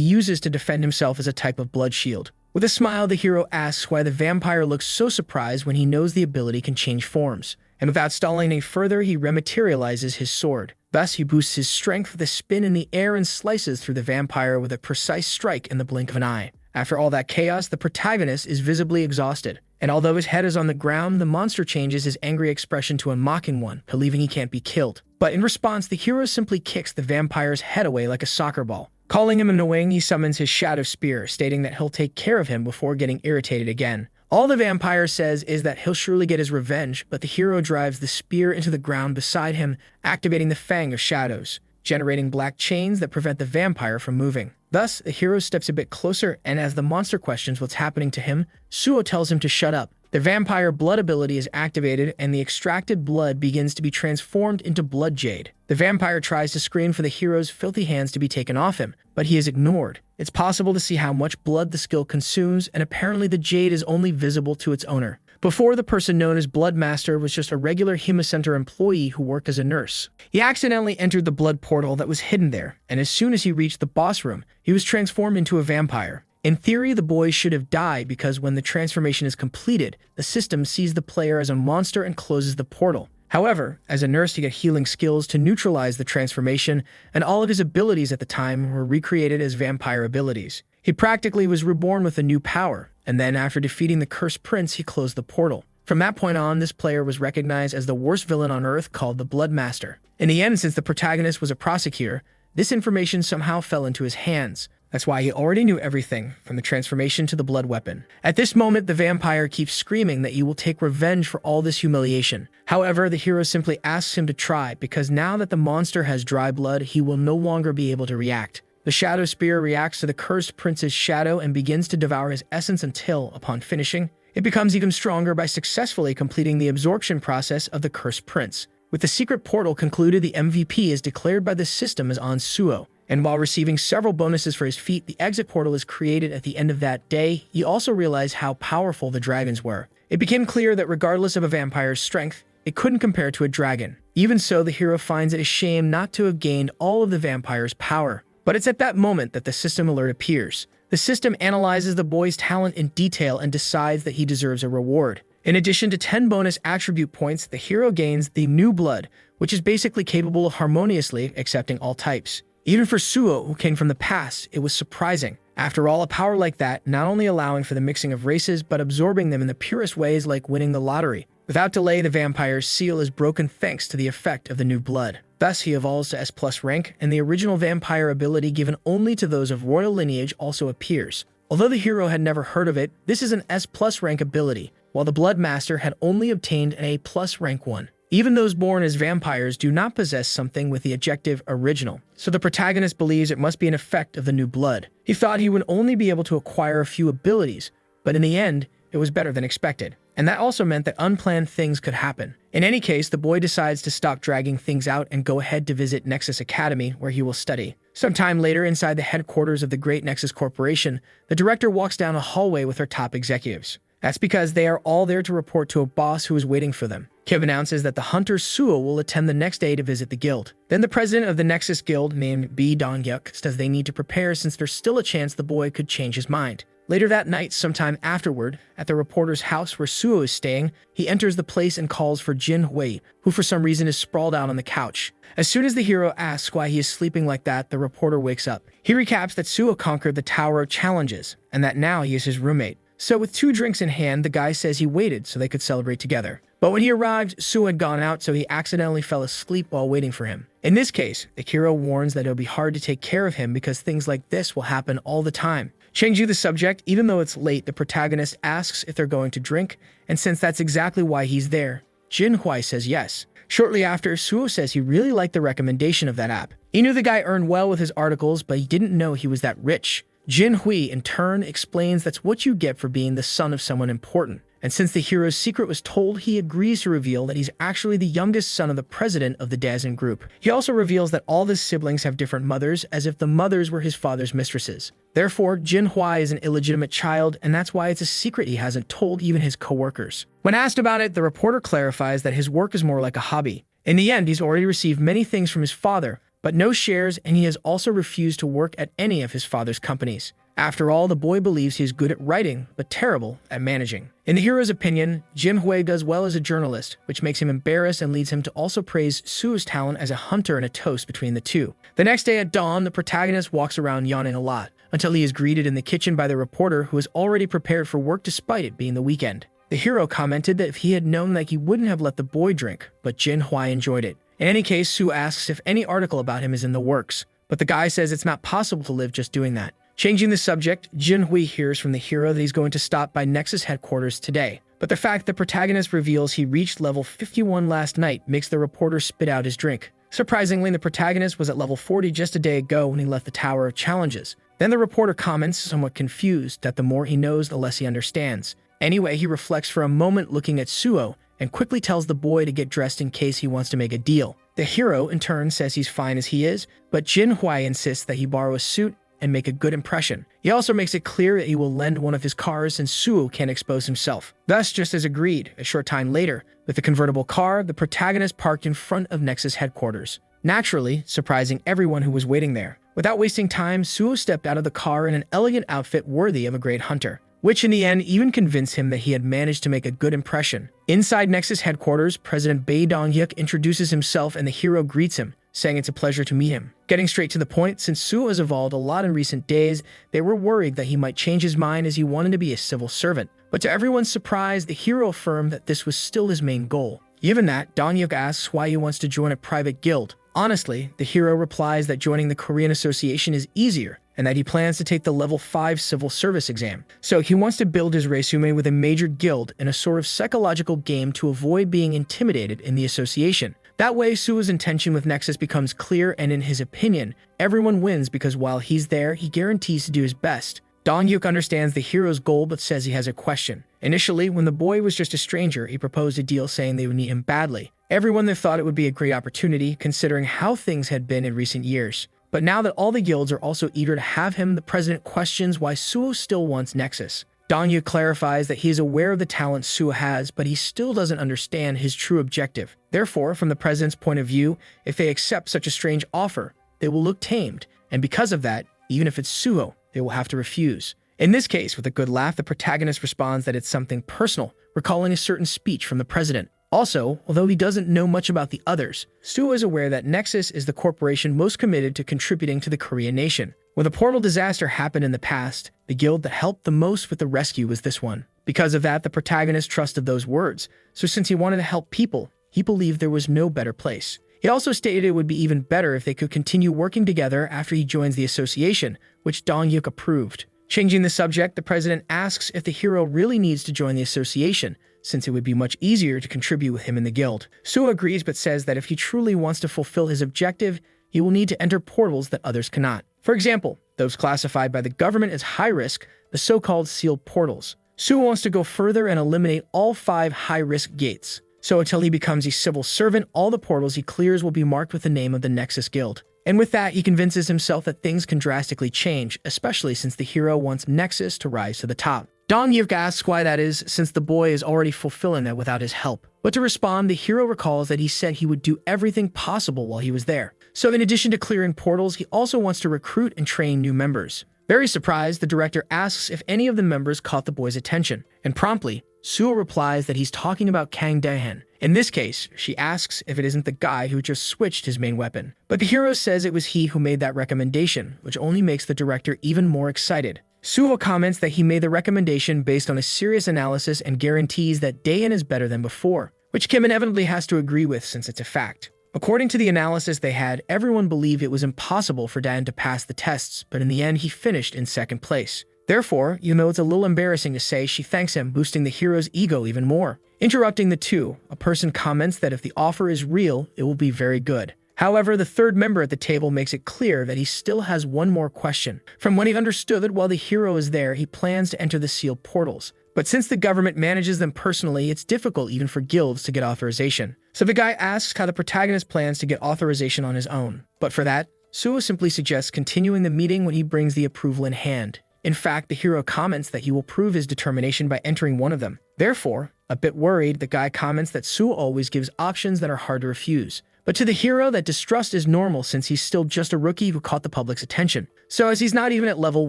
uses to defend himself is a type of blood shield. With a smile, the hero asks why the vampire looks so surprised when he knows the ability can change forms. And without stalling any further, he rematerializes his sword. Thus, he boosts his strength with a spin in the air and slices through the vampire with a precise strike in the blink of an eye. After all that chaos, the protagonist is visibly exhausted. And although his head is on the ground, the monster changes his angry expression to a mocking one, believing he can't be killed. But in response, the hero simply kicks the vampire's head away like a soccer ball. Calling him annoying, he summons his shadow spear, stating that he'll take care of him before getting irritated again. All the vampire says is that he'll surely get his revenge, but the hero drives the spear into the ground beside him, activating the Fang of Shadows, generating black chains that prevent the vampire from moving. Thus, the hero steps a bit closer, and as the monster questions what's happening to him, Suo tells him to shut up. The vampire blood ability is activated, and the extracted blood begins to be transformed into blood jade. The vampire tries to scream for the hero's filthy hands to be taken off him, but he is ignored. It's possible to see how much blood the skill consumes, and apparently the jade is only visible to its owner. Before, the person known as Blood Master was just a regular HUMILIATE employee who worked as a nurse. He accidentally entered the blood portal that was hidden there, and as soon as he reached the boss room, he was transformed into a vampire. In theory, the boy should have died because when the transformation is completed, the system sees the player as a monster and closes the portal. However, as a nurse, he got healing skills to neutralize the transformation, and all of his abilities at the time were recreated as vampire abilities. He practically was reborn with a new power, and then after defeating the cursed prince, he closed the portal. From that point on, this player was recognized as the worst villain on Earth, called the Blood Master. In the end, since the protagonist was a prosecutor, this information somehow fell into his hands. That's why he already knew everything, from the transformation to the blood weapon. At this moment, the vampire keeps screaming that he will take revenge for all this humiliation. However, the hero simply asks him to try, because now that the monster has dry blood, he will no longer be able to react. The shadow spear reacts to the cursed prince's shadow and begins to devour his essence until, upon finishing, it becomes even stronger by successfully completing the absorption process of the cursed prince. With the secret portal concluded, the MVP is declared by the system as on Suo. And while receiving several bonuses for his feat, the exit portal is created at the end of that day. He also realized how powerful the dragons were. It became clear that regardless of a vampire's strength, it couldn't compare to a dragon. Even so, the hero finds it a shame not to have gained all of the vampire's power. But it's at that moment that the system alert appears. The system analyzes the boy's talent in detail and decides that he deserves a reward. In addition to 10 bonus attribute points, the hero gains the New Blood, which is basically capable of harmoniously accepting all types. Even for Suo, who came from the past, it was surprising. After all, a power like that, not only allowing for the mixing of races, but absorbing them in the purest ways like winning the lottery. Without delay, the vampire's seal is broken thanks to the effect of the New Blood. Thus, he evolves to S+ rank, and the original vampire ability given only to those of royal lineage also appears. Although the hero had never heard of it, this is an S+ rank ability, while the Blood Master had only obtained an A+ rank one. Even those born as vampires do not possess something with the adjective original, so the protagonist believes it must be an effect of the New Blood. He thought he would only be able to acquire a few abilities, but in the end, it was better than expected. And that also meant that unplanned things could happen. In any case, the boy decides to stop dragging things out and go ahead to visit Nexus Academy, where he will study. Sometime later, inside the headquarters of the Great Nexus Corporation, the director walks down a hallway with her top executives. That's because they are all there to report to a boss who is waiting for them. Kib announces that the hunter Suo will attend the next day to visit the guild. Then the president of the Nexus Guild, named B. Dongyuk, says they need to prepare since there's still a chance the boy could change his mind. Later that night, sometime afterward, at the reporter's house where Suo is staying, he enters the place and calls for Jin Hui, who for some reason is sprawled out on the couch. As soon as the hero asks why he is sleeping like that, the reporter wakes up. He recaps that Suo conquered the Tower of Challenges, and that now he is his roommate. So with 2 drinks in hand, the guy says he waited so they could celebrate together. But when he arrived, Suo had gone out, so he accidentally fell asleep while waiting for him. In this case, the hero warns that it'll be hard to take care of him because things like this will happen all the time. Changing the subject, even though it's late, the protagonist asks if they're going to drink, and since that's exactly why he's there, Jin Hui says yes. Shortly after, Suo says he really liked the recommendation of that app. He knew the guy earned well with his articles, but he didn't know he was that rich. Jin Hui, in turn, explains that's what you get for being the son of someone important. And since the hero's secret was told, he agrees to reveal that he's actually the youngest son of the president of the Dazen group. He also reveals that all his siblings have different mothers, as if the mothers were his father's mistresses. Therefore, Jin Hui is an illegitimate child, and that's why it's a secret he hasn't told even his co-workers. When asked about it, the reporter clarifies that his work is more like a hobby. In the end, he's already received many things from his father, but no shares, and he has also refused to work at any of his father's companies. After all, the boy believes he is good at writing, but terrible at managing. In the hero's opinion, Jin Hui does well as a journalist, which makes him embarrassed and leads him to also praise Suo's talent as a hunter and a toast between the two. The next day at dawn, the protagonist walks around yawning a lot, until he is greeted in the kitchen by the reporter who is already prepared for work despite it being the weekend. The hero commented that if he had known that he wouldn't have let the boy drink, but Jin Hui enjoyed it. In any case, Suo asks if any article about him is in the works, but the guy says it's not possible to live just doing that. Changing the subject, Jin Hui hears from the hero that he's going to stop by Nexus headquarters today. But the fact the protagonist reveals he reached level 51 last night makes the reporter spit out his drink. Surprisingly, the protagonist was at level 40 just a day ago when he left the Tower of Challenges. Then the reporter comments, somewhat confused, that the more he knows, the less he understands. Anyway, he reflects for a moment looking at Suo, and quickly tells the boy to get dressed in case he wants to make a deal. The hero, in turn, says he's fine as he is, but Jin Hui insists that he borrow a suit and make a good impression. He also makes it clear that he will lend one of his cars since Suo can't expose himself. Thus, just as agreed, a short time later, with the convertible car, the protagonist parked in front of Nexus headquarters, naturally surprising everyone who was waiting there. Without wasting time, Suo stepped out of the car in an elegant outfit worthy of a great hunter, which in the end even convinced him that he had managed to make a good impression. Inside Nexus headquarters, President Bae Dong-hyuk introduces himself and the hero greets him, saying it's a pleasure to meet him. Getting straight to the point, since Suo has evolved a lot in recent days, they were worried that he might change his mind as he wanted to be a civil servant. But to everyone's surprise, the hero affirmed that this was still his main goal. Given that, Dong-hyuk asks why he wants to join a private guild. Honestly, the hero replies that joining the Korean Association is easier, and that he plans to take the level 5 civil service exam. So he wants to build his resume with a major guild in a sort of psychological game to avoid being intimidated in the association. That way, Suo's intention with Nexus becomes clear, and in his opinion, everyone wins because while he's there, he guarantees to do his best. Dong-hyuk understands the hero's goal but says he has a question. Initially, when the boy was just a stranger, he proposed a deal saying they would need him badly. Everyone there thought it would be a great opportunity, considering how things had been in recent years. But now that all the guilds are also eager to have him, the president questions why Suo still wants Nexus. Dong-hyuk clarifies that he is aware of the talent Suo has, but he still doesn't understand his true objective. Therefore, from the president's point of view, if they accept such a strange offer, they will look tamed, and because of that, even if it's Suo, they will have to refuse. In this case, with a good laugh, the protagonist responds that it's something personal, recalling a certain speech from the president. Also, although he doesn't know much about the others, Suo is aware that Nexus is the corporation most committed to contributing to the Korean nation. When a portal disaster happened in the past, the guild that helped the most with the rescue was this one. Because of that, the protagonist trusted those words, so since he wanted to help people, he believed there was no better place. He also stated it would be even better if they could continue working together after he joins the association, which Dong-hyuk approved. Changing the subject, the president asks if the hero really needs to join the association, since it would be much easier to contribute with him in the guild. Suo agrees but says that if he truly wants to fulfill his objective, he will need to enter portals that others cannot. For example, those classified by the government as high risk, the so-called sealed portals. Suo wants to go further and eliminate all 5 high-risk gates. So until he becomes a civil servant, all the portals he clears will be marked with the name of the Nexus Guild. And with that, he convinces himself that things can drastically change, especially since the hero wants Nexus to rise to the top. Dong-hyuk asks why that is, since the boy is already fulfilling that without his help. But to respond, the hero recalls that he said he would do everything possible while he was there. So in addition to clearing portals, he also wants to recruit and train new members. Very surprised, the director asks if any of the members caught the boy's attention, and promptly, Suo replies that he's talking about Kang Dae-han. In this case, she asks if it isn't the guy who just switched his main weapon. But the hero says it was he who made that recommendation, which only makes the director even more excited. Suho comments that he made the recommendation based on a serious analysis and guarantees that Dae-han is better than before, which Kim inevitably has to agree with since it's a fact. According to the analysis they had, everyone believed it was impossible for Dae-han to pass the tests, but in the end he finished in second place. Therefore, it's a little embarrassing to say, she thanks him, boosting the hero's ego even more. Interrupting the two, a person comments that if the offer is real, it will be very good. However, the third member at the table makes it clear that he still has one more question. From what he understood that while the hero is there, he plans to enter the sealed portals. But since the government manages them personally, it's difficult even for guilds to get authorization. So the guy asks how the protagonist plans to get authorization on his own. But for that, Suo simply suggests continuing the meeting when he brings the approval in hand. In fact, the hero comments that he will prove his determination by entering one of them. Therefore, a bit worried, the guy comments that Suo always gives options that are hard to refuse. But to the hero, that distrust is normal since he's still just a rookie who caught the public's attention. So as he's not even at level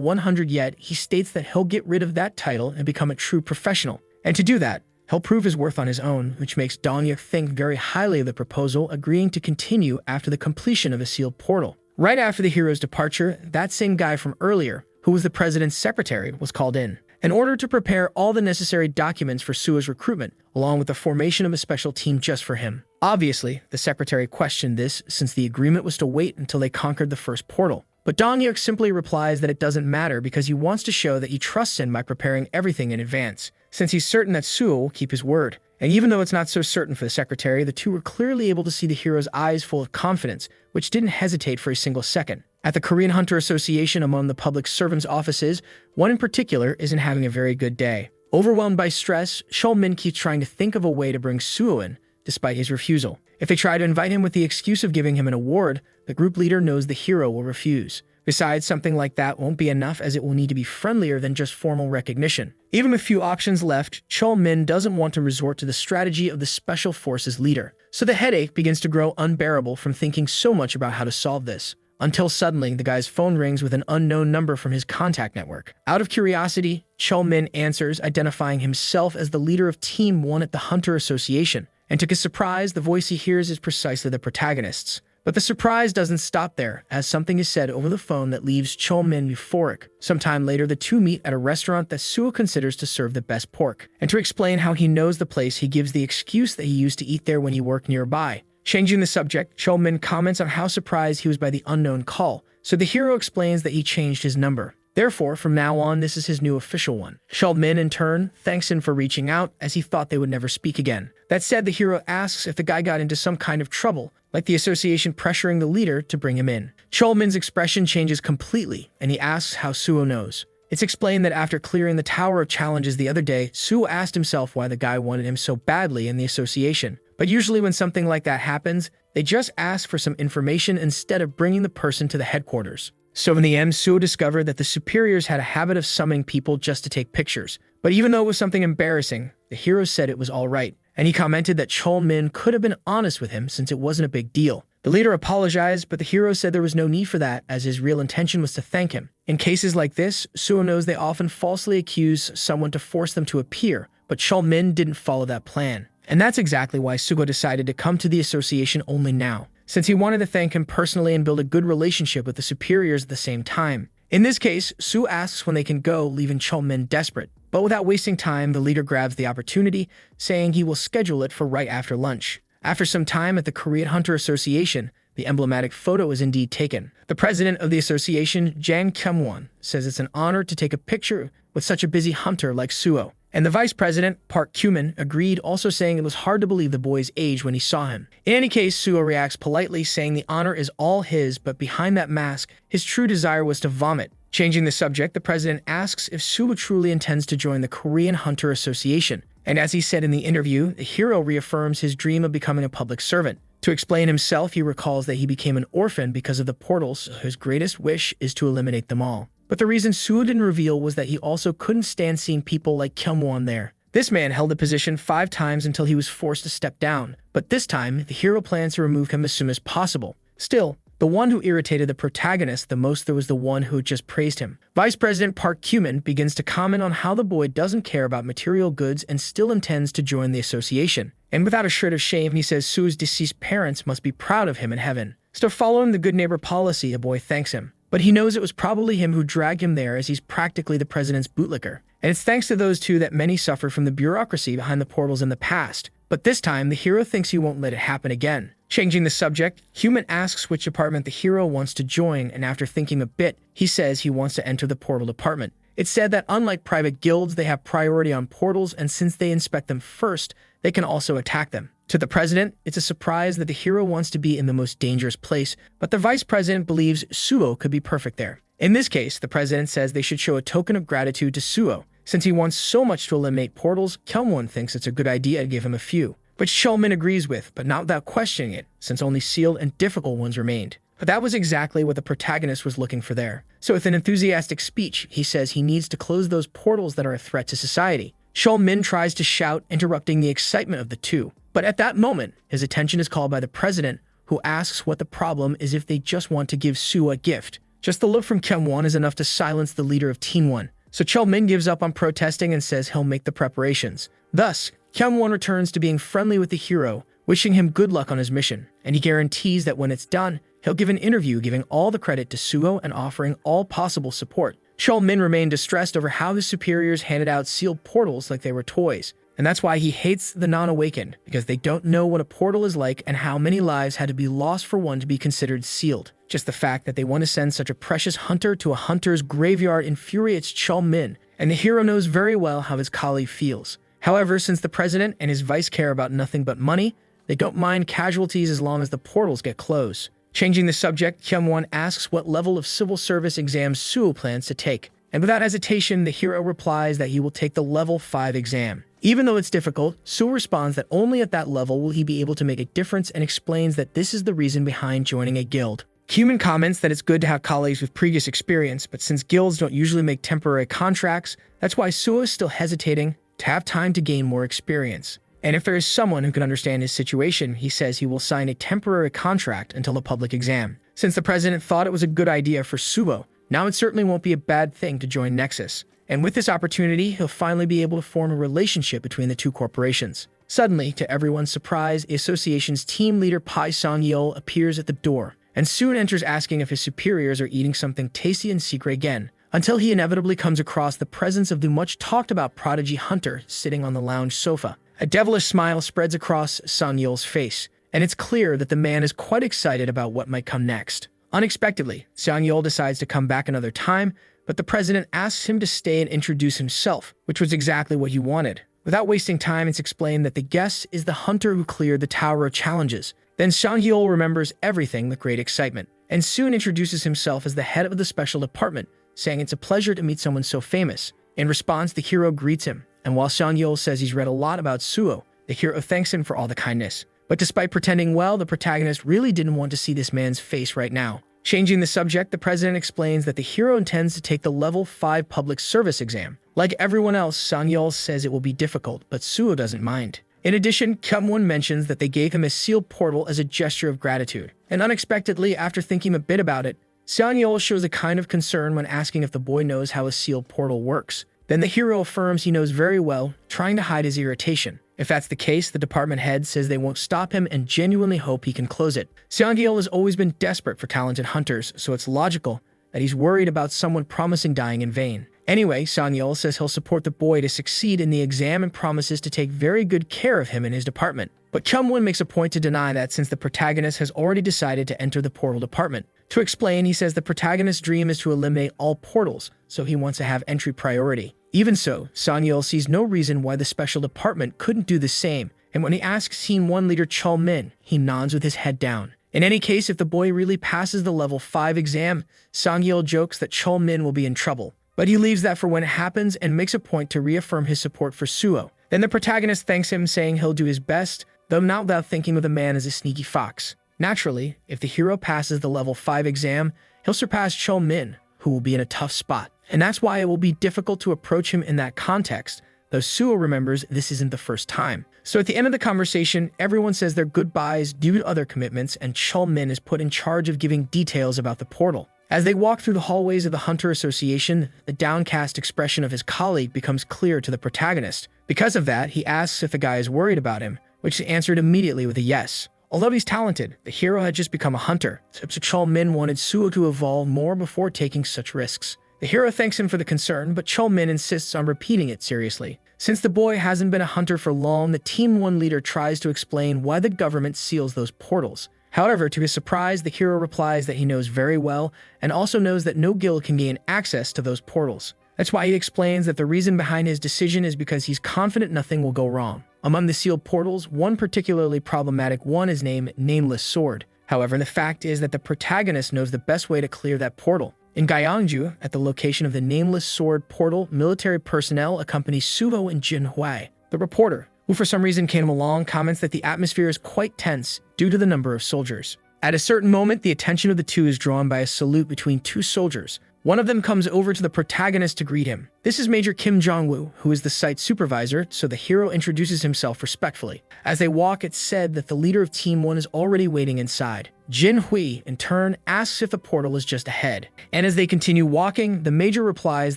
100 yet, he states that he'll get rid of that title and become a true professional. And to do that, he'll prove his worth on his own, which makes Dong-hyuk think very highly of the proposal, agreeing to continue after the completion of a sealed portal. Right after the hero's departure, that same guy from earlier, who was the president's secretary, was called in order to prepare all the necessary documents for Suo's recruitment, along with the formation of a special team just for him. Obviously, the secretary questioned this since the agreement was to wait until they conquered the first portal. But Dong-hyuk simply replies that it doesn't matter because he wants to show that he trusts him by preparing everything in advance, since he's certain that Suo will keep his word. And even though it's not so certain for the secretary, the two were clearly able to see the hero's eyes full of confidence, which didn't hesitate for a single second. At the Korean Hunter Association, among the public servants' offices, one in particular isn't having a very good day. Overwhelmed by stress, Chol-min keeps trying to think of a way to bring Suo in, despite his refusal. If they try to invite him with the excuse of giving him an award, the group leader knows the hero will refuse. Besides, something like that won't be enough as it will need to be friendlier than just formal recognition. Even with few options left, Chol-min doesn't want to resort to the strategy of the Special Forces leader. So the headache begins to grow unbearable from thinking so much about how to solve this. Until suddenly, the guy's phone rings with an unknown number from his contact network. Out of curiosity, Chol-min answers, identifying himself as the leader of Team 1 at the Hunter Association. And to his surprise, the voice he hears is precisely the protagonist's. But the surprise doesn't stop there, as something is said over the phone that leaves Chol-min euphoric. Sometime later, the two meet at a restaurant that Suo considers to serve the best pork. And to explain how he knows the place, he gives the excuse that he used to eat there when he worked nearby. Changing the subject, Chol-min comments on how surprised he was by the unknown call, so the hero explains that he changed his number. Therefore, from now on, this is his new official one. Chol-min, in turn, thanks him for reaching out, as he thought they would never speak again. That said, the hero asks if the guy got into some kind of trouble, like the association pressuring the leader to bring him in. Chol-min's expression changes completely, and he asks how Suo knows. It's explained that after clearing the Tower of Challenges the other day, Suo asked himself why the guy wanted him so badly in the association. But usually when something like that happens, they just ask for some information instead of bringing the person to the headquarters. So in the end, Suo discovered that the superiors had a habit of summoning people just to take pictures. But even though it was something embarrassing, the hero said it was all right. And he commented that Chol-min could have been honest with him since it wasn't a big deal. The leader apologized, but the hero said there was no need for that, as his real intention was to thank him. In cases like this, Suo knows they often falsely accuse someone to force them to appear, but Chol-min didn't follow that plan. And that's exactly why Sugo decided to come to the association only now, since he wanted to thank him personally and build a good relationship with the superiors at the same time. In this case, Suo asks when they can go, leaving Chol-min desperate. But without wasting time, the leader grabs the opportunity, saying he will schedule it for right after lunch. After some time at the Korean Hunter Association, the emblematic photo is indeed taken. The president of the association, Jang Kyung-won, says it's an honor to take a picture with such a busy hunter like Suo. And the vice president, Park Kyu-min, agreed, also saying it was hard to believe the boy's age when he saw him. In any case, Suo reacts politely, saying the honor is all his, but behind that mask, his true desire was to vomit. Changing the subject, the president asks if Suo truly intends to join the Korean Hunter Association. And as he said in the interview, the hero reaffirms his dream of becoming a public servant. To explain himself, he recalls that he became an orphan because of the portals, so his greatest wish is to eliminate them all. But the reason Suo didn't reveal was that he also couldn't stand seeing people like Kyung-won there. This man held the position 5 times until he was forced to step down, but this time, the hero plans to remove him as soon as possible. Still, the one who irritated the protagonist the most was the one who had just praised him. Vice President Park Kyu-min begins to comment on how the boy doesn't care about material goods and still intends to join the association. And without a shred of shame, he says Suo's deceased parents must be proud of him in heaven. Still following the good neighbor policy, the boy thanks him. But he knows it was probably him who dragged him there, as he's practically the president's bootlicker. And it's thanks to those two that many suffered from the bureaucracy behind the portals in the past. But this time, the hero thinks he won't let it happen again. Changing the subject, Human asks which department the hero wants to join, and after thinking a bit, he says he wants to enter the portal department. It's said that unlike private guilds, they have priority on portals, and since they inspect them first, they can also attack them. To the president, it's a surprise that the hero wants to be in the most dangerous place, but the vice president believes Suo could be perfect there. In this case, the president says they should show a token of gratitude to Suo. Since he wants so much to eliminate portals, Kyungwon thinks it's a good idea to give him a few, which Cheolmin agrees with, but not without questioning it, since only sealed and difficult ones remained. But that was exactly what the protagonist was looking for there. So with an enthusiastic speech, he says he needs to close those portals that are a threat to society. Cheolmin tries to shout, interrupting the excitement of the two. But at that moment, his attention is called by the president, who asks what the problem is if they just want to give Suo a gift. Just the look from Kyungwon is enough to silence the leader of Team 1. So Cheolmin gives up on protesting and says he'll make the preparations. Thus, Kyungwon returns to being friendly with the hero, wishing him good luck on his mission, and he guarantees that when it's done, he'll give an interview giving all the credit to Suo and offering all possible support. Cheolmin remained distressed over how his superiors handed out sealed portals like they were toys, and that's why he hates the non-awakened, because they don't know what a portal is like and how many lives had to be lost for one to be considered sealed. Just the fact that they want to send such a precious hunter to a hunter's graveyard infuriates Cheolmin, and the hero knows very well how his colleague feels. However, since the president and his vice care about nothing but money, they don't mind casualties as long as the portals get closed. Changing the subject, Kyungwon asks what level of civil service exam Suo plans to take, and without hesitation, the hero replies that he will take the level 5 exam. Even though it's difficult, Suo responds that only at that level will he be able to make a difference and explains that this is the reason behind joining a guild. Human comments that it's good to have colleagues with previous experience, but since guilds don't usually make temporary contracts, that's why Suo is still hesitating to have time to gain more experience. And if there is someone who can understand his situation, he says he will sign a temporary contract until a public exam. Since the president thought it was a good idea for Suo, now it certainly won't be a bad thing to join Nexus. And with this opportunity, he'll finally be able to form a relationship between the two corporations. Suddenly, to everyone's surprise, the association's team leader Pai Sang-yeol appears at the door, and soon enters asking if his superiors are eating something tasty in secret again, until he inevitably comes across the presence of the much-talked-about prodigy hunter sitting on the lounge sofa. A devilish smile spreads across Sang-yeol's face, and it's clear that the man is quite excited about what might come next. Unexpectedly, Sang-yeol decides to come back another time, but the president asks him to stay and introduce himself, which was exactly what he wanted. Without wasting time, it's explained that the guest is the hunter who cleared the Tower of Challenges. Then Sang-yeol remembers everything with great excitement, and soon introduces himself as the head of the special department, saying it's a pleasure to meet someone so famous. In response, the hero greets him, and while Sang-yeol says he's read a lot about Suo, the hero thanks him for all the kindness. But despite pretending well, the protagonist really didn't want to see this man's face right now. Changing the subject, the president explains that the hero intends to take the level 5 public service exam. Like everyone else, Sang-yeol says it will be difficult, but Suo doesn't mind. In addition, Kyungwon mentions that they gave him a sealed portal as a gesture of gratitude. And unexpectedly, after thinking a bit about it, Sang-yeol shows a kind of concern when asking if the boy knows how a sealed portal works. Then the hero affirms he knows very well, trying to hide his irritation. If that's the case, the department head says they won't stop him and genuinely hope he can close it. Sang-yeol has always been desperate for talented hunters, so it's logical that he's worried about someone promising dying in vain. Anyway, Sang-yeol says he'll support the boy to succeed in the exam and promises to take very good care of him in his department. But Kyungwon makes a point to deny that since the protagonist has already decided to enter the portal department. To explain, he says the protagonist's dream is to eliminate all portals, so he wants to have entry priority. Even so, Sang-yeol sees no reason why the special department couldn't do the same, and when he asks Team 1 leader Cheolmin, he nods with his head down. In any case, if the boy really passes the level 5 exam, Sang-yeol jokes that Cheolmin will be in trouble. But he leaves that for when it happens and makes a point to reaffirm his support for Suo. Then the protagonist thanks him, saying he'll do his best, though not without thinking of the man as a sneaky fox. Naturally, if the hero passes the level 5 exam, he'll surpass Cheolmin, who will be in a tough spot. And that's why it will be difficult to approach him in that context, though Suo remembers this isn't the first time. So at the end of the conversation, everyone says their goodbyes due to other commitments, and Cheolmin is put in charge of giving details about the portal. As they walk through the hallways of the Hunter Association, the downcast expression of his colleague becomes clear to the protagonist. Because of that, he asks if the guy is worried about him, which is answered immediately with a yes. Although he's talented, the hero had just become a hunter, so Cheolmin wanted Suo to evolve more before taking such risks. The hero thanks him for the concern, but Cheolmin insists on repeating it seriously. Since the boy hasn't been a hunter for long, the Team 1 leader tries to explain why the government seals those portals. However, to his surprise, the hero replies that he knows very well, and also knows that no guild can gain access to those portals. That's why he explains that the reason behind his decision is because he's confident nothing will go wrong. Among the sealed portals, one particularly problematic one is named Nameless Sword. However, the fact is that the protagonist knows the best way to clear that portal. In Gyeongju, at the location of the Nameless Sword portal, military personnel accompany Suho and Jinhui. The reporter, who for some reason came along, comments that the atmosphere is quite tense due to the number of soldiers. At a certain moment, the attention of the two is drawn by a salute between two soldiers. One of them comes over to the protagonist to greet him. This is Major Kim Jong-woo, who is the site supervisor, so the hero introduces himself respectfully. As they walk, it's said that the leader of Team 1 is already waiting inside. Jin Hui, in turn, asks if the portal is just ahead. And as they continue walking, the Major replies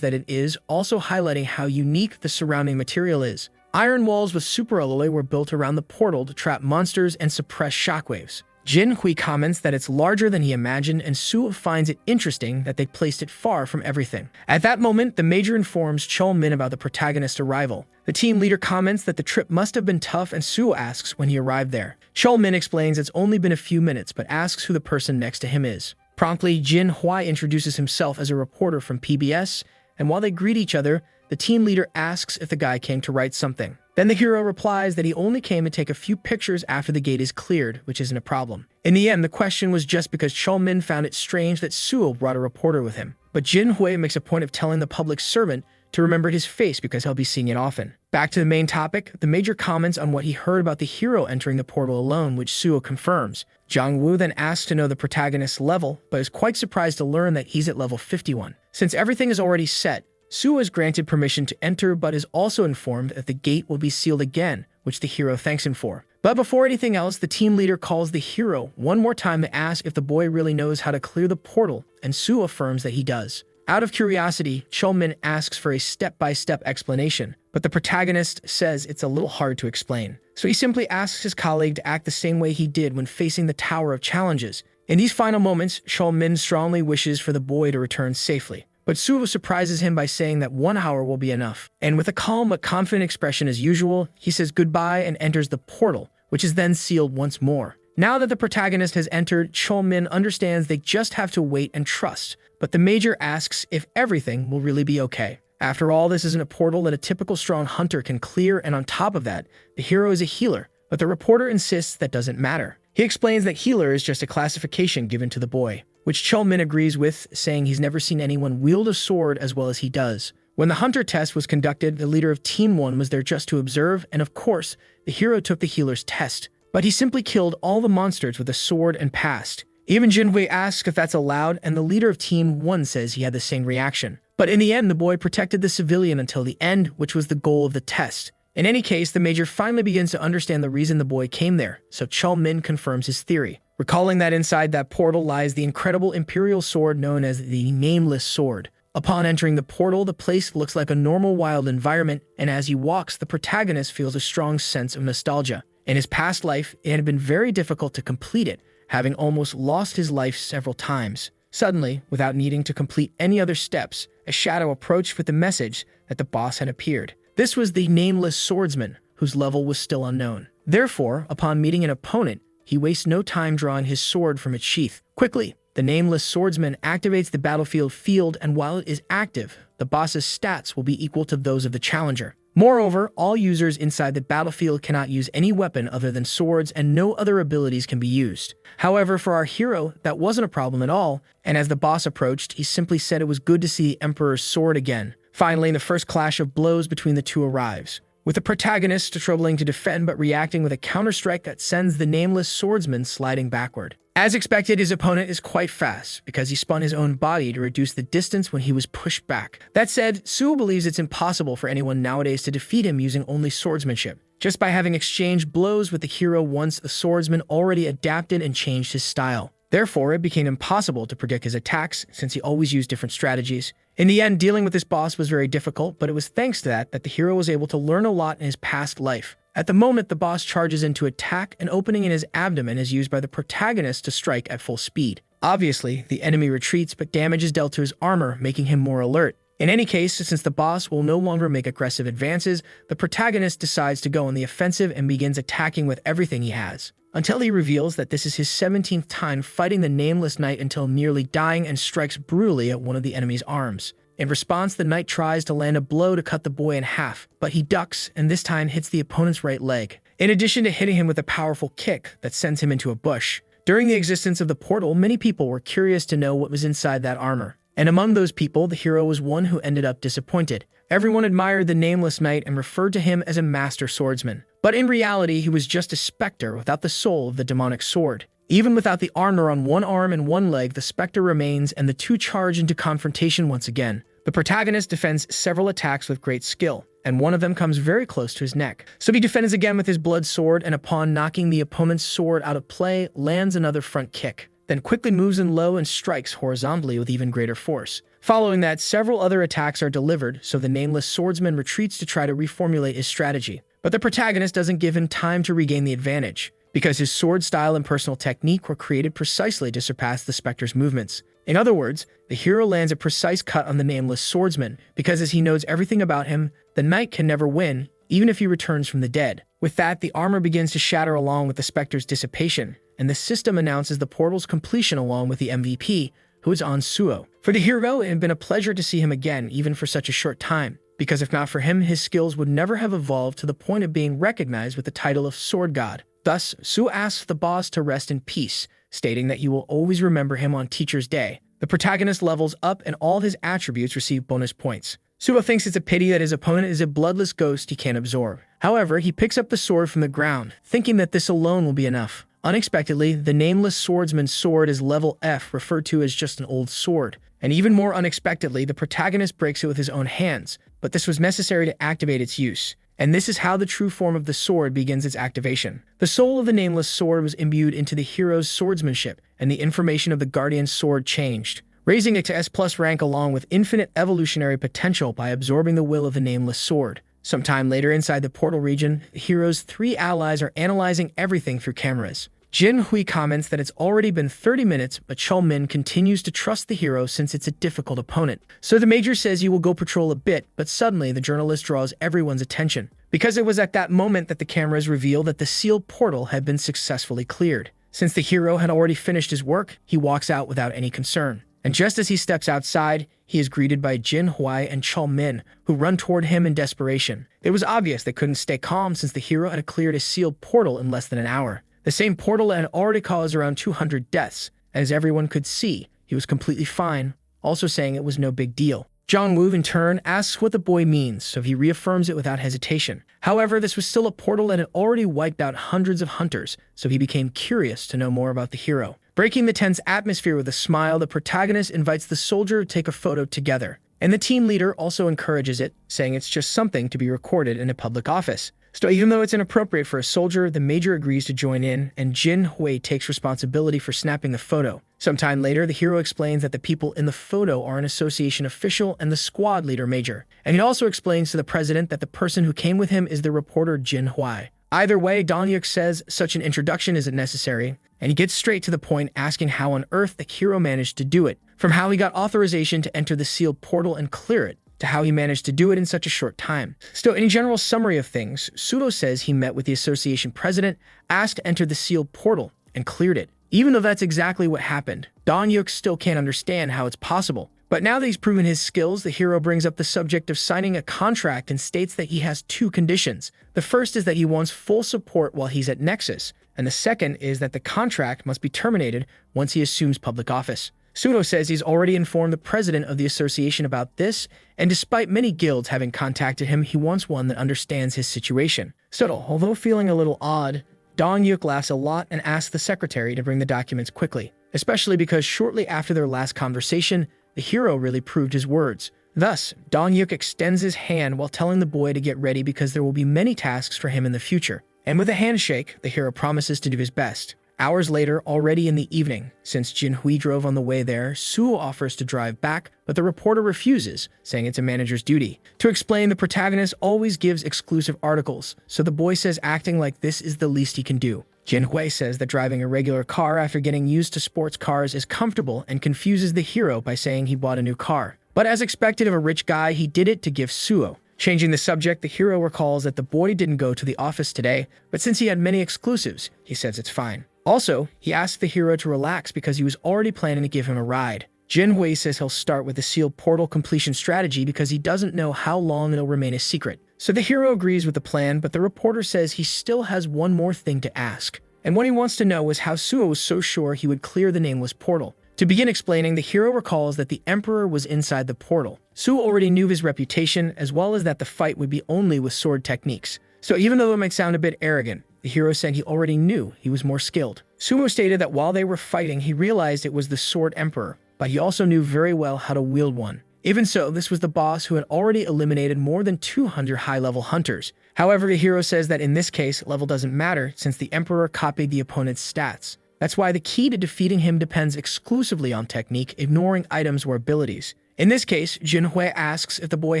that it is, also highlighting how unique the surrounding material is. Iron walls with superalloy were built around the portal to trap monsters and suppress shockwaves. Jin Hui comments that it's larger than he imagined, and Suho finds it interesting that they placed it far from everything. At that moment, the Major informs Chol Min about the protagonist's arrival. The team leader comments that the trip must have been tough, and Suho asks when he arrived there. Chol Min explains it's only been a few minutes, but asks who the person next to him is. Promptly, Jin Hui introduces himself as a reporter from PBS, and while they greet each other, the team leader asks if the guy came to write something. Then the hero replies that he only came to take a few pictures after the gate is cleared, which isn't a problem. In the end, the question was just because Chol Min found it strange that Suho brought a reporter with him. But Jin Hui makes a point of telling the public servant to remember his face because he'll be seeing it often. Back to the main topic, the Major comments on what he heard about the hero entering the portal alone, which Suho confirms. Jong-woo then asks to know the protagonist's level, but is quite surprised to learn that he's at level 51. Since everything is already set, Suho is granted permission to enter, but is also informed that the gate will be sealed again, which the hero thanks him for. But before anything else, the team leader calls the hero one more time to ask if the boy really knows how to clear the portal, and Suho affirms that he does. Out of curiosity, Chol Min asks for a step-by-step explanation, but the protagonist says it's a little hard to explain. So he simply asks his colleague to act the same way he did when facing the Tower of Challenges. In these final moments, Chol Min strongly wishes for the boy to return safely. But Suho surprises him by saying that 1 hour will be enough. And with a calm but confident expression as usual, he says goodbye and enters the portal, which is then sealed once more. Now that the protagonist has entered, Chol Min understands they just have to wait and trust. But the Major asks if everything will really be okay. After all, this isn't a portal that a typical strong hunter can clear, and on top of that, the hero is a healer. But the reporter insists that doesn't matter. He explains that healer is just a classification given to the boy, which Chol Min agrees with, saying he's never seen anyone wield a sword as well as he does. When the hunter test was conducted, the leader of Team 1 was there just to observe, and of course, the hero took the healer's test. But he simply killed all the monsters with a sword and passed. Even Jinhui asks if that's allowed, and the leader of Team 1 says he had the same reaction. But in the end, the boy protected the civilian until the end, which was the goal of the test. In any case, the Major finally begins to understand the reason the boy came there, so Chol Min confirms his theory, recalling that inside that portal lies the incredible imperial sword known as the Nameless Sword. Upon entering the portal, the place looks like a normal wild environment, and as he walks, the protagonist feels a strong sense of nostalgia. In his past life, it had been very difficult to complete it, having almost lost his life several times. Suddenly, without needing to complete any other steps, a shadow approached with the message that the boss had appeared. This was the Nameless Swordsman, whose level was still unknown. Therefore, upon meeting an opponent, he wastes no time drawing his sword from its sheath. Quickly, the Nameless Swordsman activates the battlefield field, and while it is active, the boss's stats will be equal to those of the challenger. Moreover, all users inside the battlefield cannot use any weapon other than swords, and no other abilities can be used. However, for our hero, that wasn't a problem at all, and as the boss approached, he simply said it was good to see the Emperor's sword again. Finally, the first clash of blows between the two arrives, with the protagonist struggling to defend but reacting with a counterstrike that sends the Nameless Swordsman sliding backward. As expected, his opponent is quite fast, because he spun his own body to reduce the distance when he was pushed back. That said, Suho believes it's impossible for anyone nowadays to defeat him using only swordsmanship, just by having exchanged blows with the hero once the swordsman already adapted and changed his style. Therefore, it became impossible to predict his attacks, since he always used different strategies. In the end, dealing with this boss was very difficult, but it was thanks to that the hero was able to learn a lot in his past life. At the moment, the boss charges in to attack, an opening in his abdomen is used by the protagonist to strike at full speed. Obviously, the enemy retreats, but damage is dealt to his armor, making him more alert. In any case, since the boss will no longer make aggressive advances, the protagonist decides to go on the offensive and begins attacking with everything he has, until he reveals that this is his 17th time fighting the Nameless Knight until nearly dying, and strikes brutally at one of the enemy's arms. In response, the knight tries to land a blow to cut the boy in half, but he ducks and this time hits the opponent's right leg, in addition to hitting him with a powerful kick that sends him into a bush. During the existence of the portal, many people were curious to know what was inside that armor. And among those people, the hero was one who ended up disappointed. Everyone admired the nameless knight and referred to him as a master swordsman. But in reality, he was just a specter without the soul of the demonic sword. Even without the armor on one arm and one leg, the specter remains and the two charge into confrontation once again. The protagonist defends several attacks with great skill, and one of them comes very close to his neck. So he defends again with his blood sword, and upon knocking the opponent's sword out of play, lands another front kick, then quickly moves in low and strikes horizontally with even greater force. Following that, several other attacks are delivered, so the nameless swordsman retreats to try to reformulate his strategy. But the protagonist doesn't give him time to regain the advantage, because his sword style and personal technique were created precisely to surpass the specter's movements. In other words, the hero lands a precise cut on the nameless swordsman, because as he knows everything about him, the knight can never win, even if he returns from the dead. With that, the armor begins to shatter along with the specter's dissipation, and the system announces the portal's completion along with the MVP, who is Ansuo. For the hero, it had been a pleasure to see him again, even for such a short time, because if not for him, his skills would never have evolved to the point of being recognized with the title of Sword God. Thus, Suo asks the boss to rest in peace, stating that he will always remember him on Teacher's Day. The protagonist levels up and all his attributes receive bonus points. Suo thinks it's a pity that his opponent is a bloodless ghost he can't absorb. However, he picks up the sword from the ground, thinking that this alone will be enough. Unexpectedly, the nameless swordsman's sword is level F, referred to as just an old sword. And even more unexpectedly, the protagonist breaks it with his own hands, but this was necessary to activate its use. And this is how the true form of the sword begins its activation. The soul of the nameless sword was imbued into the hero's swordsmanship, and the information of the guardian's sword changed, raising it to S+ rank along with infinite evolutionary potential by absorbing the will of the nameless sword. Sometime later inside the portal region, the hero's 3 allies are analyzing everything through cameras. Jin Hui comments that it's already been 30 minutes, but Chul Min continues to trust the hero since it's a difficult opponent. So the major says he will go patrol a bit, but suddenly the journalist draws everyone's attention, because it was at that moment that the cameras reveal that the sealed portal had been successfully cleared. Since the hero had already finished his work, he walks out without any concern. And just as he steps outside, he is greeted by Jin Hui and Chul Min, who run toward him in desperation. It was obvious they couldn't stay calm since the hero had cleared a sealed portal in less than an hour. The same portal had already caused around 200 deaths. As everyone could see, he was completely fine, also saying it was no big deal. Zhang Wu, in turn, asks what the boy means, so he reaffirms it without hesitation. However, this was still a portal that had already wiped out hundreds of hunters, so he became curious to know more about the hero. Breaking the tense atmosphere with a smile, the protagonist invites the soldier to take a photo together. And the team leader also encourages it, saying it's just something to be recorded in a public office. So even though it's inappropriate for a soldier, the major agrees to join in, and Jin Hui takes responsibility for snapping the photo. Sometime later, the hero explains that the people in the photo are an association official and the squad leader major. And he also explains to the president that the person who came with him is the reporter Jin Hui. Either way, Dong-yuk says such an introduction isn't necessary, and he gets straight to the point, asking how on earth the hero managed to do it, from how he got authorization to enter the sealed portal and clear it, to how he managed to do it in such a short time. Still, in a general summary of things, Sudo says he met with the association president, asked to enter the sealed portal, and cleared it. Even though that's exactly what happened, Dong-yuk still can't understand how it's possible. But now that he's proven his skills, the hero brings up the subject of signing a contract and states that he has 2 conditions. The first is that he wants full support while he's at Nexus, and the second is that the contract must be terminated once he assumes public office. Sudo says he's already informed the president of the association about this, and despite many guilds having contacted him, he wants one that understands his situation. So, although feeling a little odd, Dong-yuk laughs a lot and asks the secretary to bring the documents quickly, especially because shortly after their last conversation, the hero really proved his words. Thus, Dong-yuk extends his hand while telling the boy to get ready because there will be many tasks for him in the future. And with a handshake, the hero promises to do his best. Hours later, already in the evening, since Jin Hui drove on the way there, Suo offers to drive back, but the reporter refuses, saying it's a manager's duty. To explain, the protagonist always gives exclusive articles, so the boy says acting like this is the least he can do. Jin Hui says that driving a regular car after getting used to sports cars is comfortable and confuses the hero by saying he bought a new car. But as expected of a rich guy, he did it to give Suo. Changing the subject, the hero recalls that the boy didn't go to the office today, but since he had many exclusives, he says it's fine. Also, he asks the hero to relax because he was already planning to give him a ride. Jinhui says he'll start with the sealed portal completion strategy because he doesn't know how long it'll remain a secret. So the hero agrees with the plan, but the reporter says he still has one more thing to ask. And what he wants to know is how Suo was so sure he would clear the nameless portal. To begin explaining, the hero recalls that the Emperor was inside the portal. Suo already knew his reputation, as well as that the fight would be only with sword techniques. So even though it might sound a bit arrogant, the hero said he already knew he was more skilled. Suo stated that while they were fighting, he realized it was the Sword Emperor, but he also knew very well how to wield one. Even so, this was the boss who had already eliminated more than 200 high-level hunters. However, the hero says that in this case, level doesn't matter since the Emperor copied the opponent's stats. That's why the key to defeating him depends exclusively on technique, ignoring items or abilities. In this case, Jinhui asks if the boy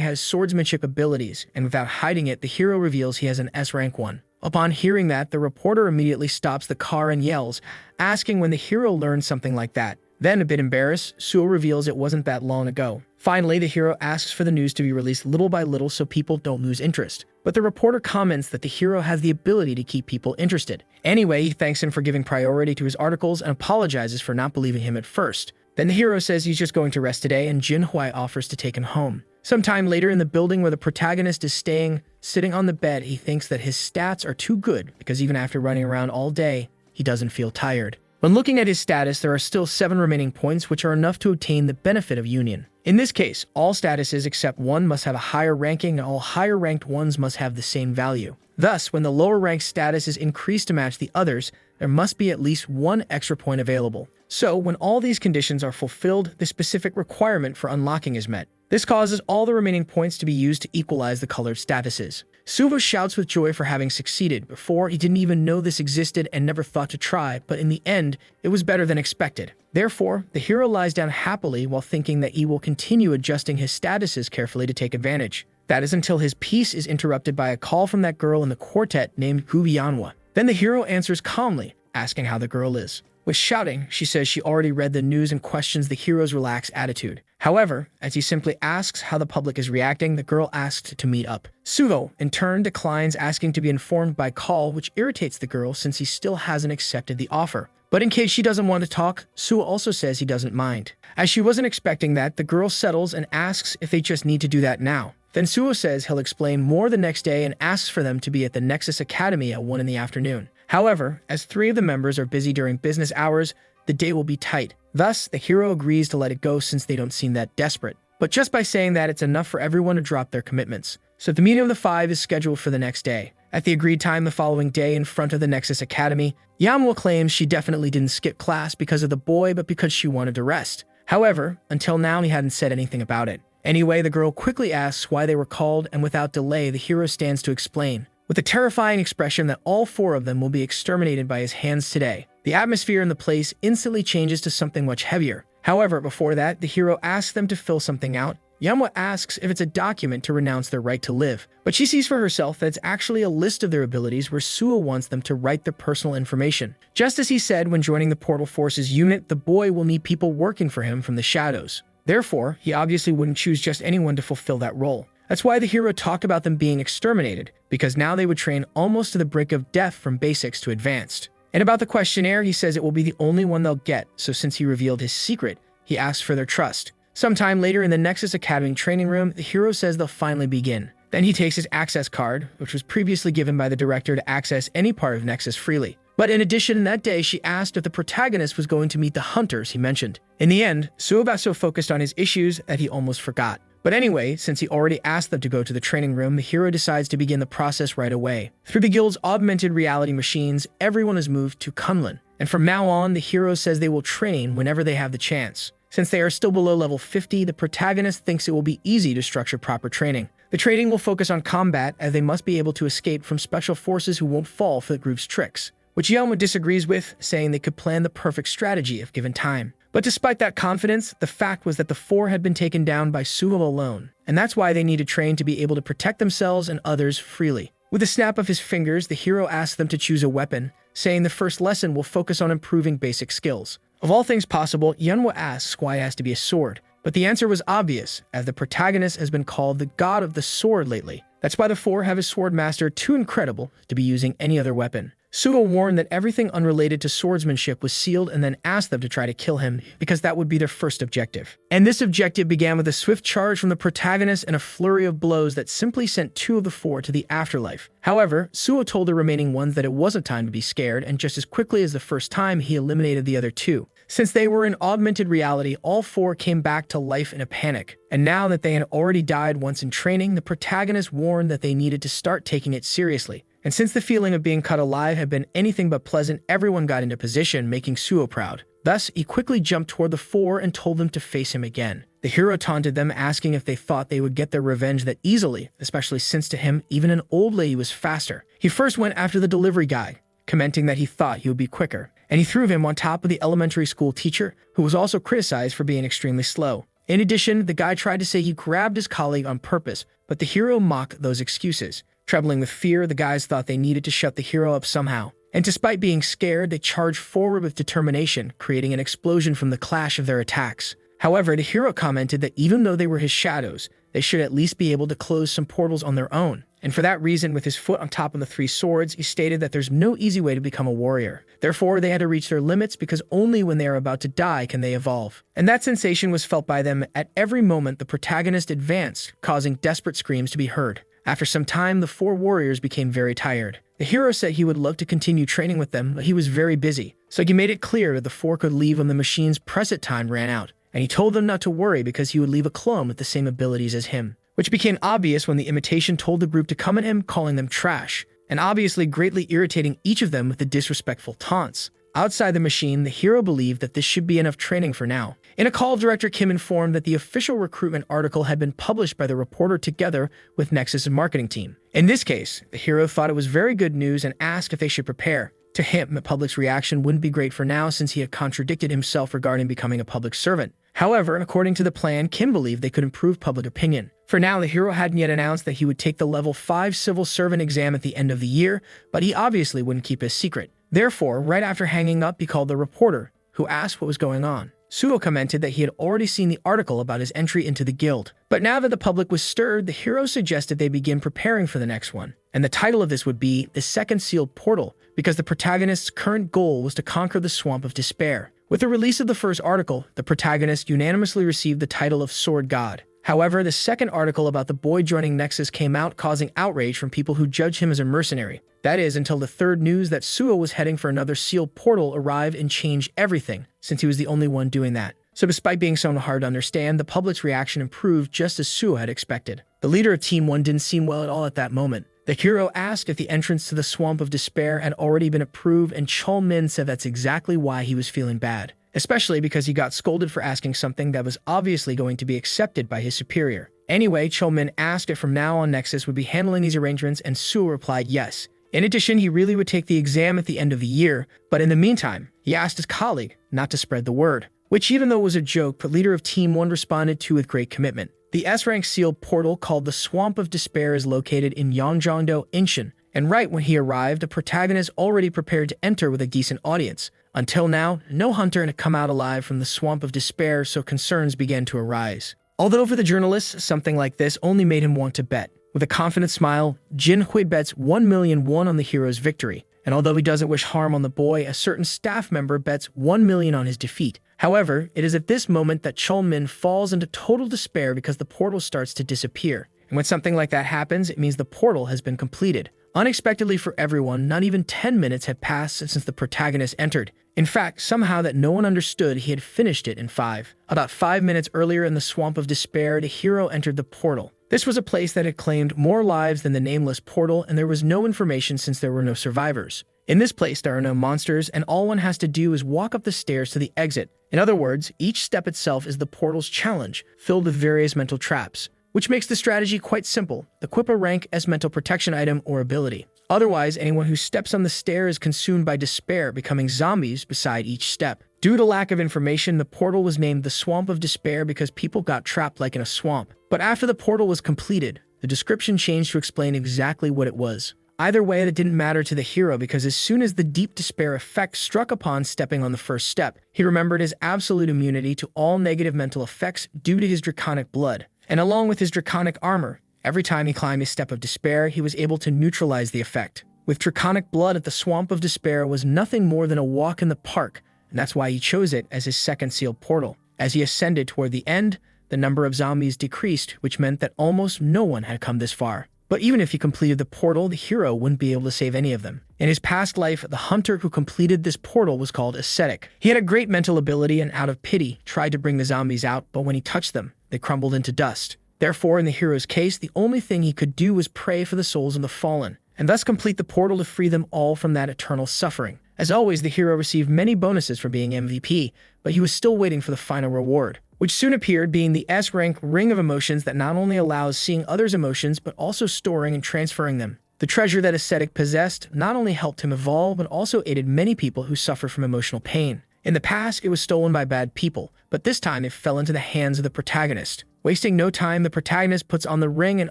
has swordsmanship abilities, and without hiding it, the hero reveals he has an S-rank 1. Upon hearing that, the reporter immediately stops the car and yells, asking when the hero learned something like that. Then, a bit embarrassed, Suo reveals it wasn't that long ago. Finally, the hero asks for the news to be released little by little so people don't lose interest. But the reporter comments that the hero has the ability to keep people interested. Anyway, he thanks him for giving priority to his articles and apologizes for not believing him at first. Then the hero says he's just going to rest today, and Jinhui offers to take him home. Sometime later in the building where the protagonist is staying, sitting on the bed, he thinks that his stats are too good because even after running around all day, he doesn't feel tired. When looking at his status, there are still 7 remaining points which are enough to obtain the benefit of union. In this case, all statuses except one must have a higher ranking and all higher ranked ones must have the same value. Thus, when the lower ranked status is increased to match the others, there must be at least 1 extra point available. So, when all these conditions are fulfilled, the specific requirement for unlocking is met. This causes all the remaining points to be used to equalize the colored statuses. Suvo shouts with joy for having succeeded. Before, he didn't even know this existed and never thought to try, but in the end, it was better than expected. Therefore, the hero lies down happily while thinking that he will continue adjusting his statuses carefully to take advantage. That is until his peace is interrupted by a call from that girl in the quartet named MANHWA. Then the hero answers calmly, asking how the girl is. With shouting, she says she already read the news and questions the hero's relaxed attitude. However, as he simply asks how the public is reacting, the girl asks to meet up. Suvo, in turn, declines asking to be informed by call, which irritates the girl since he still hasn't accepted the offer. But in case she doesn't want to talk, Suo also says he doesn't mind. As she wasn't expecting that, the girl settles and asks if they just need to do that now. Then Suo says he'll explain more the next day and asks for them to be at the Nexus Academy at 1 in the afternoon. However, as 3 of the members are busy during business hours, the day will be tight. Thus, the hero agrees to let it go since they don't seem that desperate. But just by saying that, it's enough for everyone to drop their commitments. So the meeting of the 5 is scheduled for the next day. At the agreed time the following day in front of the Nexus Academy, Yamwa claims she definitely didn't skip class because of the boy, but because she wanted to rest. However, until now he hadn't said anything about it. Anyway, the girl quickly asks why they were called, and without delay, the hero stands to explain. With a terrifying expression that all 4 of them will be exterminated by his hands today. The atmosphere in the place instantly changes to something much heavier. However, before that, the hero asks them to fill something out. Yamwa asks if it's a document to renounce their right to live, but she sees for herself that it's actually a list of their abilities where Suo wants them to write their personal information. Just as he said when joining the Portal Forces unit, the boy will need people working for him from the shadows. Therefore, he obviously wouldn't choose just anyone to fulfill that role. That's why the hero talked about them being exterminated, because now they would train almost to the brink of death from basics to advanced. And about the questionnaire, he says it will be the only one they'll get, so since he revealed his secret, he asks for their trust. Sometime later in the Nexus Academy training room, the hero says they'll finally begin. Then he takes his access card, which was previously given by the director to access any part of Nexus freely. But in addition, that day she asked if the protagonist was going to meet the hunters he mentioned. In the end, Suo got so focused on his issues that he almost forgot. But anyway, since he already asked them to go to the training room, the hero decides to begin the process right away. Through the guild's augmented reality machines, everyone is moved to Kunlun. And from now on, the hero says they will train whenever they have the chance. Since they are still below level 50, the protagonist thinks it will be easy to structure proper training. The training will focus on combat, as they must be able to escape from special forces who won't fall for the group's tricks, which Yelma disagrees with, saying they could plan the perfect strategy if given time. But despite that confidence, the fact was that the 4 had been taken down by Suvo alone, and that's why they need to train to be able to protect themselves and others freely. With a snap of his fingers, the hero asks them to choose a weapon, saying the first lesson will focus on improving basic skills. Of all things possible, Yunwa asks why it has to be a sword, but the answer was obvious, as the protagonist has been called the god of the sword lately. That's why the 4 have a sword master too incredible to be using any other weapon. Suo warned that everything unrelated to swordsmanship was sealed and then asked them to try to kill him because that would be their first objective. And this objective began with a swift charge from the protagonist and a flurry of blows that simply sent 2 of the 4 to the afterlife. However, Suo told the remaining ones that it wasn't time to be scared, and just as quickly as the first time, he eliminated the other 2. Since they were in augmented reality, all 4 came back to life in a panic. And now that they had already died once in training, the protagonist warned that they needed to start taking it seriously. And since the feeling of being cut alive had been anything but pleasant, everyone got into position, making Suo proud. Thus, he quickly jumped toward the 4 and told them to face him again. The hero taunted them, asking if they thought they would get their revenge that easily, especially since to him, even an old lady was faster. He first went after the delivery guy, commenting that he thought he would be quicker, and he threw him on top of the elementary school teacher, who was also criticized for being extremely slow. In addition, the guy tried to say he grabbed his colleague on purpose, but the hero mocked those excuses. Trembling with fear, the guys thought they needed to shut the hero up somehow. And despite being scared, they charged forward with determination, creating an explosion from the clash of their attacks. However, the hero commented that even though they were his shadows, they should at least be able to close some portals on their own. And for that reason, with his foot on top of the 3 swords, he stated that there's no easy way to become a warrior. Therefore, they had to reach their limits because only when they are about to die can they evolve. And that sensation was felt by them at every moment the protagonist advanced, causing desperate screams to be heard. After some time, the 4 warriors became very tired. The hero said he would love to continue training with them, but he was very busy. So he made it clear that the 4 could leave when the machine's preset time ran out. And he told them not to worry because he would leave a clone with the same abilities as him. Which became obvious when the imitation told the group to come at him, calling them trash, and obviously greatly irritating each of them with the disrespectful taunts. Outside the machine, the hero believed that this should be enough training for now. In a call, director Kim informed that the official recruitment article had been published by the reporter together with Nexus' marketing team. In this case, the hero thought it was very good news and asked if they should prepare. To him, the public's reaction wouldn't be great for now since he had contradicted himself regarding becoming a public servant. However, and according to the plan, Kim believed they could improve public opinion. For now, the hero hadn't yet announced that he would take the level 5 civil servant exam at the end of the year, but he obviously wouldn't keep his secret. Therefore, right after hanging up, he called the reporter, who asked what was going on. Suo commented that he had already seen the article about his entry into the guild. But now that the public was stirred, the hero suggested they begin preparing for the next one. And the title of this would be The Second Sealed Portal, because the protagonist's current goal was to conquer the Swamp of Despair. With the release of the first article, the protagonist unanimously received the title of Sword God. However, the second article about the boy joining Nexus came out, causing outrage from people who judge him as a mercenary. That is, until the third news that Suo was heading for another sealed portal arrived and changed everything, since he was the only one doing that. So despite being so hard to understand, the public's reaction improved just as Suo had expected. The leader of Team 1 didn't seem well at all at that moment. The hero asked if the entrance to the Swamp of Despair had already been approved, and Chol Min said that's exactly why he was feeling bad. Especially because he got scolded for asking something that was obviously going to be accepted by his superior. Anyway, Chol Min asked if from now on Nexus would be handling these arrangements, and Suo replied yes. In addition, he really would take the exam at the end of the year, but in the meantime, he asked his colleague not to spread the word, which even though it was a joke, the leader of Team 1 responded to with great commitment. The S-rank sealed portal called the Swamp of Despair is located in Yongjeongdo, Incheon, and right when he arrived, the protagonist already prepared to enter with a decent audience. Until now, no hunter had come out alive from the Swamp of Despair, so concerns began to arise. Although for the journalists, something like this only made him want to bet. With a confident smile, Jin Hui bets 1 million won on the hero's victory. And although he doesn't wish harm on the boy, a certain staff member bets 1 million on his defeat. However, it is at this moment that Chol Min falls into total despair because the portal starts to disappear. And when something like that happens, it means the portal has been completed. Unexpectedly for everyone, not even 10 minutes had passed since the protagonist entered. In fact, somehow that no one understood, he had finished it in 5. About 5 minutes earlier in the Swamp of Despair, the hero entered the portal. This was a place that had claimed more lives than the nameless portal, and there was no information since there were no survivors. In this place, there are no monsters, and all one has to do is walk up the stairs to the exit. In other words, each step itself is the portal's challenge, filled with various mental traps, which makes the strategy quite simple. Equip a rank as mental protection item or ability. Otherwise, anyone who steps on the stair is consumed by despair, becoming zombies beside each step. Due to lack of information, the portal was named the Swamp of Despair because people got trapped like in a swamp. But after the portal was completed, the description changed to explain exactly what it was. Either way, it didn't matter to the hero because as soon as the deep despair effect struck upon stepping on the first step, he remembered his absolute immunity to all negative mental effects due to his draconic blood. And along with his draconic armor, every time he climbed a step of despair, he was able to neutralize the effect. with draconic blood at the Swamp of Despair was nothing more than a walk in the park, and that's why he chose it as his second sealed portal. As he ascended toward the end, the number of zombies decreased, which meant that almost no one had come this far. But even if he completed the portal, the hero wouldn't be able to save any of them. In his past life, the hunter who completed this portal was called Ascetic. He had a great mental ability and out of pity tried to bring the zombies out, but when he touched them, they crumbled into dust. Therefore, in the hero's case, the only thing he could do was pray for the souls of the fallen, and thus complete the portal to free them all from that eternal suffering. As always, the hero received many bonuses for being MVP, but he was still waiting for the final reward, which soon appeared, being the S-rank Ring of Emotions that not only allows seeing others' emotions, but also storing and transferring them. The treasure that Ascetic possessed not only helped him evolve, but also aided many people who suffer from emotional pain. In the past, it was stolen by bad people, but this time it fell into the hands of the protagonist. Wasting no time, the protagonist puts on the ring and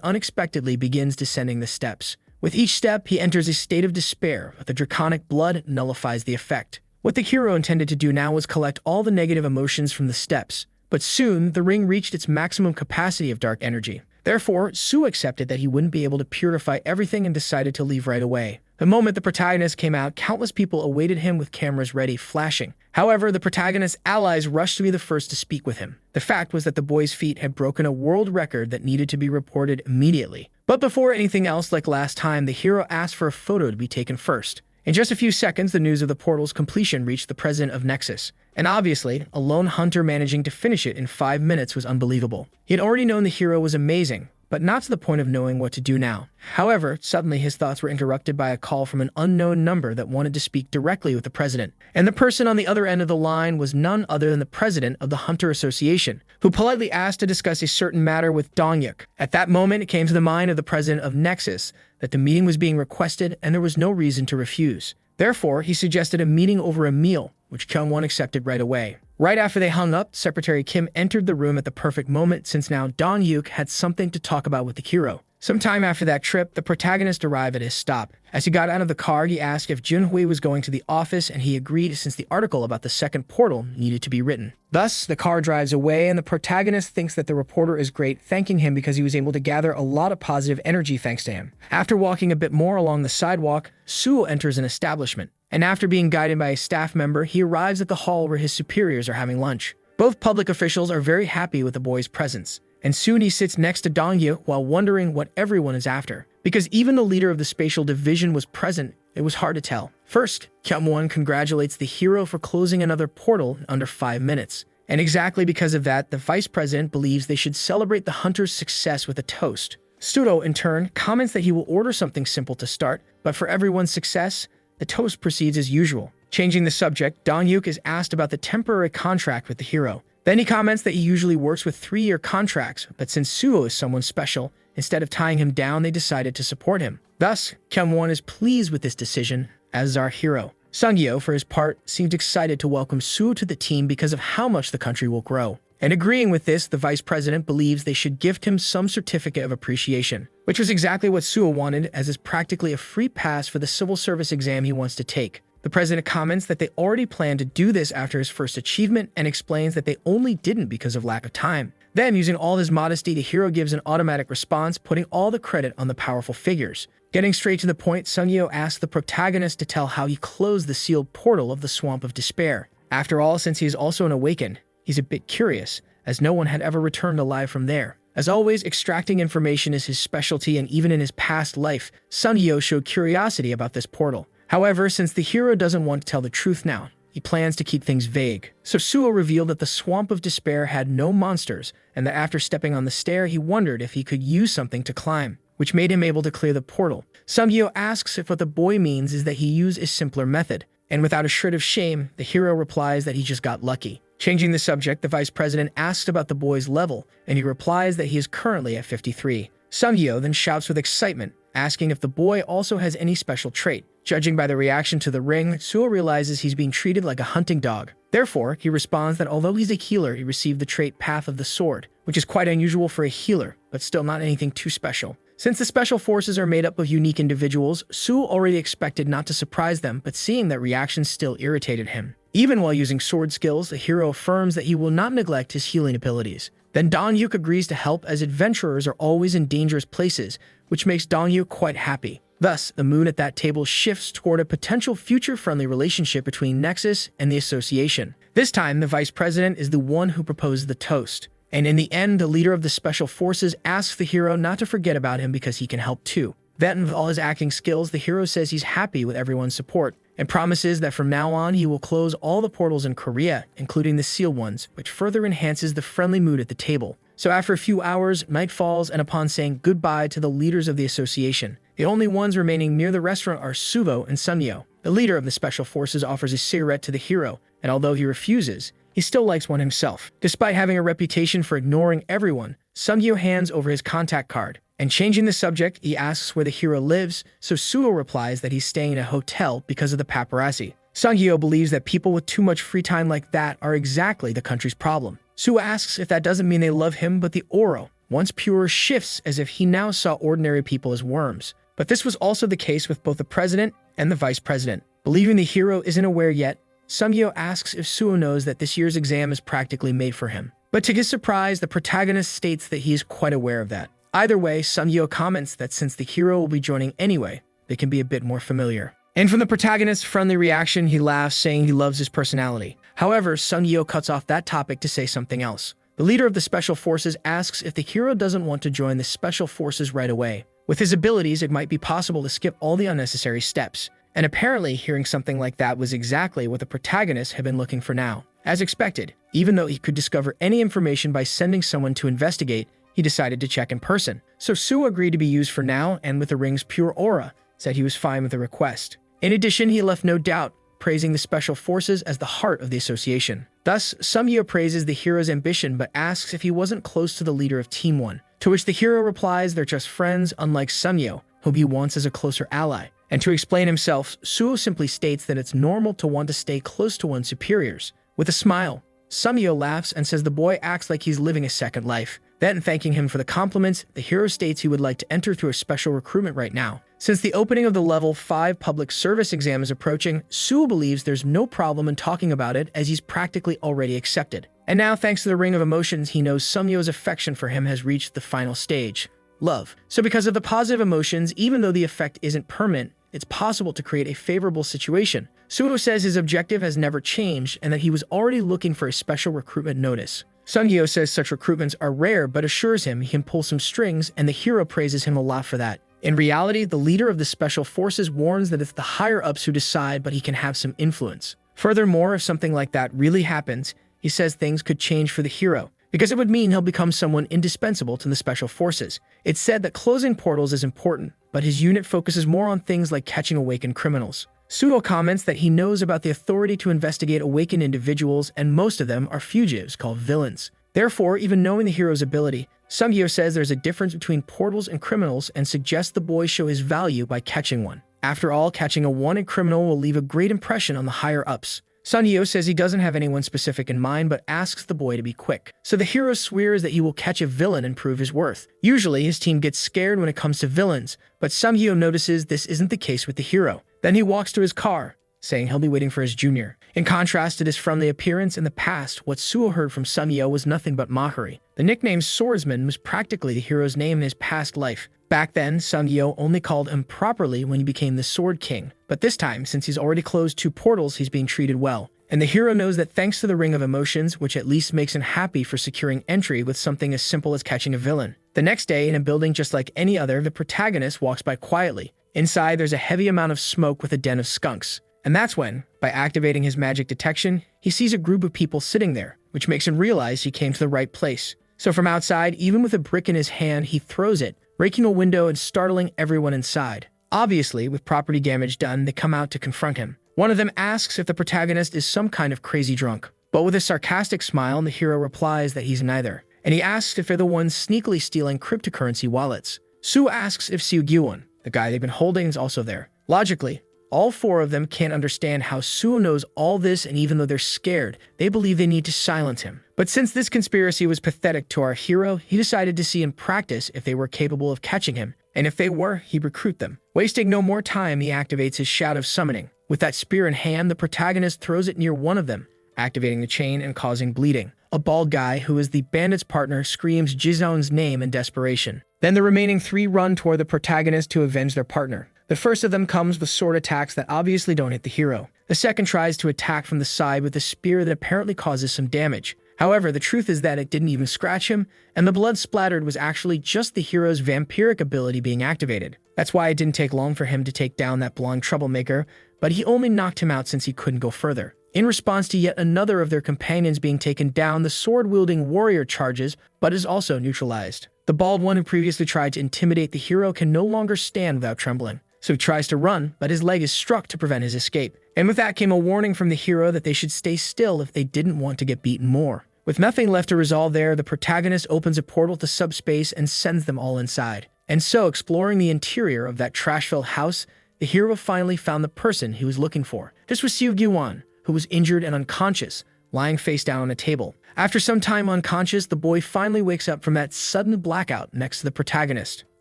unexpectedly begins descending the steps. With each step, he enters a state of despair, but the draconic blood nullifies the effect. What the hero intended to do now was collect all the negative emotions from the steps. But soon, the ring reached its maximum capacity of dark energy. Therefore, Sue accepted that he wouldn't be able to purify everything and decided to leave right away. The moment the protagonist came out, countless people awaited him with cameras ready, flashing. However, the protagonist's allies rushed to be the first to speak with him. The fact was that the boy's feet had broken a world record that needed to be reported immediately. But before anything else, like last time, the hero asked for a photo to be taken first. In just a few seconds, the news of the portal's completion reached the president of Nexus. And obviously, a lone hunter managing to finish it in 5 minutes was unbelievable. He had already known the hero was amazing, but not to the point of knowing what to do now. However, suddenly his thoughts were interrupted by a call from an unknown number that wanted to speak directly with the president. And the person on the other end of the line was none other than the president of the Hunter Association, who politely asked to discuss a certain matter with Dongyuk. At that moment, it came to the mind of the president of Nexus that the meeting was being requested and there was no reason to refuse. Therefore, he suggested a meeting over a meal, which Kyungwon accepted right away. Right after they hung up, Secretary Kim entered the room at the perfect moment, since now Dongyuk had something to talk about with the hero. Sometime after that trip, the protagonist arrived at his stop. As he got out of the car, he asked if Junhui was going to the office, and he agreed since the article about the second portal needed to be written. Thus, the car drives away, and the protagonist thinks that the reporter is great, thanking him because he was able to gather a lot of positive energy thanks to him. After walking a bit more along the sidewalk, Suo enters an establishment, and after being guided by a staff member, he arrives at the hall where his superiors are having lunch. Both public officials are very happy with the boy's presence, and soon he sits next to Dongyu while wondering what everyone is after. Because even the leader of the spatial division was present, it was hard to tell. First, Kyungwon congratulates the hero for closing another portal in under 5 minutes. And exactly because of that, the vice president believes they should celebrate the hunter's success with a toast. Studo, in turn, comments that he will order something simple to start, but for everyone's success, the toast proceeds as usual. Changing the subject, Dongyuk is asked about the temporary contract with the hero. Then he comments that he usually works with 3-year contracts, but since Suo is someone special, instead of tying him down, they decided to support him. Thus, Kyungwon is pleased with this decision, as is our hero. Sungyo, for his part, seemed excited to welcome Suo to the team because of how much the country will grow. And agreeing with this, the vice president believes they should gift him some certificate of appreciation, which was exactly what Suo wanted, as is practically a free pass for the civil service exam he wants to take. The president comments that they already planned to do this after his first achievement and explains that they only didn't because of lack of time. Then, using all his modesty, the hero gives an automatic response, putting all the credit on the powerful figures. Getting straight to the point, Sungyo asks the protagonist to tell how he closed the sealed portal of the Swamp of Despair. After all, since he is also an awakened, he's a bit curious, as no one had ever returned alive from there. As always, extracting information is his specialty, and even in his past life, Sungyo showed curiosity about this portal. However, since the hero doesn't want to tell the truth now, he plans to keep things vague. So Suo revealed that the Swamp of Despair had no monsters, and that after stepping on the stair, he wondered if he could use something to climb, which made him able to clear the portal. Sungyo asks if what the boy means is that he used a simpler method, and without a shred of shame, the hero replies that he just got lucky. Changing the subject, the vice president asks about the boy's level, and he replies that he is currently at 53. Sungyo then shouts with excitement, asking if the boy also has any special trait. Judging by the reaction to the ring, Suo realizes he's being treated like a hunting dog. Therefore, he responds that although he's a healer, he received the trait Path of the Sword, which is quite unusual for a healer, but still not anything too special. Since the special forces are made up of unique individuals, Suo already expected not to surprise them, but seeing that reaction still irritated him. Even while using sword skills, the hero affirms that he will not neglect his healing abilities. Then Dongyuk agrees to help, as adventurers are always in dangerous places, which makes Dongyuk quite happy. Thus, the mood at that table shifts toward a potential future-friendly relationship between Nexus and the association. This time, the vice president is the one who proposed the toast. And in the end, the leader of the special forces asks the hero not to forget about him because he can help too. Then, with all his acting skills, the hero says he's happy with everyone's support and promises that from now on he will close all the portals in Korea, including the sealed ones, which further enhances the friendly mood at the table. So after a few hours, night falls, and upon saying goodbye to the leaders of the association, the only ones remaining near the restaurant are Suvo and Sunyo. The leader of the special forces offers a cigarette to the hero, and although he refuses, he still likes one himself. Despite having a reputation for ignoring everyone, Sunyo hands over his contact card. And changing the subject, he asks where the hero lives, so Suo replies that he's staying in a hotel because of the paparazzi. Sungyo believes that people with too much free time like that are exactly the country's problem. Suo asks if that doesn't mean they love him, but the aura, once pure, shifts as if he now saw ordinary people as worms. But this was also the case with both the president and the vice president. Believing the hero isn't aware yet, Sungyo asks if Suo knows that this year's exam is practically made for him. But to his surprise, the protagonist states that he is quite aware of that. Either way, Sungyo comments that since the hero will be joining anyway, they can be a bit more familiar. And from the protagonist's friendly reaction, he laughs, saying he loves his personality. However, Sungyo cuts off that topic to say something else. The leader of the special forces asks if the hero doesn't want to join the special forces right away. With his abilities, it might be possible to skip all the unnecessary steps. And apparently, hearing something like that was exactly what the protagonist had been looking for now. As expected, even though he could discover any information by sending someone to investigate, he decided to check in person. So Suo agreed to be used for now, and with the ring's pure aura, said he was fine with the request. In addition, he left no doubt, praising the special forces as the heart of the association. Thus, Sungyo praises the hero's ambition but asks if he wasn't close to the leader of Team 1, to which the hero replies they're just friends, unlike Sungyo, whom he wants as a closer ally. And to explain himself, Suo simply states that it's normal to want to stay close to one's superiors. With a smile, Sungyo laughs and says the boy acts like he's living a second life. Then, thanking him for the compliments, the hero states he would like to enter through a special recruitment right now. Since the opening of the Level 5 public service exam is approaching, Suo believes there's no problem in talking about it as he's practically already accepted. And now, thanks to the Ring of Emotions, he knows Sungyo's affection for him has reached the final stage, love. So because of the positive emotions, even though the effect isn't permanent, it's possible to create a favorable situation. Suo says his objective has never changed and that he was already looking for a special recruitment notice. Sungyo says such recruitments are rare but assures him he can pull some strings, and the hero praises him a lot for that. In reality, the leader of the special forces warns that it's the higher-ups who decide, but he can have some influence. Furthermore, if something like that really happens, he says things could change for the hero, because it would mean he'll become someone indispensable to the special forces. It's said that closing portals is important, but his unit focuses more on things like catching awakened criminals. Sudo comments that he knows about the authority to investigate awakened individuals, and most of them are fugitives called villains. Therefore, even knowing the hero's ability, Sungyo says there's a difference between portals and criminals and suggests the boy show his value by catching one. After all, catching a wanted criminal will leave a great impression on the higher-ups. Sungyo says he doesn't have anyone specific in mind but asks the boy to be quick. So the hero swears that he will catch a villain and prove his worth. Usually, his team gets scared when it comes to villains, but Sungyo notices this isn't the case with the hero. Then he walks to his car, saying he'll be waiting for his junior. In contrast to his friendly appearance in the past, what Suo heard from Sungyo was nothing but mockery. The nickname Swordsman was practically the hero's name in his past life. Back then, Sungyo only called him properly when he became the Sword King. But this time, since he's already closed 2 portals, he's being treated well. And the hero knows that thanks to the Ring of Emotions, which at least makes him happy for securing entry with something as simple as catching a villain. The next day, in a building just like any other, the protagonist walks by quietly. Inside, there's a heavy amount of smoke with a den of skunks. And that's when, by activating his magic detection, he sees a group of people sitting there, which makes him realize he came to the right place. So from outside, even with a brick in his hand, he throws it, breaking a window and startling everyone inside. Obviously, with property damage done, they come out to confront him. One of them asks if the protagonist is some kind of crazy drunk. But with a sarcastic smile, the hero replies that he's neither. And he asks if they're the ones sneakily stealing cryptocurrency wallets. Suo asks if Seugwon, the guy they've been holding, is also there. Logically, all 4 of them can't understand how Suo knows all this, and even though they're scared, they believe they need to silence him. But since this conspiracy was pathetic to our hero, he decided to see in practice if they were capable of catching him, and if they were, he'd recruit them. Wasting no more time, he activates his Shout of Summoning. With that spear in hand, the protagonist throws it near one of them, activating the chain and causing bleeding. A bald guy, who is the bandit's partner, screams Jizong's name in desperation. Then the remaining 3 run toward the protagonist to avenge their partner. The first of them comes with sword attacks that obviously don't hit the hero. The second tries to attack from the side with a spear that apparently causes some damage. However, the truth is that it didn't even scratch him, and the blood splattered was actually just the hero's vampiric ability being activated. That's why it didn't take long for him to take down that blonde troublemaker, but he only knocked him out since he couldn't go further. In response to yet another of their companions being taken down, the sword-wielding warrior charges, but is also neutralized. The bald one who previously tried to intimidate the hero can no longer stand without trembling. So he tries to run, but his leg is struck to prevent his escape. And with that came a warning from the hero that they should stay still if they didn't want to get beaten more. With nothing left to resolve there, the protagonist opens a portal to subspace and sends them all inside. And so, exploring the interior of that trash-filled house, the hero finally found the person he was looking for. This was Soo Gi-won, who was injured and unconscious, lying face down on a table. After some time unconscious, the boy finally wakes up from that sudden blackout next to the protagonist.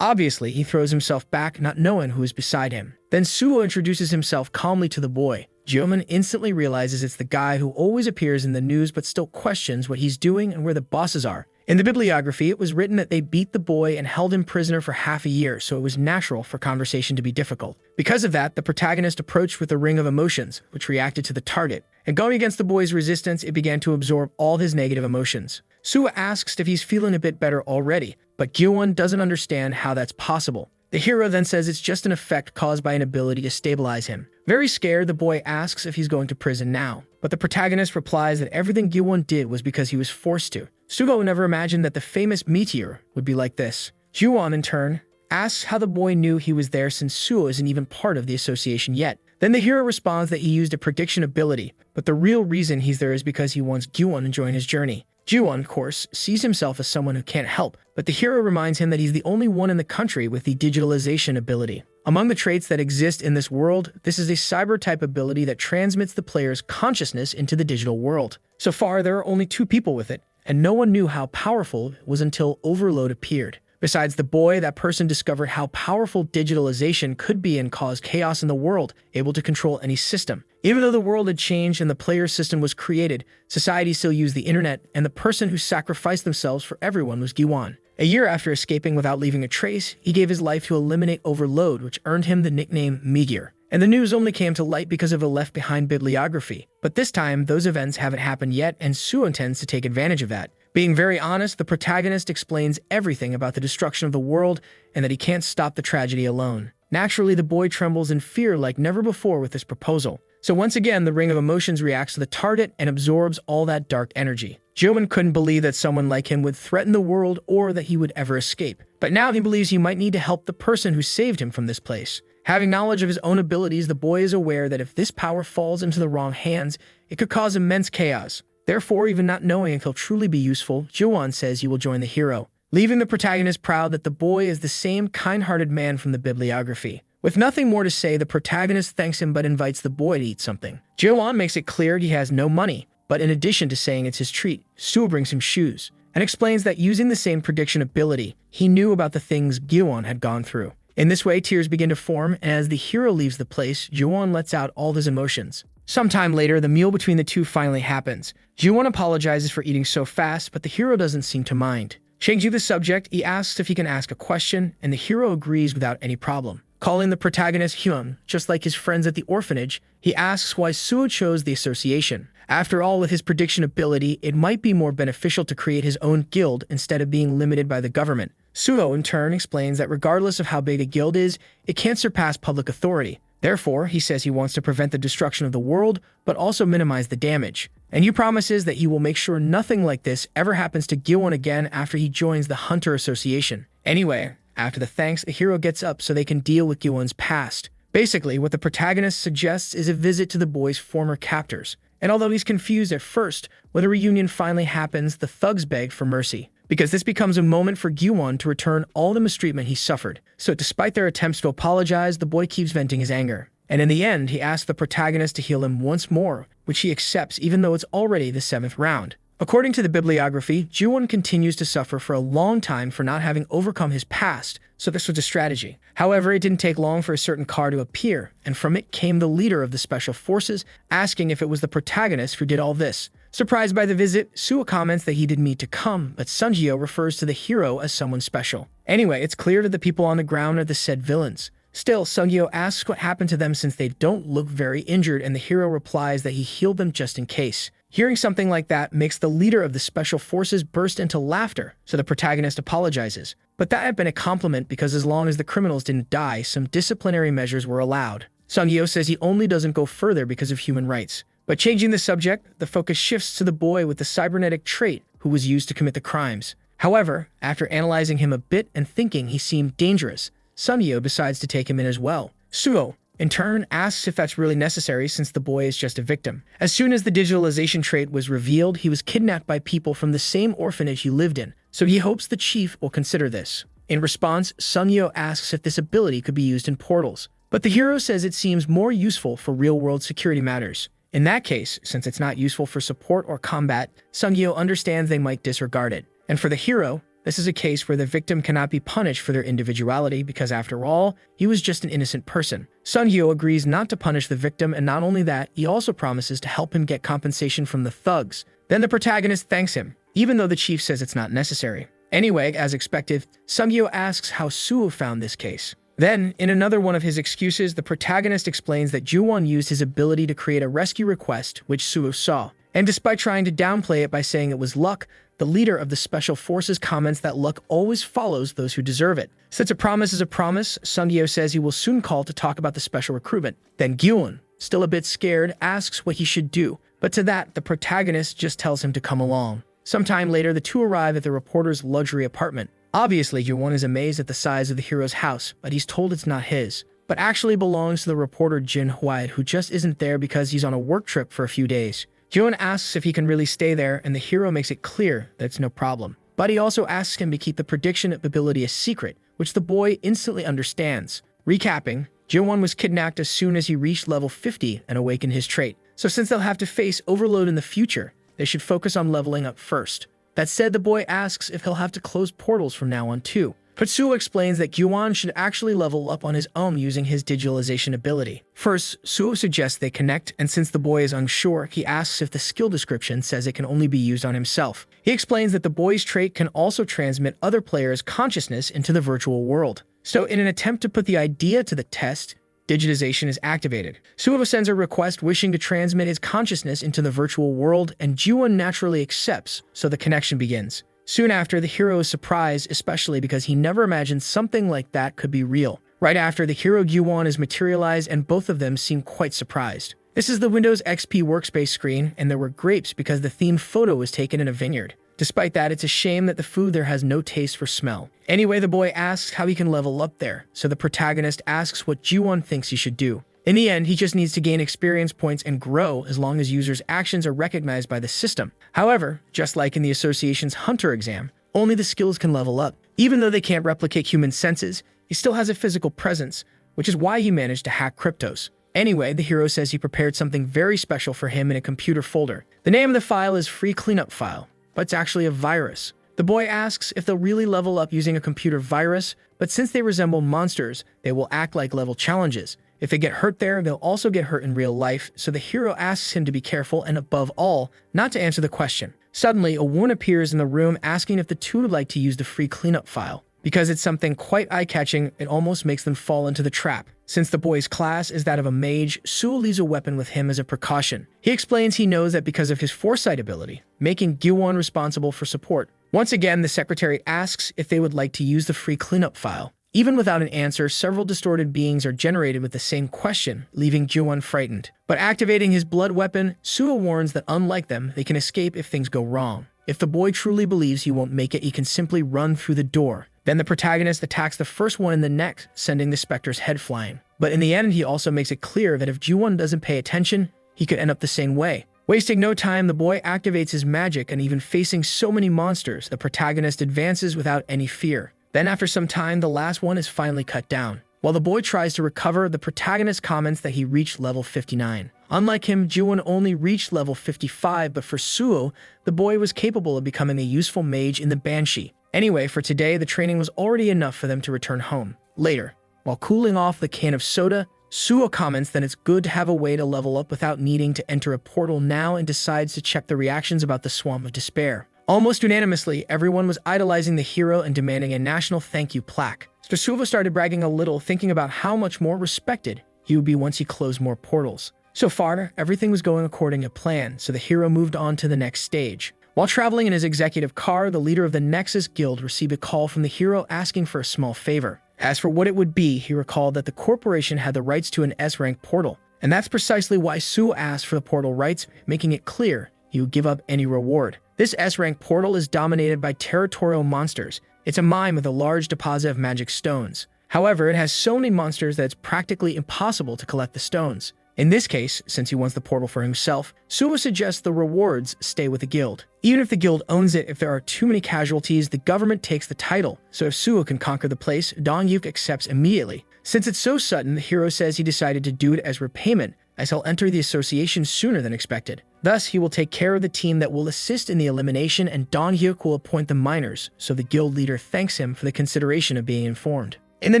Obviously, he throws himself back, not knowing who is beside him. Then Suo introduces himself calmly to the boy. Jioman instantly realizes it's the guy who always appears in the news but still questions what he's doing and where the bosses are. In the bibliography, it was written that they beat the boy and held him prisoner for half a year, so it was natural for conversation to be difficult. Because of that, the protagonist approached with a ring of emotions, which reacted to the target. And going against the boy's resistance, it began to absorb all his negative emotions. Suo asks if he's feeling a bit better already, but Gi-won doesn't understand how that's possible. The hero then says it's just an effect caused by an ability to stabilize him. Very scared, the boy asks if he's going to prison now. But the protagonist replies that everything Gi-won did was because he was forced to. Sugo never imagined that the famous meteor would be like this. Ji-won, in turn, asks how the boy knew he was there since Suo isn't even part of the association yet. Then the hero responds that he used a prediction ability, but the real reason he's there is because he wants Gi-won to join his journey. Ji-won, of course, sees himself as someone who can't help, but the hero reminds him that he's the only one in the country with the digitalization ability. Among the traits that exist in this world, this is a cyber-type ability that transmits the player's consciousness into the digital world. So far, there are only 2 people with it, and no one knew how powerful it was until Overload appeared. Besides the boy, that person discovered how powerful digitalization could be and cause chaos in the world, able to control any system. Even though the world had changed and the player's system was created, society still used the internet, and the person who sacrificed themselves for everyone was Gi-won. A year after escaping without leaving a trace, he gave his life to eliminate Overload, which earned him the nickname Meteor. And the news only came to light because of a left-behind bibliography. But this time, those events haven't happened yet, and Suo intends to take advantage of that. Being very honest, the protagonist explains everything about the destruction of the world and that he can't stop the tragedy alone. Naturally, the boy trembles in fear like never before with this proposal. So once again, the ring of emotions reacts to the target and absorbs all that dark energy. Jioman couldn't believe that someone like him would threaten the world or that he would ever escape. But now he believes he might need to help the person who saved him from this place. Having knowledge of his own abilities, the boy is aware that if this power falls into the wrong hands, it could cause immense chaos. Therefore, even not knowing if he'll truly be useful, Jiowan says he will join the hero, leaving the protagonist proud that the boy is the same kind-hearted man from the bibliography. With nothing more to say, the protagonist thanks him but invites the boy to eat something. Jiowan makes it clear he has no money, but in addition to saying it's his treat, Suo brings him shoes, and explains that using the same prediction ability, he knew about the things Gi-won had gone through. In this way, tears begin to form, and as the hero leaves the place, Jiowan lets out all his emotions. Sometime later, the meal between the two finally happens. Ji-won apologizes for eating so fast, but the hero doesn't seem to mind. Changing the subject, he asks if he can ask a question, and the hero agrees without any problem. Calling the protagonist Hyun, just like his friends at the orphanage, he asks why Suo chose the association. After all, with his prediction ability, it might be more beneficial to create his own guild instead of being limited by the government. Suo, in turn, explains that regardless of how big a guild is, it can't surpass public authority. Therefore, he says he wants to prevent the destruction of the world, but also minimize the damage. And he promises that he will make sure nothing like this ever happens to Gi-won again after he joins the Hunter Association. Anyway, after the thanks, the hero gets up so they can deal with Gi-won's past. Basically, what the protagonist suggests is a visit to the boy's former captors. And although he's confused at first, when the reunion finally happens, the thugs beg for mercy, because this becomes a moment for Gi-won to return all the mistreatment he suffered. So despite their attempts to apologize, the boy keeps venting his anger. And in the end, he asks the protagonist to heal him once more, which he accepts even though it's already the 7th round. According to the bibliography, Ji-won continues to suffer for a long time for not having overcome his past, so this was a strategy. However, it didn't take long for a certain car to appear, and from it came the leader of the special forces, asking if it was the protagonist who did all this. Surprised by the visit, Suo comments that he didn't mean to come, but Sunjio refers to the hero as someone special. Anyway, it's clear that the people on the ground are the said villains. Still, Sungyo asks what happened to them since they don't look very injured, and the hero replies that he healed them just in case. Hearing something like that makes the leader of the special forces burst into laughter, so the protagonist apologizes. But that had been a compliment because as long as the criminals didn't die, some disciplinary measures were allowed. Sungyo says he only doesn't go further because of human rights. But changing the subject, the focus shifts to the boy with the cybernetic trait who was used to commit the crimes. However, after analyzing him a bit and thinking he seemed dangerous, Sungyo decides to take him in as well. Suo, in turn, asks if that's really necessary since the boy is just a victim. As soon as the digitalization trait was revealed, he was kidnapped by people from the same orphanage he lived in, so he hopes the chief will consider this. In response, Sungyo asks if this ability could be used in portals, but the hero says it seems more useful for real-world security matters. In that case, since it's not useful for support or combat, Sungyo understands they might disregard it. And for the hero, this is a case where the victim cannot be punished for their individuality because, after all, he was just an innocent person. Sungyo agrees not to punish the victim, and not only that, he also promises to help him get compensation from the thugs. Then the protagonist thanks him, even though the chief says it's not necessary. Anyway, as expected, Sungyo asks how Suo found this case. Then, in another one of his excuses, the protagonist explains that Ju-won used his ability to create a rescue request, which Suo saw. And despite trying to downplay it by saying it was luck, the leader of the special forces comments that luck always follows those who deserve it. Since a promise is a promise, Sungyo says he will soon call to talk about the special recruitment. Then Gyun, still a bit scared, asks what he should do, but to that, the protagonist just tells him to come along. Sometime later, the two arrive at the reporter's luxury apartment. Obviously, Ju-won is amazed at the size of the hero's house, but he's told it's not his, but actually belongs to the reporter Jin Hwai, who just isn't there because he's on a work trip for a few days. Ju-won asks if he can really stay there, and the hero makes it clear that it's no problem. But he also asks him to keep the prediction ability a secret, which the boy instantly understands. Recapping, Ju-won was kidnapped as soon as he reached level 50 and awakened his trait. So since they'll have to face overload in the future, they should focus on leveling up first. That said, the boy asks if he'll have to close portals from now on too. But Suo explains that Gyun should actually level up on his own using his digitalization ability. First, Suo suggests they connect, and since the boy is unsure, he asks if the skill description says it can only be used on himself. He explains that the boy's trait can also transmit other players' consciousness into the virtual world. So in an attempt to put the idea to the test, digitization is activated. Suo sends a request wishing to transmit his consciousness into the virtual world, and Gyun naturally accepts, so the connection begins. Soon after, the hero is surprised, especially because he never imagined something like that could be real. Right after, the hero Gyun is materialized, and both of them seem quite surprised. This is the Windows XP workspace screen, and there were grapes because the themed photo was taken in a vineyard. Despite that, it's a shame that the food there has no taste for smell. Anyway, the boy asks how he can level up there, so the protagonist asks what Ju-won thinks he should do. In the end, he just needs to gain experience points and grow as long as users' actions are recognized by the system. However, just like in the association's Hunter exam, only the skills can level up. Even though they can't replicate human senses, he still has a physical presence, which is why he managed to hack cryptos. Anyway, the hero says he prepared something very special for him in a computer folder. The name of the file is Free Cleanup File, but it's actually a virus. The boy asks if they'll really level up using a computer virus, but since they resemble monsters, they will act like level challenges. If they get hurt there, they'll also get hurt in real life, so the hero asks him to be careful and, above all, not to answer the question. Suddenly, a woman appears in the room asking if the two would like to use the free cleanup file. Because it's something quite eye-catching, it almost makes them fall into the trap. Since the boy's class is that of a mage, Suo leaves a weapon with him as a precaution. He explains he knows that because of his foresight ability, making Gyun responsible for support. Once again, the secretary asks if they would like to use the free cleanup file. Even without an answer, several distorted beings are generated with the same question, leaving Gyun frightened. But activating his blood weapon, Suo warns that unlike them, they can escape if things go wrong. If the boy truly believes he won't make it, he can simply run through the door. Then the protagonist attacks the first one in the neck, sending the specter's head flying. But in the end, he also makes it clear that if Gyun doesn't pay attention, he could end up the same way. Wasting no time, the boy activates his magic, and even facing so many monsters, the protagonist advances without any fear. Then after some time, the last one is finally cut down. While the boy tries to recover, the protagonist comments that he reached level 59. Unlike him, Gyun only reached level 55, but for Suo, the boy was capable of becoming a useful mage in the Banshee. Anyway, for today, the training was already enough for them to return home. Later, while cooling off the can of soda, Suo comments that it's good to have a way to level up without needing to enter a portal now and decides to check the reactions about the Swamp of Despair. Almost unanimously, everyone was idolizing the hero and demanding a national thank you plaque. Suo started bragging a little, thinking about how much more respected he would be once he closed more portals. So far, everything was going according to plan, so the hero moved on to the next stage. While traveling in his executive car, the leader of the Nexus Guild received a call from the hero asking for a small favor. As for what it would be, he recalled that the corporation had the rights to an S-rank portal, and that's precisely why Suo asked for the portal rights, making it clear he would give up any reward. This S-rank portal is dominated by territorial monsters. It's a mine with a large deposit of magic stones. However, it has so many monsters that it's practically impossible to collect the stones. In this case, since he wants the portal for himself, Suo suggests the rewards stay with the guild. Even if the guild owns it, if there are too many casualties, the government takes the title. So if Suo can conquer the place, Dongyuk accepts immediately. Since it's so sudden, the hero says he decided to do it as repayment, as he'll enter the association sooner than expected. Thus, he will take care of the team that will assist in the elimination, and Dongyuk will appoint the miners, so the guild leader thanks him for the consideration of being informed. In the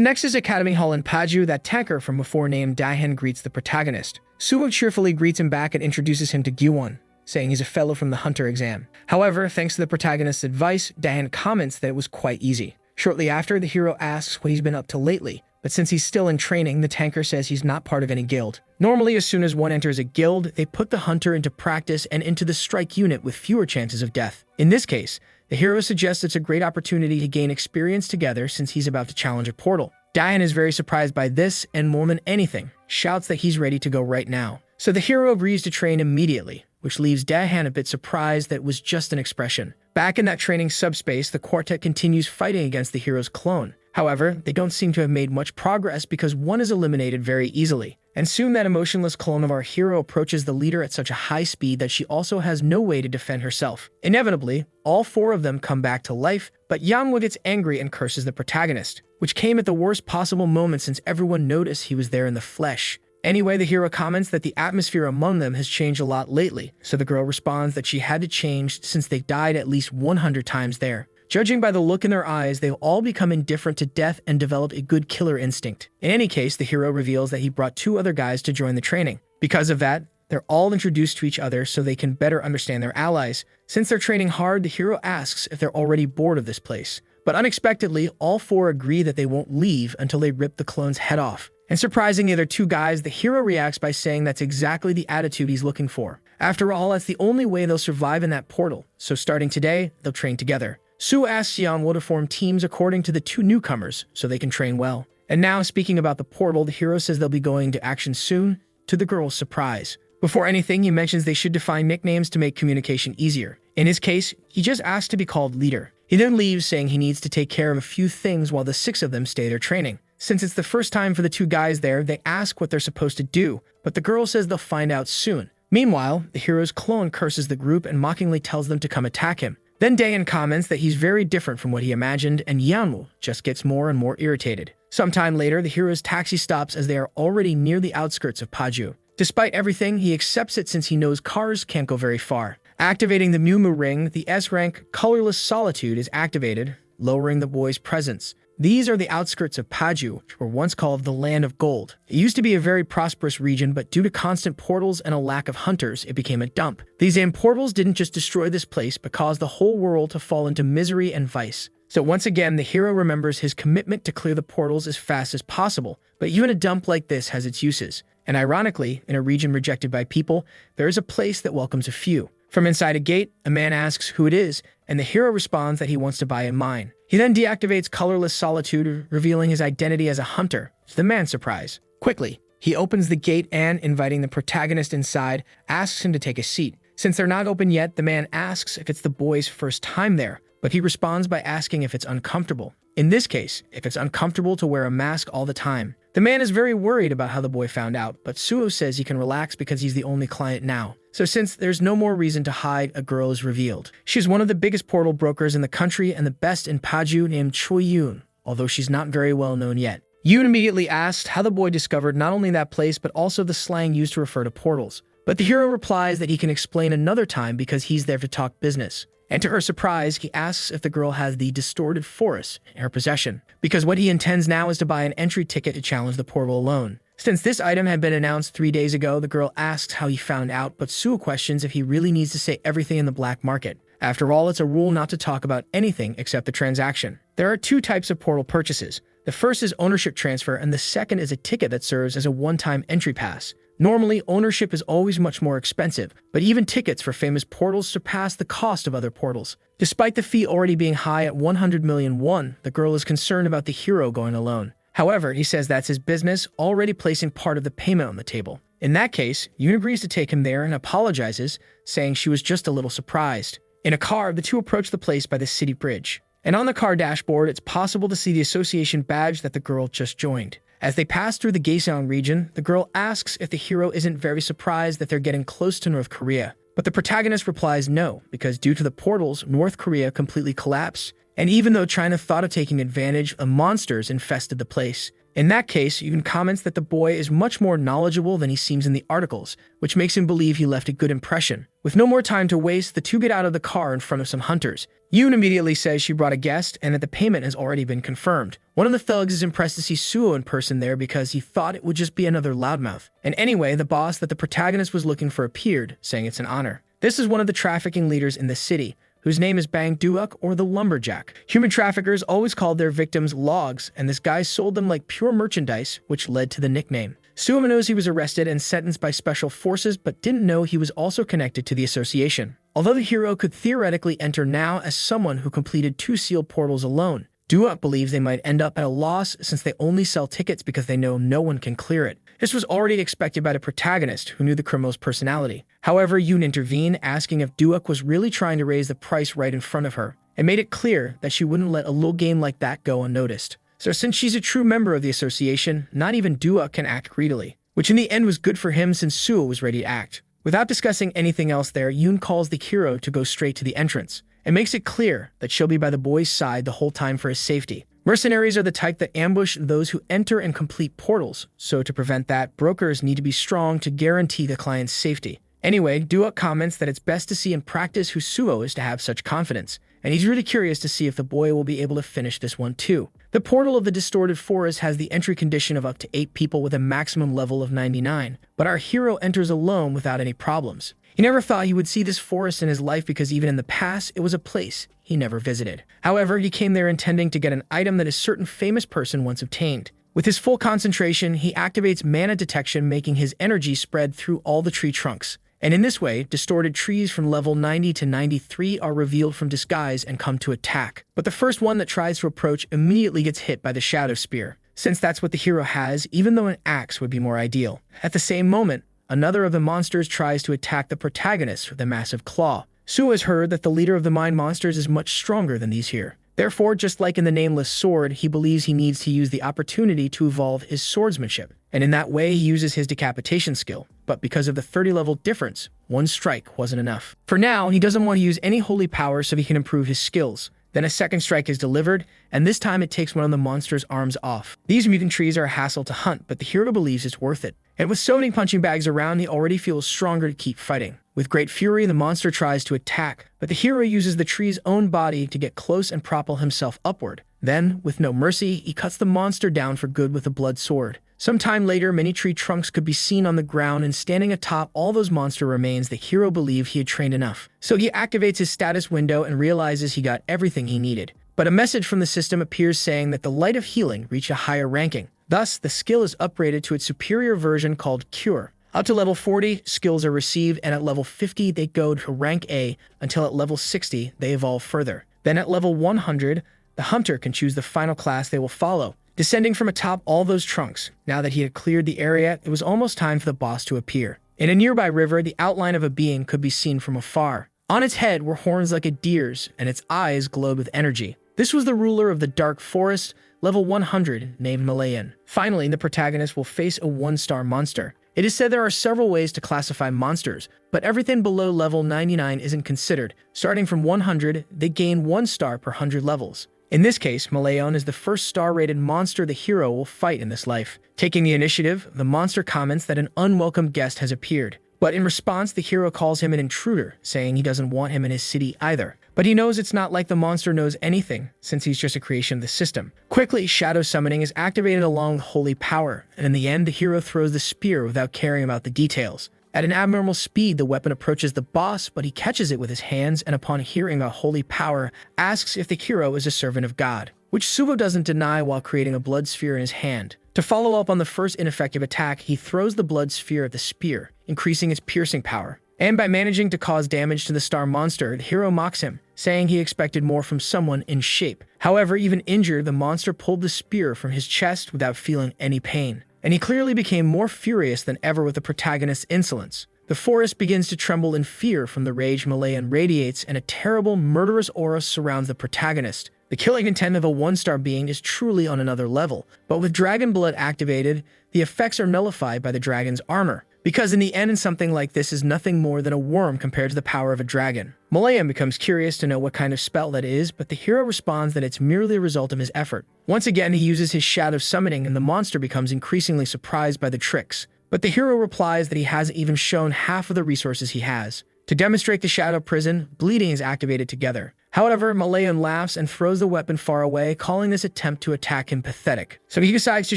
Nexus Academy Hall in Paju, that tanker from before named Dahan greets the protagonist. Suo cheerfully greets him back and introduces him to Gyuwon, saying he's a fellow from the Hunter exam. However, thanks to the protagonist's advice, Dahan comments that it was quite easy. Shortly after, the hero asks what he's been up to lately, but since he's still in training, the tanker says he's not part of any guild. Normally, as soon as one enters a guild, they put the hunter into practice and into the strike unit with fewer chances of death. In this case, the hero suggests it's a great opportunity to gain experience together since he's about to challenge a portal. Dahan is very surprised by this and more than anything, shouts that he's ready to go right now. So the hero agrees to train immediately, which leaves Dahan a bit surprised that it was just an expression. Back in that training subspace, the quartet continues fighting against the hero's clone. However, they don't seem to have made much progress because one is eliminated very easily. And soon that emotionless clone of our hero approaches the leader at such a high speed that she also has no way to defend herself. Inevitably, all four of them come back to life, but Yanhwa gets angry and curses the protagonist, which came at the worst possible moment since everyone noticed he was there in the flesh. Anyway, the hero comments that the atmosphere among them has changed a lot lately, so the girl responds that she had to change since they died at least 100 times there. Judging by the look in their eyes, they've all become indifferent to death and developed a good killer instinct. In any case, the hero reveals that he brought 2 other guys to join the training. Because of that, they're all introduced to each other so they can better understand their allies. Since they're training hard, the hero asks if they're already bored of this place. But unexpectedly, all 4 agree that they won't leave until they rip the clone's head off. And surprising the other 2 guys, the hero reacts by saying that's exactly the attitude he's looking for. After all, that's the only way they'll survive in that portal, so starting today, they'll train together. Suo asks Yanhwa to form teams according to the 2 newcomers, so they can train well. And now, speaking about the portal, the hero says they'll be going to action soon, to the girl's surprise. Before anything, he mentions they should define nicknames to make communication easier. In his case, he just asks to be called leader. He then leaves, saying he needs to take care of a few things while the 6 of them stay their training. Since it's the first time for the 2 guys there, they ask what they're supposed to do, but the girl says they'll find out soon. Meanwhile, the hero's clone curses the group and mockingly tells them to come attack him. Then Dayan comments that he's very different from what he imagined, and Yanhwa just gets more and more irritated. Sometime later, the hero's taxi stops as they are already near the outskirts of Paju. Despite everything, he accepts it since he knows cars can't go very far. Activating the Miu ring, the S-rank Colorless Solitude is activated, lowering the boy's presence. These are the outskirts of Paju, which were once called the Land of Gold. It used to be a very prosperous region, but due to constant portals and a lack of hunters, it became a dump. These portals didn't just destroy this place, but caused the whole world to fall into misery and vice. So once again, the hero remembers his commitment to clear the portals as fast as possible. But even a dump like this has its uses. And ironically, in a region rejected by people, there is a place that welcomes a few. From inside a gate, a man asks who it is, and the hero responds that he wants to buy a mine. He then deactivates Colorless Solitude, revealing his identity as a hunter, to the man's surprise. Quickly, he opens the gate and, inviting the protagonist inside, asks him to take a seat. Since they're not open yet, the man asks if it's the boy's first time there, but he responds by asking if it's uncomfortable. In this case, if it's uncomfortable to wear a mask all the time. The man is very worried about how the boy found out, but Suo says he can relax because he's the only client now. So since there's no more reason to hide, a girl is revealed. She's one of the biggest portal brokers in the country and the best in Paju, named Choi Yoon, although she's not very well known yet. Yoon immediately asked how the boy discovered not only that place but also the slang used to refer to portals. But the hero replies that he can explain another time because he's there to talk business. And to her surprise, he asks if the girl has the distorted forest in her possession, because what he intends now is to buy an entry ticket to challenge the portal alone. Since this item had been announced 3 days ago, the girl asks how he found out, but Suo questions if he really needs to say everything in the black market. After all, it's a rule not to talk about anything except the transaction. There are 2 types of portal purchases. The first is ownership transfer, and the second is a ticket that serves as a one-time entry pass. Normally, ownership is always much more expensive, but even tickets for famous portals surpass the cost of other portals. Despite the fee already being high at 100 million won, the girl is concerned about the hero going alone. However, he says that's his business, already placing part of the payment on the table. In that case, Yoon agrees to take him there and apologizes, saying she was just a little surprised. In a car, the two approach the place by the city bridge. And on the car dashboard, it's possible to see the association badge that the girl just joined. As they pass through the Gaeseong region, the girl asks if the hero isn't very surprised that they're getting close to North Korea. But the protagonist replies no, because due to the portals, North Korea completely collapsed. And even though China thought of taking advantage, the monsters infested the place. In that case, Yoon comments that the boy is much more knowledgeable than he seems in the articles, which makes him believe he left a good impression. With no more time to waste, the two get out of the car in front of some hunters. Yoon immediately says she brought a guest and that the payment has already been confirmed. One of the thugs is impressed to see Suo in person there because he thought it would just be another loudmouth. And anyway, the boss that the protagonist was looking for appeared, saying it's an honor. This is one of the trafficking leaders in the city, whose name is Bang Duok, or the Lumberjack. Human traffickers always called their victims logs, and this guy sold them like pure merchandise, which led to the nickname. Suo knows he was arrested and sentenced by special forces, but didn't know he was also connected to the association. Although the hero could theoretically enter now as someone who completed 2 sealed portals alone, Duok believes they might end up at a loss since they only sell tickets because they know no one can clear it. This was already expected by the protagonist, who knew the criminal's personality. However, Yoon intervened, asking if Duok was really trying to raise the price right in front of her, and made it clear that she wouldn't let a little game like that go unnoticed. So since she's a true member of the association, not even Duok can act greedily, which in the end was good for him since Suo was ready to act. Without discussing anything else there, Yoon calls the hero to go straight to the entrance, and makes it clear that she'll be by the boy's side the whole time for his safety. Mercenaries are the type that ambush those who enter and complete portals, so to prevent that, brokers need to be strong to guarantee the client's safety. Anyway, Duok comments that it's best to see in practice who Suo is to have such confidence, and he's really curious to see if the boy will be able to finish this one too. The portal of the distorted forest has the entry condition of up to 8 people with a maximum level of 99, but our hero enters alone without any problems. He never thought he would see this forest in his life because even in the past, it was a place he never visited. However, he came there intending to get an item that a certain famous person once obtained. With his full concentration, he activates mana detection, making his energy spread through all the tree trunks. And in this way, distorted trees from level 90 to 93 are revealed from disguise and come to attack. But the first one that tries to approach immediately gets hit by the Shadow Spear, since that's what the hero has, even though an axe would be more ideal. At the same moment, another of the monsters tries to attack the protagonist with a massive claw. Suo has heard that the leader of the mine monsters is much stronger than these here. Therefore, just like in the Nameless Sword, he believes he needs to use the opportunity to evolve his swordsmanship. And in that way, he uses his decapitation skill. But because of the 30-level difference, one strike wasn't enough. For now, he doesn't want to use any holy power so he can improve his skills. Then a second strike is delivered, and this time it takes one of the monster's arms off. These mutant trees are a hassle to hunt, but the hero believes it's worth it. And with so many punching bags around, he already feels stronger to keep fighting. With great fury, the monster tries to attack, but the hero uses the tree's own body to get close and propel himself upward. Then, with no mercy, he cuts the monster down for good with a blood sword. Sometime later, many tree trunks could be seen on the ground, and standing atop all those monster remains, the hero believed he had trained enough. So he activates his status window and realizes he got everything he needed. But a message from the system appears saying that the Light of Healing reached a higher ranking. Thus, the skill is upgraded to its superior version called Cure. Up to level 40, skills are received, and at level 50, they go to rank A, until at level 60, they evolve further. Then at level 100, the hunter can choose the final class they will follow. Descending from atop all those trunks, now that he had cleared the area, it was almost time for the boss to appear. In a nearby river, the outline of a being could be seen from afar. On its head were horns like a deer's, and its eyes glowed with energy. This was the ruler of the dark forest, level 100, named Malayan. Finally, the protagonist will face a 1-star monster. It is said there are several ways to classify monsters, but everything below level 99 isn't considered. Starting from 100, they gain 1 star per 100 levels. In this case, Malayan is the first star-rated monster the hero will fight in this life. Taking the initiative, the monster comments that an unwelcome guest has appeared. But in response, the hero calls him an intruder, saying he doesn't want him in his city either. But he knows it's not like the monster knows anything, since he's just a creation of the system. Quickly, shadow summoning is activated along with holy power, and in the end, the hero throws the spear without caring about the details. At an abnormal speed, the weapon approaches the boss, but he catches it with his hands, and upon hearing about holy power, asks if the hero is a servant of God. which Suvo doesn't deny while creating a blood sphere in his hand. To follow up on the first ineffective attack, he throws the blood sphere at the spear, increasing its piercing power. And by managing to cause damage to the star monster, the hero mocks him, saying he expected more from someone in shape. However, even injured, the monster pulled the spear from his chest without feeling any pain. And he clearly became more furious than ever with the protagonist's insolence. The forest begins to tremble in fear from the rage Malayan radiates, and a terrible, murderous aura surrounds the protagonist. The killing intent of a one-star being is truly on another level, but with dragon blood activated, the effects are nullified by the dragon's armor. Because in the end, something like this is nothing more than a worm compared to the power of a dragon. Malayan becomes curious to know what kind of spell that is, but the hero responds that it's merely a result of his effort. Once again, he uses his shadow summoning, and the monster becomes increasingly surprised by the tricks. But the hero replies that he hasn't even shown half of the resources he has. To demonstrate the shadow prison, bleeding is activated together. However, Malayan laughs and throws the weapon far away, calling this attempt to attack him pathetic. So he decides to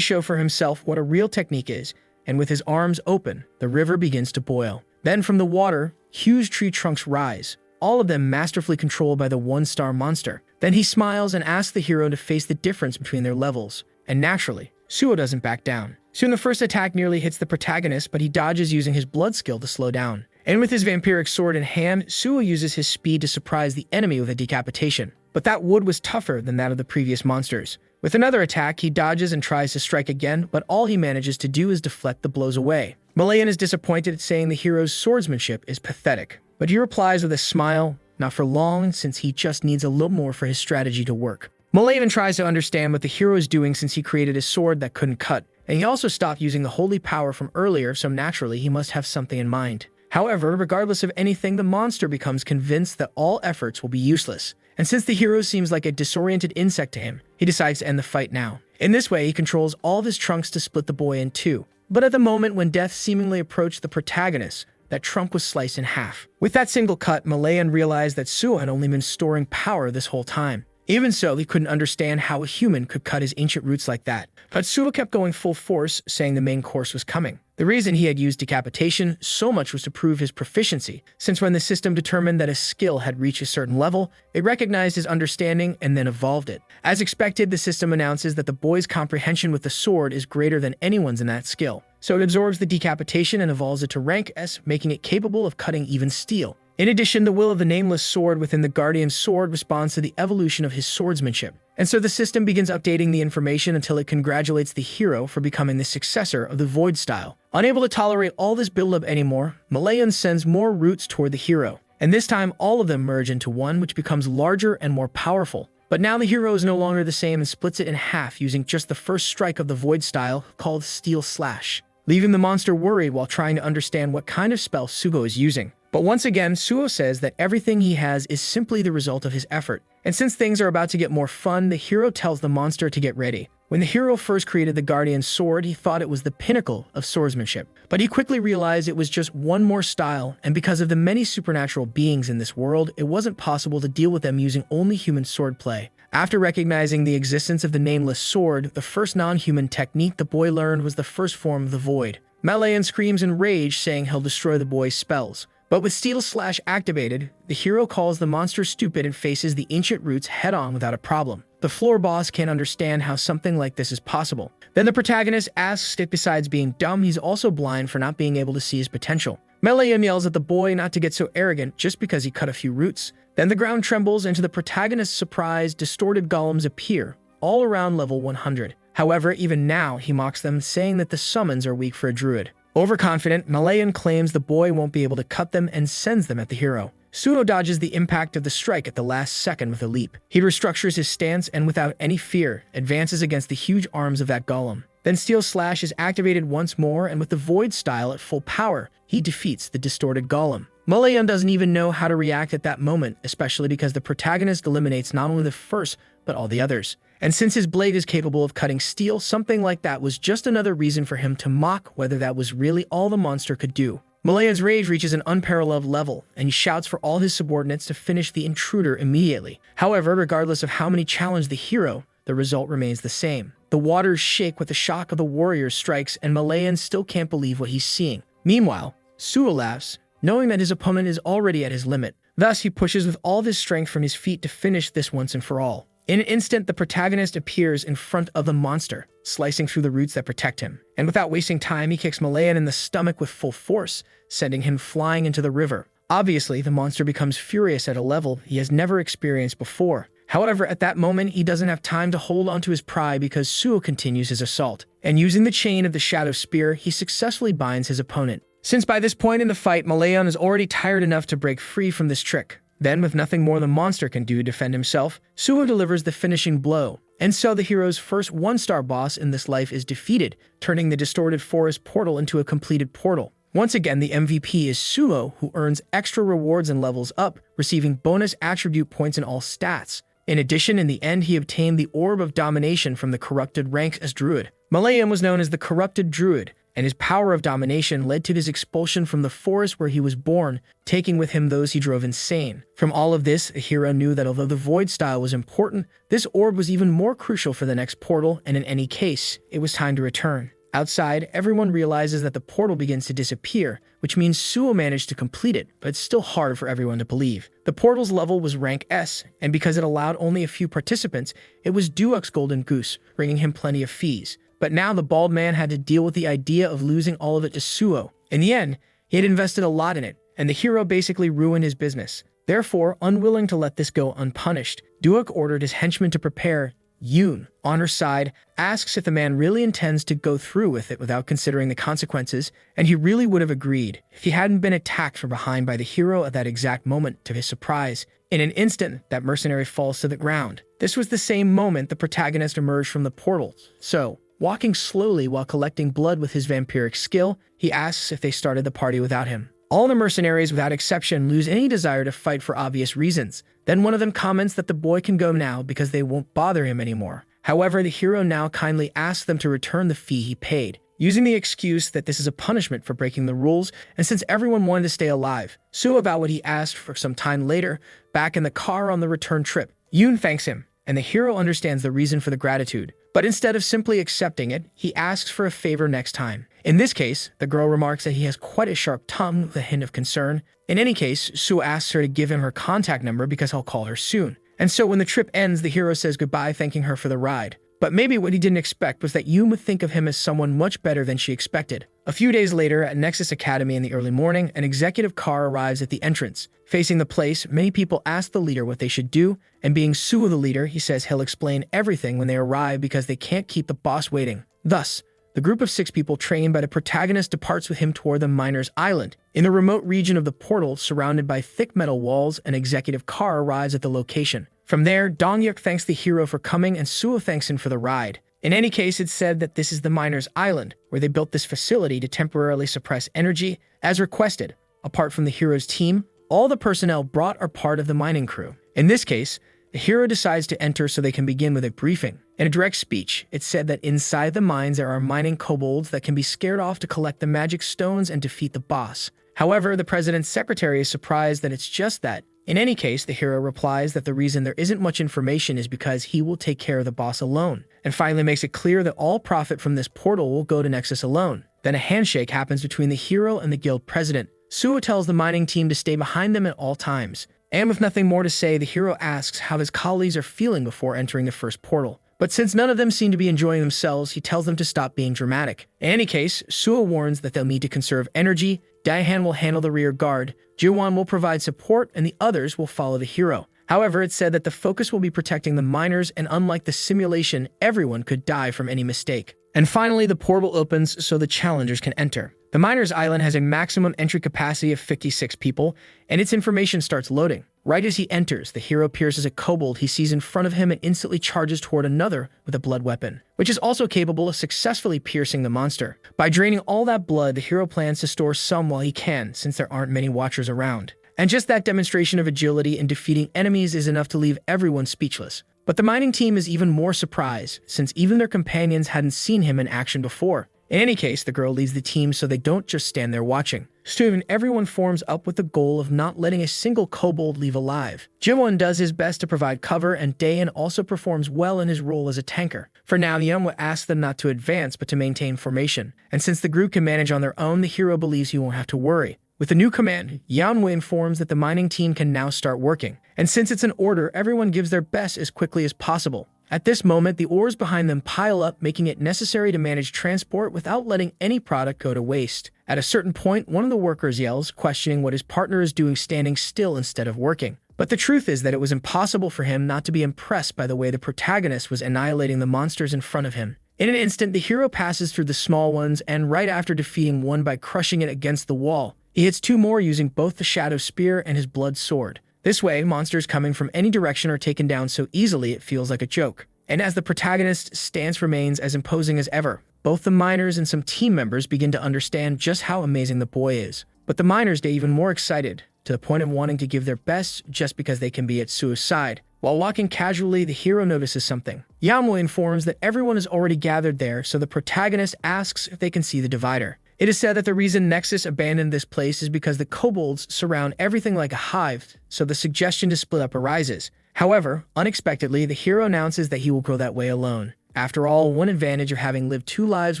show for himself what a real technique is, and with his arms open, the river begins to boil. Then from the water, huge tree trunks rise, all of them masterfully controlled by the one-star monster. Then he smiles and asks the hero to face the difference between their levels. And naturally, Suo doesn't back down. Soon the first attack nearly hits the protagonist, but he dodges using his blood skill to slow down. And with his vampiric sword in hand, Suo uses his speed to surprise the enemy with a decapitation. But that wood was tougher than that of the previous monsters. With another attack, he dodges and tries to strike again, but all he manages to do is deflect the blows away. Malayan is disappointed, saying the hero's swordsmanship is pathetic. But he replies with a smile, not for long, since he just needs a little more for his strategy to work. Malayan tries to understand what the hero is doing since he created a sword that couldn't cut, and he also stopped using the holy power from earlier, so naturally he must have something in mind. However, regardless of anything, the monster becomes convinced that all efforts will be useless. And since the hero seems like a disoriented insect to him, he decides to end the fight now. In this way, he controls all of his trunks to split the boy in two. But at the moment when death seemingly approached the protagonist, that trunk was sliced in half. With that single cut, Malayan realized that Suo had only been storing power this whole time. Even so, he couldn't understand how a human could cut his ancient roots like that. But Suo kept going full force, saying the main course was coming. The reason he had used decapitation so much was to prove his proficiency, since when the system determined that a skill had reached a certain level, it recognized his understanding and then evolved it. As expected, the system announces that the boy's comprehension with the sword is greater than anyone's in that skill. So it absorbs the decapitation and evolves it to rank S, making it capable of cutting even steel. In addition, the will of the nameless sword within the Guardian's sword responds to the evolution of his swordsmanship. And so the system begins updating the information until it congratulates the hero for becoming the successor of the Void style. Unable to tolerate all this buildup anymore, Malayan sends more roots toward the hero. And this time, all of them merge into one, which becomes larger and more powerful. But now the hero is no longer the same and splits it in half using just the first strike of the Void style, called Steel Slash, leaving the monster worried while trying to understand what kind of spell Sugo is using. But once again, Suo says that everything he has is simply the result of his effort. And since things are about to get more fun, the hero tells the monster to get ready. When the hero first created the Guardian's sword, he thought it was the pinnacle of swordsmanship. But he quickly realized it was just one more style, and because of the many supernatural beings in this world, it wasn't possible to deal with them using only human swordplay. After recognizing the existence of the nameless sword, the first non-human technique the boy learned was the first form of the Void. Malayan screams in rage, saying he'll destroy the boy's spells. But with Steel Slash activated, the hero calls the monster stupid and faces the ancient roots head-on without a problem. The floor boss can't understand how something like this is possible. Then the protagonist asks if besides being dumb, he's also blind for not being able to see his potential. Malayan yells at the boy not to get so arrogant just because he cut a few roots. Then the ground trembles, and to the protagonist's surprise, distorted golems appear, all around level 100. However, even now, he mocks them, saying that the summons are weak for a druid. Overconfident, Malayan claims the boy won't be able to cut them and sends them at the hero. Sudo dodges the impact of the strike at the last second with a leap. He restructures his stance and without any fear, advances against the huge arms of that golem. Then Steel Slash is activated once more, and with the Void style at full power, he defeats the distorted golem. Malayan doesn't even know how to react at that moment, especially because the protagonist eliminates not only the first, but all the others. And since his blade is capable of cutting steel, something like that was just another reason for him to mock whether that was really all the monster could do. Malayan's rage reaches an unparalleled level, and he shouts for all his subordinates to finish the intruder immediately. However, regardless of how many challenge the hero, the result remains the same. The waters shake with the shock of the warrior's strikes, and Malayan still can't believe what he's seeing. Meanwhile, Suo laughs, knowing that his opponent is already at his limit. Thus, he pushes with all of his strength from his feet to finish this once and for all. In an instant, the protagonist appears in front of the monster, slicing through the roots that protect him. And without wasting time, he kicks Malayan in the stomach with full force, sending him flying into the river. Obviously, the monster becomes furious at a level he has never experienced before. However, at that moment, he doesn't have time to hold onto his pride because Suo continues his assault. And using the chain of the Shadow Spear, he successfully binds his opponent. Since by this point in the fight, Malayan is already tired enough to break free from this trick. Then, with nothing more the monster can do to defend himself, Suo delivers the finishing blow. And so the hero's first one-star boss in this life is defeated, turning the distorted forest portal into a completed portal. Once again, the MVP is Suo, who earns extra rewards and levels up, receiving bonus attribute points in all stats. In addition, in the end, he obtained the Orb of Domination from the corrupted ranks as Druid. Malayan was known as the Corrupted Druid, and his power of domination led to his expulsion from the forest where he was born, taking with him those he drove insane. From all of this, the hero knew that although the Void style was important, this orb was even more crucial for the next portal, and in any case, it was time to return. Outside, everyone realizes that the portal begins to disappear, which means Suo managed to complete it, but it's still hard for everyone to believe. The portal's level was rank S, and because it allowed only a few participants, it was Duok's Golden Goose, bringing him plenty of fees. But now the bald man had to deal with the idea of losing all of it to Suo. In the end, he had invested a lot in it, and the hero basically ruined his business. Therefore, unwilling to let this go unpunished, Duok ordered his henchmen to prepare. Yoon, on her side, asks if the man really intends to go through with it without considering the consequences, and he really would have agreed if he hadn't been attacked from behind by the hero at that exact moment. To his surprise, in an instant, that mercenary falls to the ground. This was the same moment the protagonist emerged from the portal. So, walking slowly while collecting blood with his vampiric skill, he asks if they started the party without him. All the mercenaries, without exception, lose any desire to fight for obvious reasons. Then one of them comments that the boy can go now because they won't bother him anymore. However, the hero now kindly asks them to return the fee he paid, using the excuse that this is a punishment for breaking the rules, and since everyone wanted to stay alive. Suo about what he asked for some time later, back in the car on the return trip. Yoon thanks him, and the hero understands the reason for the gratitude. But instead of simply accepting it, he asks for a favor next time. In this case, the girl remarks that he has quite a sharp tongue with a hint of concern. In any case, Suo asks her to give him her contact number because he'll call her soon. And so when the trip ends, the hero says goodbye, thanking her for the ride. But maybe what he didn't expect was that Yoon would think of him as someone much better than she expected. A few days later, at Nexus Academy in the early morning, an executive car arrives at the entrance. Facing the place, many people ask the leader what they should do, and being Suo the leader, he says he'll explain everything when they arrive because they can't keep the boss waiting. Thus, the group of 6 people trained by the protagonist departs with him toward the Miner's Island. In the remote region of the portal, surrounded by thick metal walls, an executive car arrives at the location. From there, Dongyuk thanks the hero for coming and Suo thanks him for the ride. In any case, it's said that this is the Miner's Island, where they built this facility to temporarily suppress energy, as requested. Apart from the hero's team, all the personnel brought are part of the mining crew. In this case, the hero decides to enter so they can begin with a briefing. In a direct speech, it's said that inside the mines there are mining kobolds that can be scared off to collect the magic stones and defeat the boss. However, the president's secretary is surprised that it's just that. In any case, the hero replies that the reason there isn't much information is because he will take care of the boss alone, and finally makes it clear that all profit from this portal will go to Nexus alone. Then a handshake happens between the hero and the guild president. Suo tells the mining team to stay behind them at all times. And with nothing more to say, the hero asks how his colleagues are feeling before entering the first portal. But since none of them seem to be enjoying themselves, he tells them to stop being dramatic. In any case, Suo warns that they'll need to conserve energy, Daehan will handle the rear guard, Jiwon will provide support, and the others will follow the hero. However, it's said that the focus will be protecting the miners, and unlike the simulation, everyone could die from any mistake. And finally, the portal opens so the challengers can enter. The Miner's Island has a maximum entry capacity of 56 people, and its information starts loading. Right as he enters, the hero pierces a kobold he sees in front of him and instantly charges toward another with a blood weapon, which is also capable of successfully piercing the monster. By draining all that blood, the hero plans to store some while he can, since there aren't many watchers around. And just that demonstration of agility in defeating enemies is enough to leave everyone speechless. But the mining team is even more surprised, since even their companions hadn't seen him in action before. In any case, the girl leads the team so they don't just stand there watching. Soon, everyone forms up with the goal of not letting a single kobold leave alive. Jiwon does his best to provide cover, and Daehan also performs well in his role as a tanker. For now, MANHWA asks them not to advance but to maintain formation. And since the group can manage on their own, the hero believes he won't have to worry. With the new command, MANHWA informs that the mining team can now start working. And since it's an order, everyone gives their best as quickly as possible. At this moment, the ores behind them pile up, making it necessary to manage transport without letting any product go to waste. At a certain point, one of the workers yells, questioning what his partner is doing standing still instead of working. But the truth is that it was impossible for him not to be impressed by the way the protagonist was annihilating the monsters in front of him. In an instant, the hero passes through the small ones, and right after defeating one by crushing it against the wall, he hits two more using both the Shadow Spear and his Blood Sword. This way, monsters coming from any direction are taken down so easily it feels like a joke. And as the protagonist's stance remains as imposing as ever, both the miners and some team members begin to understand just how amazing the boy is. But the miners get even more excited, to the point of wanting to give their best just because they can be at suicide. While walking casually, the hero notices something. MANHWA informs that everyone is already gathered there, so the protagonist asks if they can see the divider. It is said that the reason Nexus abandoned this place is because the kobolds surround everything like a hive, so the suggestion to split up arises. However, unexpectedly, the hero announces that he will go that way alone. After all, one advantage of having lived two lives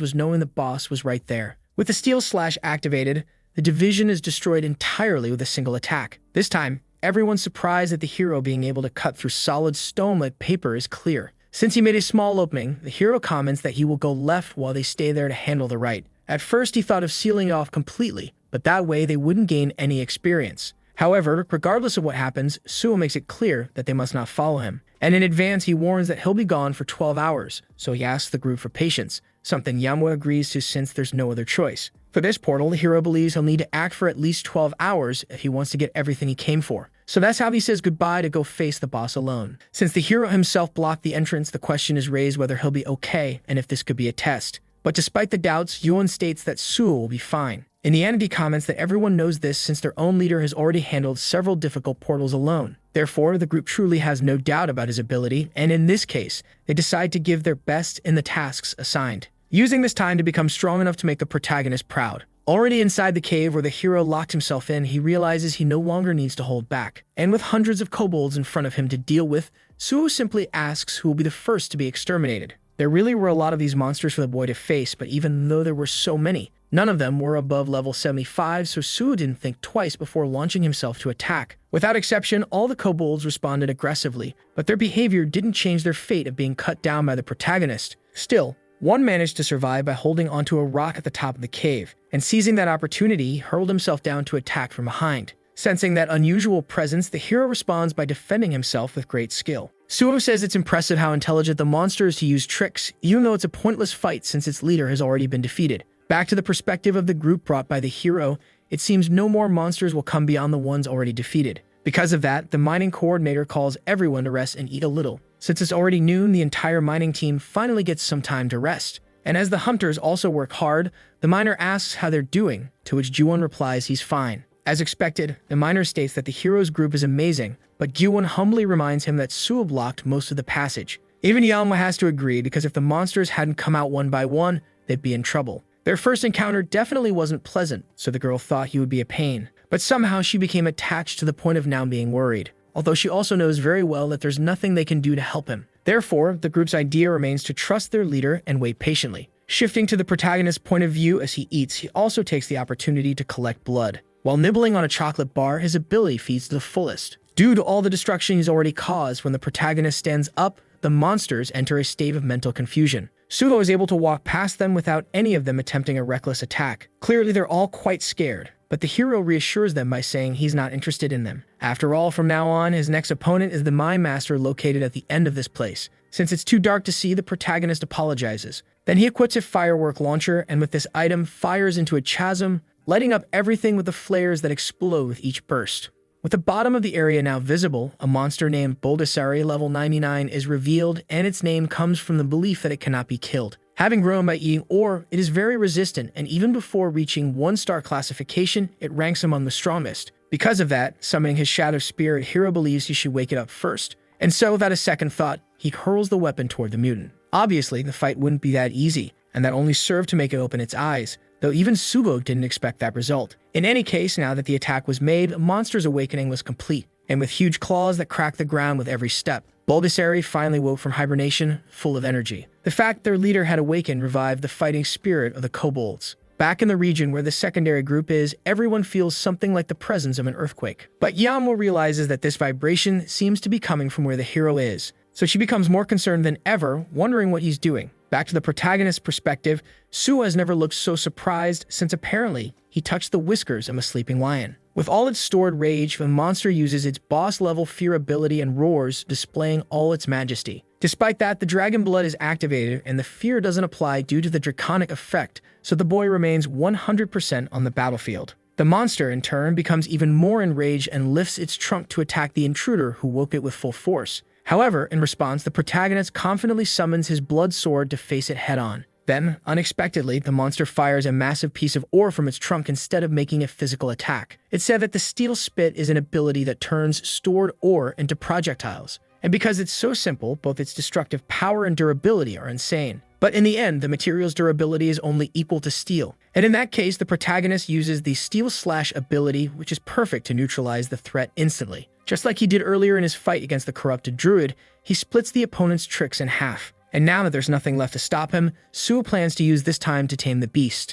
was knowing the boss was right there. With the steel slash activated, the division is destroyed entirely with a single attack. This time, everyone's surprised at the hero being able to cut through solid stone like paper is clear. Since he made a small opening, the hero comments that he will go left while they stay there to handle the right. At first, he thought of sealing it off completely, but that way they wouldn't gain any experience. However, regardless of what happens, Suo makes it clear that they must not follow him. And in advance, he warns that he'll be gone for 12 hours, so he asks the group for patience, something MANHWA agrees to since there's no other choice. For this portal, the hero believes he'll need to act for at least 12 hours if he wants to get everything he came for. So that's how he says goodbye to go face the boss alone. Since the hero himself blocked the entrance, the question is raised whether he'll be okay and if this could be a test. But despite the doubts, Yuan states that Suo will be fine. And the entity comments that everyone knows this since their own leader has already handled several difficult portals alone. Therefore, the group truly has no doubt about his ability, and in this case, they decide to give their best in the tasks assigned, using this time to become strong enough to make the protagonist proud. Already inside the cave where the hero locked himself in, he realizes he no longer needs to hold back. And with hundreds of kobolds in front of him to deal with, Suo simply asks who will be the first to be exterminated. There really were a lot of these monsters for the boy to face, but even though there were so many, none of them were above level 75, so Suo didn't think twice before launching himself to attack. Without exception, all the kobolds responded aggressively, but their behavior didn't change their fate of being cut down by the protagonist. Still, one managed to survive by holding onto a rock at the top of the cave, and seizing that opportunity, he hurled himself down to attack from behind. Sensing that unusual presence, the hero responds by defending himself with great skill. Suo says it's impressive how intelligent the monster is to use tricks, even though it's a pointless fight since its leader has already been defeated. Back to the perspective of the group brought by the hero, it seems no more monsters will come beyond the ones already defeated. Because of that, the mining coordinator calls everyone to rest and eat a little. Since it's already noon, the entire mining team finally gets some time to rest. And as the hunters also work hard, the miner asks how they're doing, to which Juwon replies he's fine. As expected, the miner states that the hero's group is amazing, but Juwon humbly reminds him that Suo blocked most of the passage. Even MANHWA has to agree because if the monsters hadn't come out one by one, they'd be in trouble. Their first encounter definitely wasn't pleasant, so the girl thought he would be a pain. But somehow she became attached to the point of now being worried, although she also knows very well that there's nothing they can do to help him. Therefore, the group's idea remains to trust their leader and wait patiently. Shifting to the protagonist's point of view as he eats, he also takes the opportunity to collect blood. While nibbling on a chocolate bar, his ability feeds to the fullest. Due to all the destruction he's already caused, when the protagonist stands up, the monsters enter a state of mental confusion. Suo is able to walk past them without any of them attempting a reckless attack. Clearly, they're all quite scared, but the hero reassures them by saying he's not interested in them. After all, from now on, his next opponent is the Mine Master located at the end of this place. Since it's too dark to see, the protagonist apologizes. Then he equips a firework launcher and with this item fires into a chasm, lighting up everything with the flares that explode with each burst. With the bottom of the area now visible, a monster named Boldisari level 99 is revealed, and its name comes from the belief that it cannot be killed. Having grown by eating ore, it is very resistant, and even before reaching 1-star classification, it ranks among the strongest. Because of that, summoning his Shadow Spear, the hero believes he should wake it up first. And so, without a second thought, he hurls the weapon toward the mutant. Obviously, the fight wouldn't be that easy, and that only served to make it open its eyes, though even Sugo didn't expect that result. In any case, now that the attack was made, the monster's awakening was complete, and with huge claws that cracked the ground with every step, Boldisari finally woke from hibernation, full of energy. The fact their leader had awakened revived the fighting spirit of the kobolds. Back in the region where the secondary group is, everyone feels something like the presence of an earthquake. But Yamo realizes that this vibration seems to be coming from where the hero is, so she becomes more concerned than ever, wondering what he's doing. Back to the protagonist's perspective, Suo has never looked so surprised since apparently he touched the whiskers of a sleeping lion. With all its stored rage, the monster uses its boss-level fear ability and roars, displaying all its majesty. Despite that, the dragon blood is activated and the fear doesn't apply due to the draconic effect, so the boy remains 100% on the battlefield. The monster, in turn, becomes even more enraged and lifts its trunk to attack the intruder who woke it with full force. However, in response, the protagonist confidently summons his blood sword to face it head-on. Then, unexpectedly, the monster fires a massive piece of ore from its trunk instead of making a physical attack. It's said that the steel spit is an ability that turns stored ore into projectiles. And because it's so simple, both its destructive power and durability are insane. But in the end, the material's durability is only equal to steel. And in that case, the protagonist uses the Steel Slash ability, which is perfect to neutralize the threat instantly. Just like he did earlier in his fight against the corrupted druid, he splits the opponent's tricks in half. And now that there's nothing left to stop him, Suo plans to use this time to tame the beast.